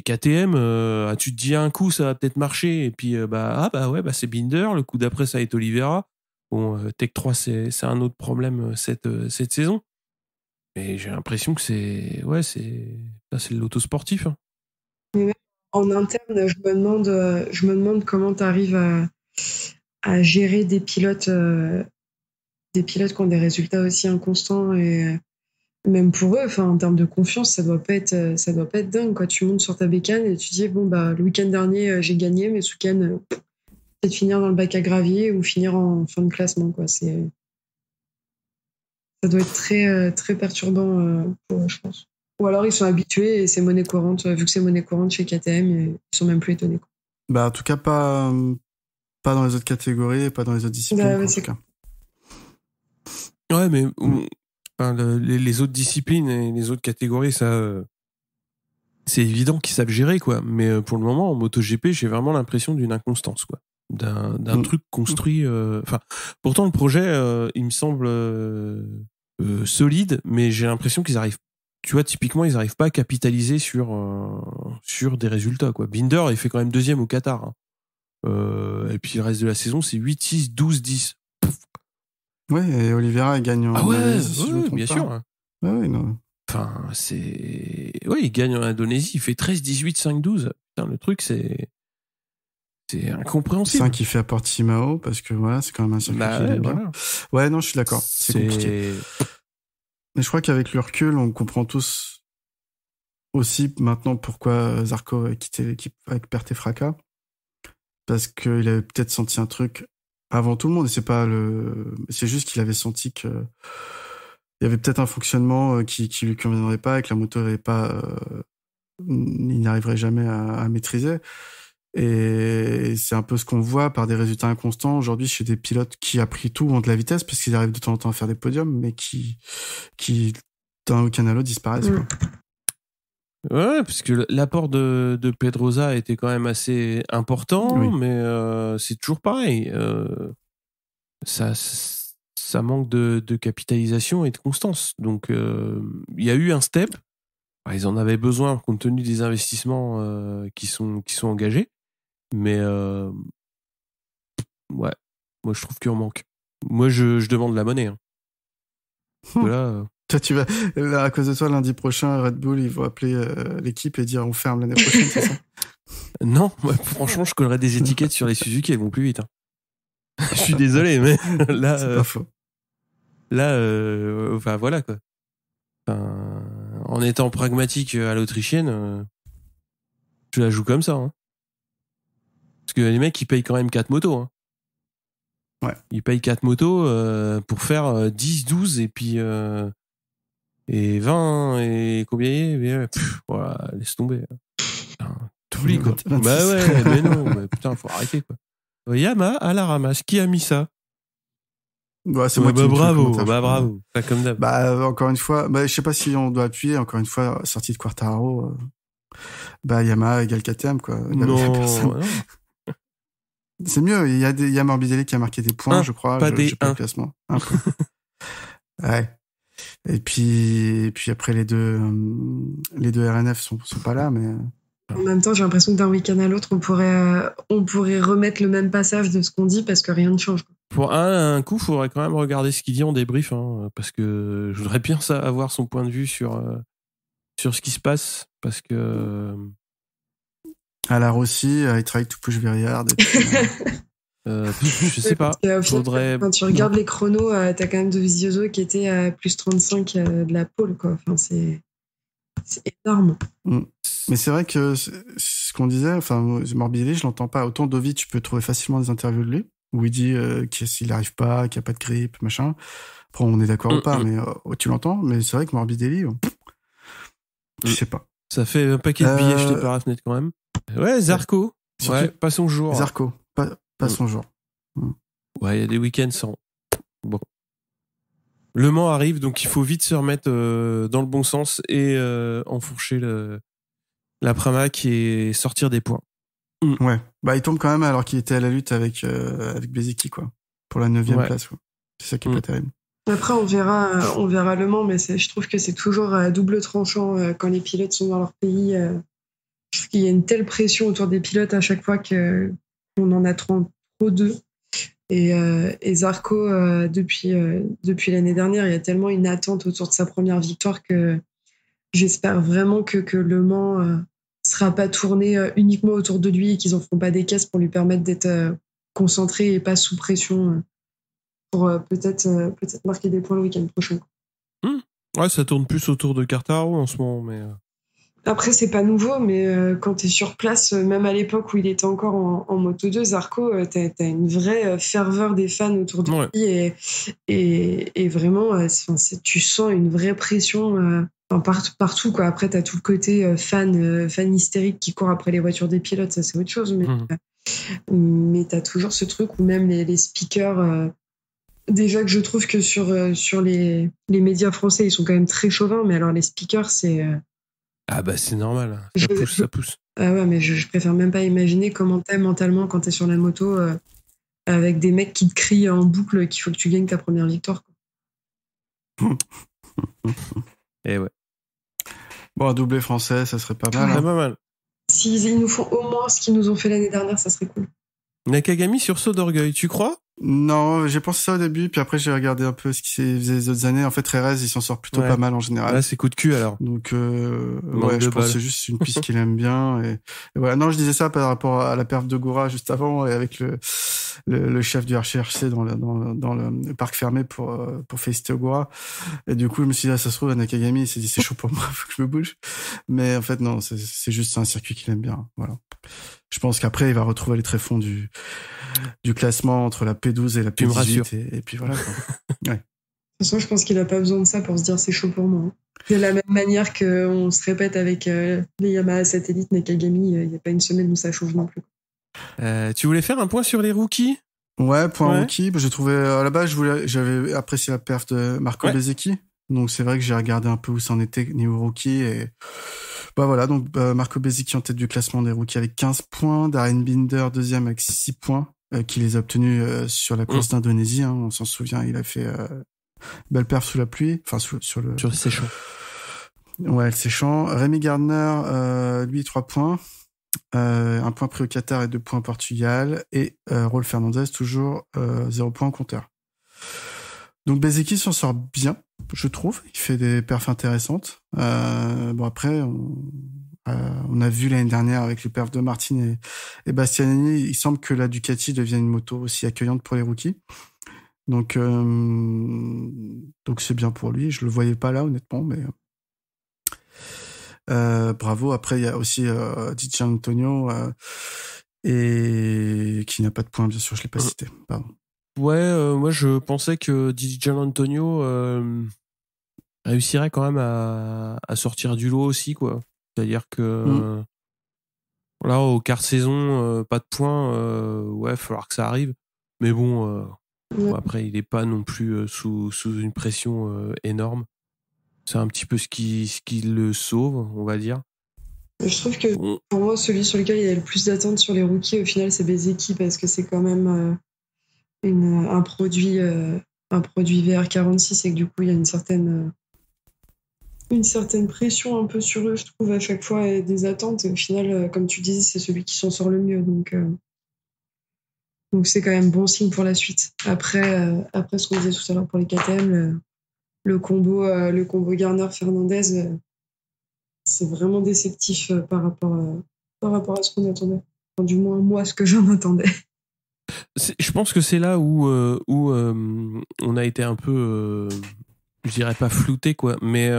KTM. Tu te dis un coup, ça va peut-être marcher, et puis c'est Binder. Le coup d'après, ça va être Oliveira. Bon, Tech 3, c'est un autre problème cette saison. Mais j'ai l'impression que c'est le loto sportif, hein. Mais même en interne, je me demande comment tu arrives à gérer des pilotes qui ont des résultats aussi inconstants, et même pour eux, en termes de confiance, ça doit pas être dingue, quoi. Tu montes sur ta bécane et tu dis le week-end dernier j'ai gagné, mais ce week-end peut-être finir dans le bac à gravier ou finir en fin de classement, quoi. Ça doit être très très perturbant pour eux, je pense. Ou alors ils sont habitués et c'est monnaie courante, vu que c'est monnaie courante chez KTM, ils sont même plus étonnés, quoi. En tout cas pas dans les autres catégories et pas dans les autres disciplines, en tout cas. Ouais, mais les autres disciplines et les autres catégories, ça, c'est évident qu'ils savent gérer, quoi. Mais pour le moment, en MotoGP, j'ai vraiment l'impression d'une inconstance, quoi. D'un truc construit. Pourtant, le projet, il me semble solide, mais j'ai l'impression qu'ils arrivent. Tu vois, typiquement, ils arrivent pas à capitaliser sur des résultats, quoi. Binder, il fait quand même deuxième au Qatar, hein. Et puis le reste de la saison, c'est 8-6, 12-10. Ouais, et Oliveira, il gagne en Indonésie, bien sûr. Ah oui, non. Enfin, il gagne en Indonésie, il fait 13-18, 5-12. Putain, le truc, c'est incompréhensible. 5 il fait à Portimao, parce que voilà, c'est quand même un circuit qui est bien. Ouais, non, je suis d'accord. C'est compliqué. Mais je crois qu'avec le recul, on comprend tous aussi maintenant pourquoi Zarco a quitté l'équipe avec perte et fracas. Parce qu'il avait peut-être senti un truc avant tout le monde, et c'est juste qu'il avait senti qu'il y avait peut-être un fonctionnement qui lui conviendrait pas et que la moto n'avait pas, il n'arriverait jamais à maîtriser. Et c'est un peu ce qu'on voit par des résultats inconstants aujourd'hui chez des pilotes qui, a pris tout, ont de la vitesse parce qu'ils arrivent de temps en temps à faire des podiums, mais qui d'un week-end à l'autre disparaissent, quoi. Ouais, parce que l'apport de Pedrosa était quand même assez important, Oui. mais c'est toujours pareil. Ça manque de capitalisation et de constance. Donc, il y a eu un step. Ils en avaient besoin compte tenu des investissements qui sont engagés. Mais ouais, moi je trouve qu'il en manque. Moi je demande la monnaie. Hein. Là, Toi, là, à cause de toi, lundi prochain, Red Bull, ils vont appeler l'équipe et dire on ferme l'année prochaine, c'est ça? Non, franchement, je collerais des étiquettes sur les Suzuki, elles vont plus vite. Hein. Je suis désolé, mais là, c'est pas faux. Là, enfin voilà quoi. Enfin, en étant pragmatique à l'autrichienne, je la joue comme ça. Hein. Parce que les mecs, ils payent quand même 4 motos. Hein. Ouais. Ils payent 4 motos pour faire 10, 12 et puis et 20 et combien voilà, laisse tomber. T'oublies quoi. 26. Bah ouais, mais non, mais putain, faut arrêter quoi. Yamaha à la ramasse, qui a mis ça? Ouais, c'est moi qui bravo, bravo. Pas comme d'hab. Encore une fois, je sais pas si on doit appuyer, encore une fois, sortie de Quartararo, Yamaha égale KTM, quoi. Non. C'est mieux, il y a Morbidelli qui a marqué des points, je crois. Pas des j'ai pas le classement. Un point. Ouais. Et puis après les deux RNF sont pas là, mais. En même temps, j'ai l'impression que d'un week-end à l'autre, on pourrait remettre le même passage de ce qu'on dit parce que rien ne change. Pour un coup, il faudrait quand même regarder ce qu'il dit en débrief, hein, parce que je voudrais bien avoir son point de vue sur ce qui se passe, parce que. À la Rossi, I try to push very hard. Je sais pas. Faudrait... Quand tu regardes les chronos, t'as quand même Dovizioso qui était à plus 35 de la pole, quoi. Enfin, c'est énorme. Mais c'est vrai que ce qu'on disait, enfin, Morbidelli, je l'entends pas. Autant Dovi, tu peux trouver facilement des interviews de lui, où il dit qu'il n'arrive pas, qu'il n'y a pas de grippe, machin. Après, on est d'accord ou pas, mais tu l'entends. Mais c'est vrai que Morbidelli, je sais pas. Ça fait un paquet de billets jetés par la fenêtre quand même. Ouais, Zarco. Ouais, pas son jour. Zarco, pas son jour. Ouais, il y a des week-ends sans. Bon. Le Mans arrive, donc il faut vite se remettre dans le bon sens et enfourcher la Pramac et sortir des points. Ouais. Il tombe quand même alors qu'il était à la lutte avec Bezzecchi, quoi. Pour la 9e place, quoi. C'est ça qui est pas terrible. Après, on verra Le Mans, mais je trouve que c'est toujours à double tranchant quand les pilotes sont dans leur pays. Je trouve qu'il y a une telle pression autour des pilotes à chaque fois qu'on en a trop d'eux. Et Zarco, depuis l'année dernière, il y a tellement une attente autour de sa première victoire que j'espère vraiment que Le Mans sera pas tourné uniquement autour de lui et qu'ils en feront pas des caisses pour lui permettre d'être concentré et pas sous pression pour peut-être marquer des points le week-end prochain. Ouais, ça tourne plus autour de Quartararo en ce moment, mais... Après, c'est pas nouveau, mais quand t'es sur place, même à l'époque où il était encore en Moto 2, Zarco, t'as une vraie ferveur des fans autour de lui et vraiment, tu sens une vraie pression partout, quoi. Après, t'as tout le côté fan hystérique qui court après les voitures des pilotes, ça c'est autre chose, mais t'as toujours ce truc où même les speakers... déjà que je trouve que sur les médias français, ils sont quand même très chauvins, mais alors les speakers, c'est... c'est normal, ça pousse. Ah ouais, mais je préfère même pas imaginer comment t'es mentalement quand t'es sur la moto avec des mecs qui te crient en boucle qu'il faut que tu gagnes ta première victoire, quoi. Et ouais. Bon, un doublé français, ça serait pas mal. Ouais, pas mal. S'ils nous font au moins ce qu'ils nous ont fait l'année dernière, ça serait cool. Nakagami sur saut d'orgueil, tu crois? Non, j'ai pensé ça au début, puis après j'ai regardé un peu ce qui s'est faisait les autres années. En fait, Rérez, il s'en sort plutôt pas mal en général. Là, c'est coup de cul alors. Donc, je pense que c'est juste une piste qu'il aime bien. Et voilà. Non, je disais ça par rapport à la perf de Goura juste avant et avec le chef du RCRC dans le parc fermé pour féliciter Goura. Et du coup, je me suis dit, ça se trouve, Nakagami, il s'est dit, c'est chaud pour moi, faut que je me bouge. Mais en fait, non, c'est juste un circuit qu'il aime bien. Voilà. Je pense qu'après, il va retrouver les tréfonds du classement entre la P12 et la P18 et puis voilà, quoi. Ouais. toute façon, je pense qu'il a pas besoin de ça pour se dire c'est chaud pour moi. De la même manière qu'on se répète avec les Yamaha Satellite Nakagami, il n'y a pas une semaine où ça chauffe non plus. Tu voulais faire un point sur les rookies ? Ouais, point rookie. J'ai trouvé à la base, j'avais apprécié la perf de Marco Bezzecchi. Donc c'est vrai que j'ai regardé un peu où ça en était niveau rookie et voilà. Donc Marco Bezzecchi en tête du classement des rookies avec 15 points, Darren Binder deuxième avec 6 points, qui les a obtenus sur la course d'Indonésie. Hein, on s'en souvient, il a fait belle perf sous la pluie, enfin sur le séchant. Ouais, le séchant. Rémi Gardner, lui 3 points. 1 point pris au Qatar et 2 points au Portugal. Et Raul Fernandez, toujours 0 points au compteur. Donc Bezzecchi s'en sort bien, je trouve. Il fait des perfs intéressantes. Bon, après, on a vu l'année dernière avec les perfs de Martin et Bastianini, il semble que la Ducati devienne une moto aussi accueillante pour les rookies. Donc c'est bien pour lui. Je le voyais pas là, honnêtement, mais... bravo. Après, il y a aussi Di Giannantonio et qui n'a pas de points, bien sûr, je l'ai pas cité. Pardon. Ouais, moi je pensais que Di Giannantonio réussirait quand même à sortir du lot aussi, quoi. C'est-à-dire que là, au quart de saison, pas de points, ouais, falloir que ça arrive. Mais bon, après, il est pas non plus sous une pression énorme. C'est un petit peu ce qui le sauve, on va dire. Je trouve que pour moi, celui sur lequel il y a le plus d'attentes sur les rookies, au final, c'est Bezzecchi parce que c'est quand même un produit VR46 et que du coup, il y a une certaine pression un peu sur eux, je trouve, à chaque fois, et des attentes. Et au final, comme tu disais, c'est celui qui s'en sort le mieux. Donc c'est quand même bon signe pour la suite. Après ce qu'on disait tout à l'heure pour les KTM, le combo Garner-Fernandez, c'est vraiment déceptif par rapport à ce qu'on attendait. Enfin, du moins, moi, ce que j'en attendais. Je pense que c'est là où on a été un peu, je dirais pas flouté, quoi, mais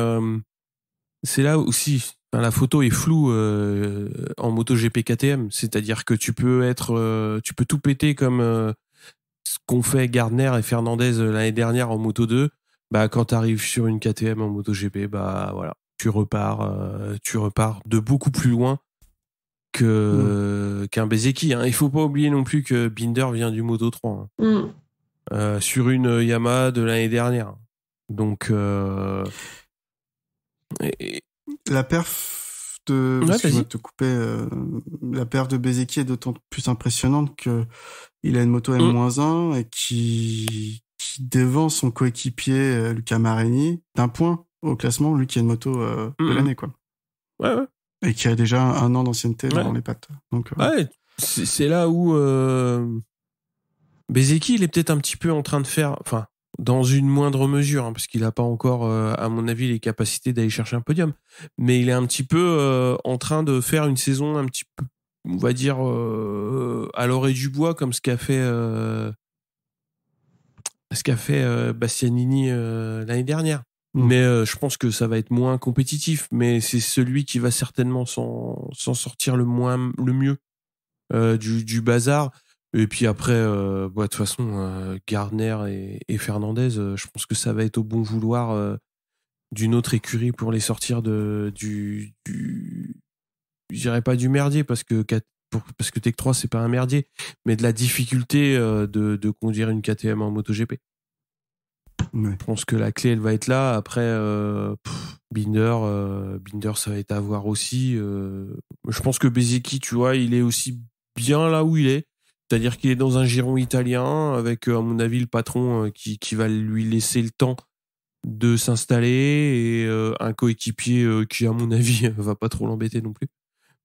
c'est là aussi, la photo est floue en MotoGP KTM, c'est-à-dire que tu peux tout péter comme ce qu'ont fait Gardner et Fernandez l'année dernière en Moto 2. Bah, quand t'arrives sur une KTM en MotoGP, bah voilà, tu repars de beaucoup plus loin qu'un Bezzecchi. Hein. Il faut pas oublier non plus que Binder vient du Moto 3 sur une Yamaha de l'année dernière. Donc la perf de te couper, la perf de Bezzecchi est d'autant plus impressionnante que il a une moto M-1 et qui devance son coéquipier Luca Marini d'un point au classement, lui qui a une moto de l'année, quoi. Ouais. Et qui a déjà 1 an d'ancienneté dans les pattes. Donc, ouais, c'est là où Bezzecchi, il est peut-être un petit peu en train de faire, enfin, dans une moindre mesure, hein, parce qu'il n'a pas encore, à mon avis, les capacités d'aller chercher un podium. Mais il est un petit peu en train de faire une saison un petit peu, on va dire, à l'orée du bois, comme ce qu'a fait Bastianini l'année dernière. Mais je pense que ça va être moins compétitif, mais c'est celui qui va certainement s'en sortir le mieux du bazar. Et puis après, de toute façon, Gardner et Fernandez, je pense que ça va être au bon vouloir d'une autre écurie pour les sortir je dirais pas du merdier parce que Tech 3 c'est pas un merdier, mais de la difficulté de conduire une KTM en MotoGP. Ouais. Je pense que la clé elle va être là. Après Binder ça va être à voir aussi. Je pense que Bezzecchi, tu vois, il est aussi bien là où il est, c'est-à-dire qu'il est dans un giron italien avec à mon avis le patron qui va lui laisser le temps de s'installer et un coéquipier qui à mon avis va pas trop l'embêter non plus.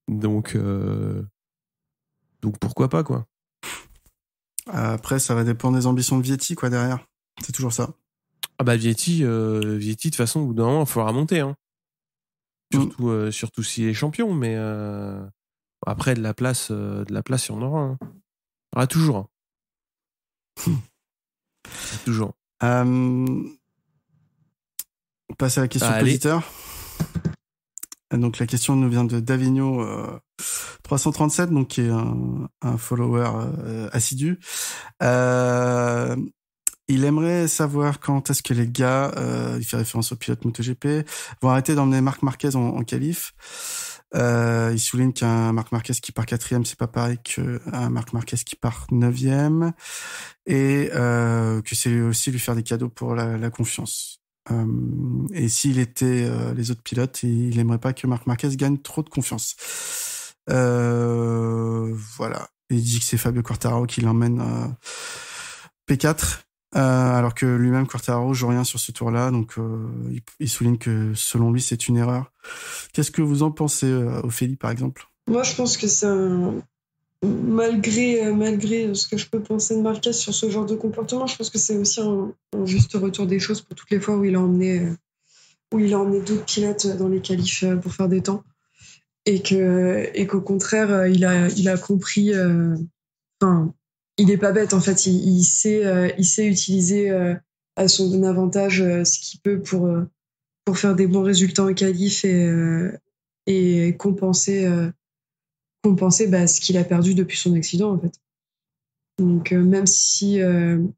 Donc pourquoi pas, quoi. Après ça va dépendre des ambitions de Vietti, quoi, derrière. C'est toujours ça. Ah bah Vietti de toute façon au bout d'un moment il faudra monter, hein. Surtout s'il est champion, mais après de la place il y en aura, hein. Il y aura toujours, hein. Toujours. On passe à la question auditeur. Donc la question nous vient de Davigno 337, donc qui est un follower assidu. Il aimerait savoir quand est-ce que les gars, il fait référence au pilote MotoGP, vont arrêter d'emmener Marc Marquez en qualif. Il souligne qu'un Marc Marquez qui part 4e, c'est pas pareil qu'un Marc Marquez qui part 9e. Et que c'est aussi lui faire des cadeaux pour la confiance. Et s'il était les autres pilotes, il aimerait pas que Marc Marquez gagne trop de confiance. Voilà. Il dit que c'est Fabio Quartararo qui l'emmène P4. Alors que lui-même, Quartararo, joue rien sur ce tour-là, donc il souligne que selon lui, c'est une erreur. Qu'est-ce que vous en pensez, Ophélie, par exemple ? Moi, je pense que c'est malgré ce que je peux penser de Marquez sur ce genre de comportement, je pense que c'est aussi un juste retour des choses pour toutes les fois où il a emmené d'autres pilotes dans les qualifs pour faire des temps, et qu'au contraire, il a compris. Il est pas bête en fait. Il sait utiliser à son bon avantage ce qu'il peut pour faire des bons résultats en qualif et compenser ce qu'il a perdu depuis son accident en fait. Donc même si en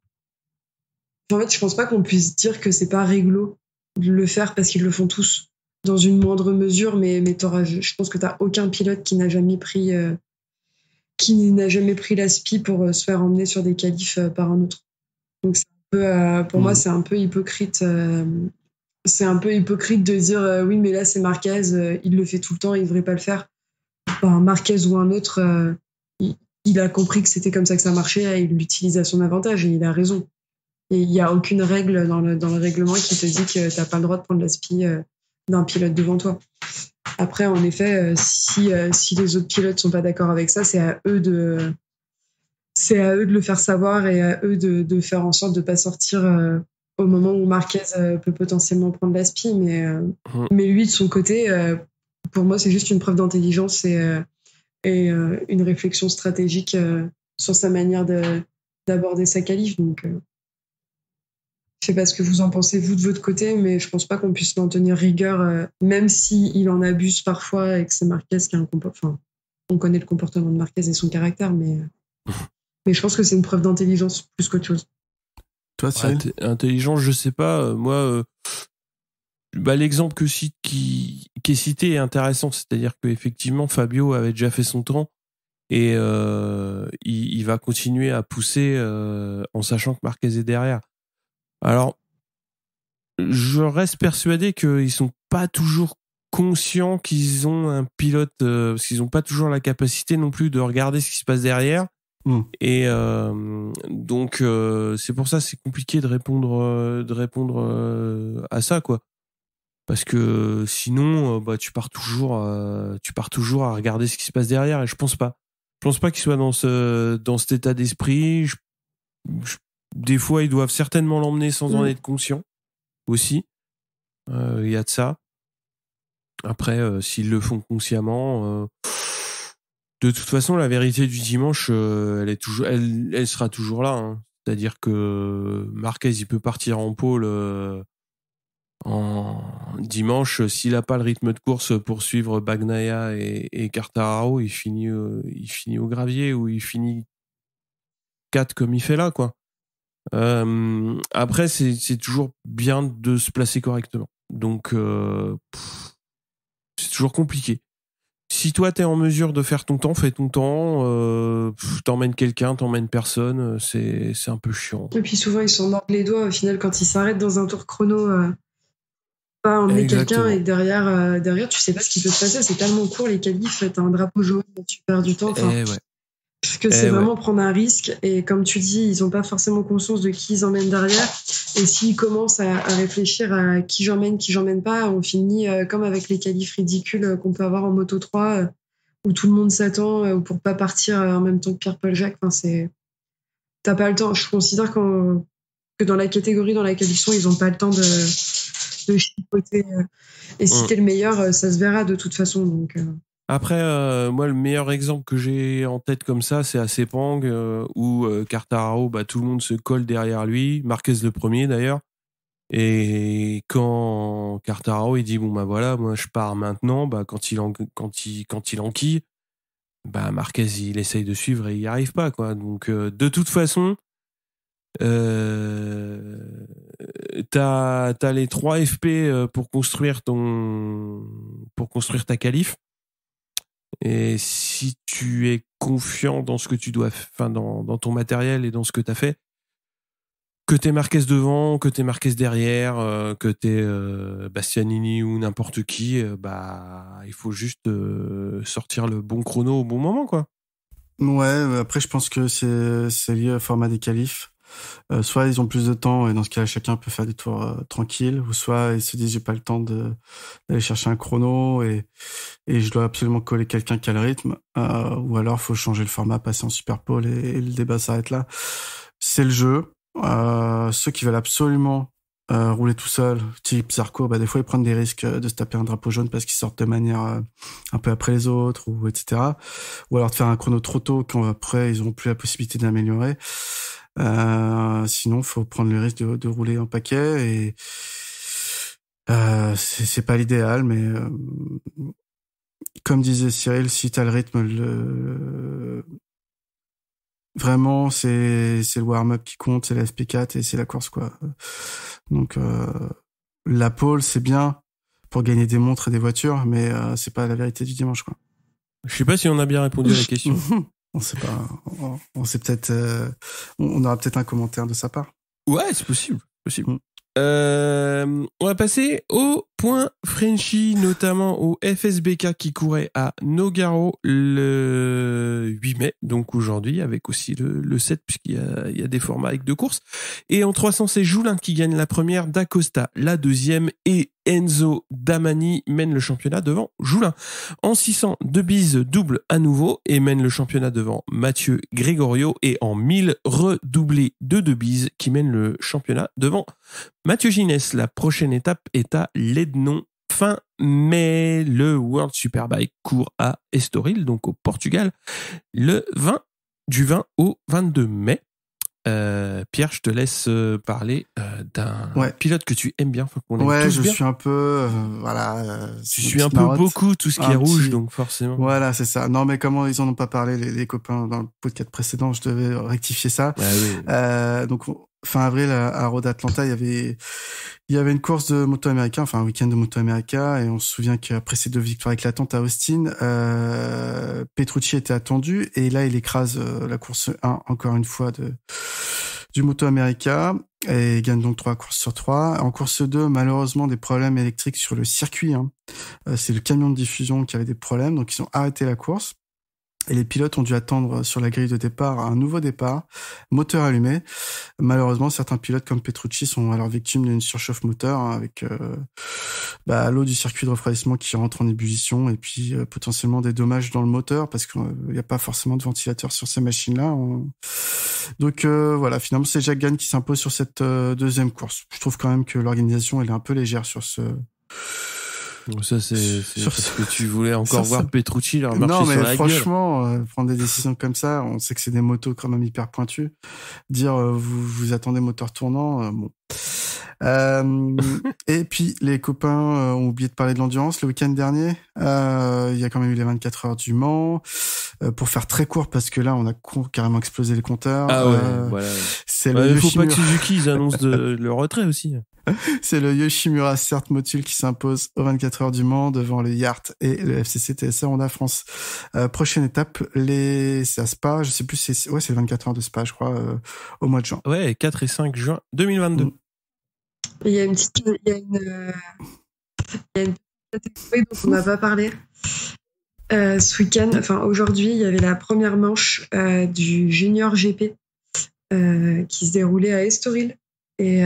fait je pense pas qu'on puisse dire que c'est pas réglo de le faire parce qu'ils le font tous dans une moindre mesure, mais je pense que t'as aucun pilote qui n'a jamais pris l'aspi pour se faire emmener sur des qualifs par un autre. Donc c'est un peu, pour moi c'est un peu hypocrite. C'est un peu hypocrite de dire oui mais là c'est Marquez, il le fait tout le temps, il devrait pas le faire. Marquez ou un autre, il a compris que c'était comme ça que ça marchait et il l'utilise à son avantage et il a raison. Et il n'y a aucune règle dans le règlement qui te dit que t'as pas le droit de prendre l'aspi d'un pilote devant toi. Après, en effet, si les autres pilotes sont pas d'accord avec ça, c'est à eux de le faire savoir et à eux de faire en sorte de pas sortir au moment où Marquez peut potentiellement prendre l'aspi. Mais lui, de son côté, pour moi, c'est juste une preuve d'intelligence et une réflexion stratégique sur sa manière d'aborder sa qualif. Donc, je sais pas ce que vous en pensez, vous, de votre côté, mais je pense pas qu'on puisse en tenir rigueur, même s'il en abuse parfois et que c'est Marquez qui a un comportement. Enfin, on connaît le comportement de Marquez et son caractère, mais je pense que c'est une preuve d'intelligence plus qu'autre chose. Toi, Cyril ? Intelligence, je sais pas. Moi, l'exemple qui est cité est intéressant. C'est-à-dire qu'effectivement, Fabio avait déjà fait son temps et il va continuer à pousser en sachant que Marquez est derrière. Alors, je reste persuadé qu'ils sont pas toujours conscients qu'ils ont un pilote, parce qu'ils ont pas toujours la capacité non plus de regarder ce qui se passe derrière. Et donc c'est pour ça que c'est compliqué de répondre à ça, quoi. Parce que sinon, tu pars toujours à regarder ce qui se passe derrière. Et je pense pas qu'ils soient dans cet état d'esprit. Des fois, ils doivent certainement l'emmener sans en être conscients aussi. Il y a de ça. Après, s'ils le font consciemment, de toute façon, la vérité du dimanche, elle sera toujours là. Hein. C'est-à-dire que Marquez, il peut partir en pôle en dimanche. S'il n'a pas le rythme de course pour suivre Bagnaia et Quartararo, il finit au gravier ou il finit 4 comme il fait là, quoi. Après, c'est toujours bien de se placer correctement. Donc, c'est toujours compliqué. Si toi, t'es en mesure de faire ton temps, fais ton temps. T'emmènes quelqu'un, t'emmènes personne. C'est un peu chiant. Et puis souvent, ils s'en mordent les doigts. Au final, quand ils s'arrêtent dans un tour chrono, pas emmener quelqu'un et derrière, tu sais pas ce qui peut se passer. C'est tellement court, les qualifs. T'as un drapeau jaune, tu perds du temps. Ouais. Parce que c'est vraiment prendre un risque. Et comme tu dis, ils ont pas forcément conscience de qui ils emmènent derrière. Et s'ils commencent à réfléchir à qui j'emmène pas, on finit comme avec les qualifs ridicules qu'on peut avoir en Moto 3, où tout le monde s'attend pour pas partir en même temps que Pierre-Paul Jacques. Enfin, t'as pas le temps. Je considère que dans la catégorie dans laquelle ils sont, ils ont pas le temps de chipoter. Et si t'es le meilleur, ça se verra de toute façon. Donc. Après, moi, le meilleur exemple que j'ai en tête comme ça, c'est à Sepang, où Quartararo, tout le monde se colle derrière lui, Marquez le premier d'ailleurs. Et quand Quartararo il dit voilà, moi je pars maintenant, quand il enquille, Marquez il essaye de suivre et il y arrive pas, quoi. Donc de toute façon, T'as les 3 FP pour construire ta qualif. Et si tu es confiant dans ce que tu dois, dans ton matériel et dans ce que t'as fait, que t'es Marquez devant, que t'es Marquez derrière, que t'es Bastianini ou n'importe qui, il faut juste sortir le bon chrono au bon moment, quoi. Ouais, après je pense que c'est lié au format des qualifs. Soit ils ont plus de temps et dans ce cas chacun peut faire des tours tranquilles, ou soit ils se disent j'ai pas le temps d'aller chercher un chrono et je dois absolument coller quelqu'un qui a le rythme, ou alors faut changer le format, passer en super pole et le débat s'arrête là. C'est le jeu. Ceux qui veulent absolument rouler tout seul, type Zarco, des fois ils prennent des risques de se taper un drapeau jaune parce qu'ils sortent de manière un peu après les autres, ou etc. Ou alors de faire un chrono trop tôt quand après ils n'auront plus la possibilité d'améliorer. Sinon faut prendre le risque de rouler en paquet, et c'est pas l'idéal, mais comme disait Cyril, si t'as le rythme, vraiment c'est le warm-up qui compte, c'est la FP4 et c'est la course, quoi. Donc la pole c'est bien pour gagner des montres et des voitures, mais c'est pas la vérité du dimanche, quoi. Je sais pas si on a bien répondu à la question. On sait pas. On sait peut-être. On aura peut-être un commentaire de sa part. Ouais, c'est possible. On va passer au point Frenchy, notamment au FSBK qui courait à Nogaro le 8 mai, donc aujourd'hui, avec aussi le 7, puisqu'il y a des formats avec 2 courses. Et en 300, c'est Joulin qui gagne la première, D'Acosta la deuxième, et Enzo Damani mène le championnat devant Joulin. En 600, De Bise double à nouveau et mène le championnat devant Mathieu Gregorio, et en 1000, redoublé de De Bise qui mène le championnat devant Mathieu Ginès. La prochaine étape est à Lednon fin mai. Le World Superbike court à Estoril, donc au Portugal, du 20 au 22 mai. Pierre, je te laisse parler d'un pilote que tu aimes bien. Je suis un peu je suis un peu beaucoup tout ce qui est rouge, donc forcément. Voilà, c'est ça. Non, mais comment ils en ont pas parlé les copains dans le podcast précédent, je devais rectifier ça. Oui. Donc fin avril à Road Atlanta, il y avait une course de Moto America, enfin un week-end de Moto America, et on se souvient qu'après ces 2 victoires éclatantes à Austin, Petrucci était attendu, et là il écrase la course 1 encore une fois du Moto America, et gagne donc 3 courses sur 3. En course 2, malheureusement, des problèmes électriques sur le circuit. C'est le camion de diffusion qui avait des problèmes, donc ils ont arrêté la course. Et les pilotes ont dû attendre sur la grille de départ un nouveau départ, moteur allumé. Malheureusement, certains pilotes comme Petrucci sont alors victimes d'une surchauffe moteur, avec l'eau du circuit de refroidissement qui rentre en ébullition, et puis potentiellement des dommages dans le moteur parce qu'il n'y a pas forcément de ventilateur sur ces machines-là. Donc voilà, finalement c'est Jacques Gann qui s'impose sur cette deuxième course. Je trouve quand même que l'organisation elle est un peu légère sur ce... Ça, c'est parce que tu voulais encore voir Petrucci leur marcher sur la gueule. Non, mais franchement, prendre des décisions comme ça, on sait que c'est des motos quand même hyper pointues. Dire, vous attendez moteur tournant, bon. Et puis, les copains ont oublié de parler de l'endurance. Le week-end dernier, il y a quand même eu les 24 heures du Mans. Pour faire très court, parce que là, on a carrément explosé les compteurs. Ah ouais, voilà. C'est il faut pas que Suzuki, ils annoncent le retrait aussi. C'est le Yoshimura CERT Motul qui s'impose aux 24 heures du Mans devant le Yacht et le FCC TSR Honda France. Prochaine étape, c'est à Spa, je sais plus, c'est le 24 heures de Spa, je crois, au mois de juin. Ouais, 4 et 5 juin 2022. Il y a une catégorie dont on n'a pas parlé. Ce week-end, aujourd'hui, il y avait la première manche du Junior GP qui se déroulait à Estoril. Et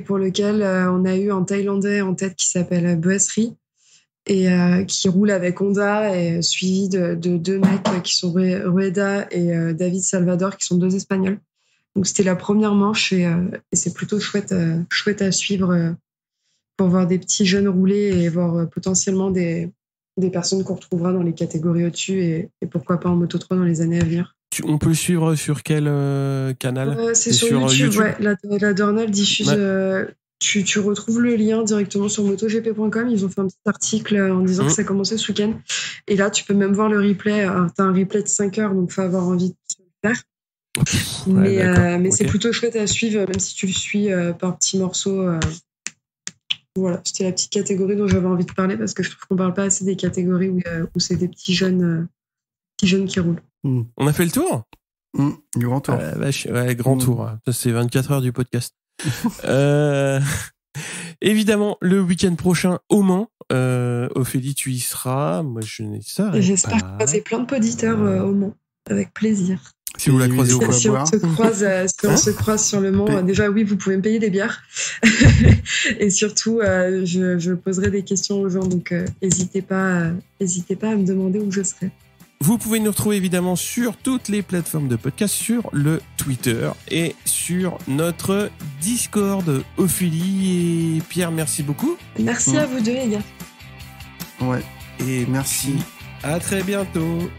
pour lequel on a eu un Thaïlandais en tête qui s'appelle Boesri et qui roule avec Honda, et suivi de 2 mecs qui sont Rueda et David Salvador, qui sont 2 Espagnols. Donc c'était la première manche, et c'est plutôt chouette à suivre pour voir des petits jeunes rouler et voir potentiellement des personnes qu'on retrouvera dans les catégories au-dessus, et pourquoi pas en Moto3 dans les années à venir. On peut suivre sur quel canal? C'est sur YouTube. Ouais. La Dornal diffuse. Ouais. Tu retrouves le lien directement sur MotoGP.com. Ils ont fait un petit article en disant que ça commençait ce week-end. Et là, tu peux même voir le replay. Alors, t'as un replay de 5 heures, donc faut avoir envie de le faire. Mais c'est plutôt chouette à suivre, même si tu le suis par petits morceaux. Voilà, c'était la petite catégorie dont j'avais envie de parler parce que je trouve qu'on parle pas assez des catégories où c'est des petits jeunes qui roulent. On a fait le tour. Du grand tour. Grand tour. Ça, c'est 24 heures du podcast. Évidemment, le week-end prochain au Mans. Ophélie, tu y seras. Moi, je n'ai ça. J'espère croiser plein de poditeurs au Mans. Avec plaisir. Si vous la croisez au quoi si boire. On se croise sur le Mans, déjà oui, vous pouvez me payer des bières. Et surtout, je poserai des questions aux gens, donc n'hésitez pas à me demander où je serai. Vous pouvez nous retrouver évidemment sur toutes les plateformes de podcast, sur le Twitter et sur notre Discord. Ophélie et Pierre, merci beaucoup. Merci à vous deux, les gars. Ouais. Et merci. À très bientôt.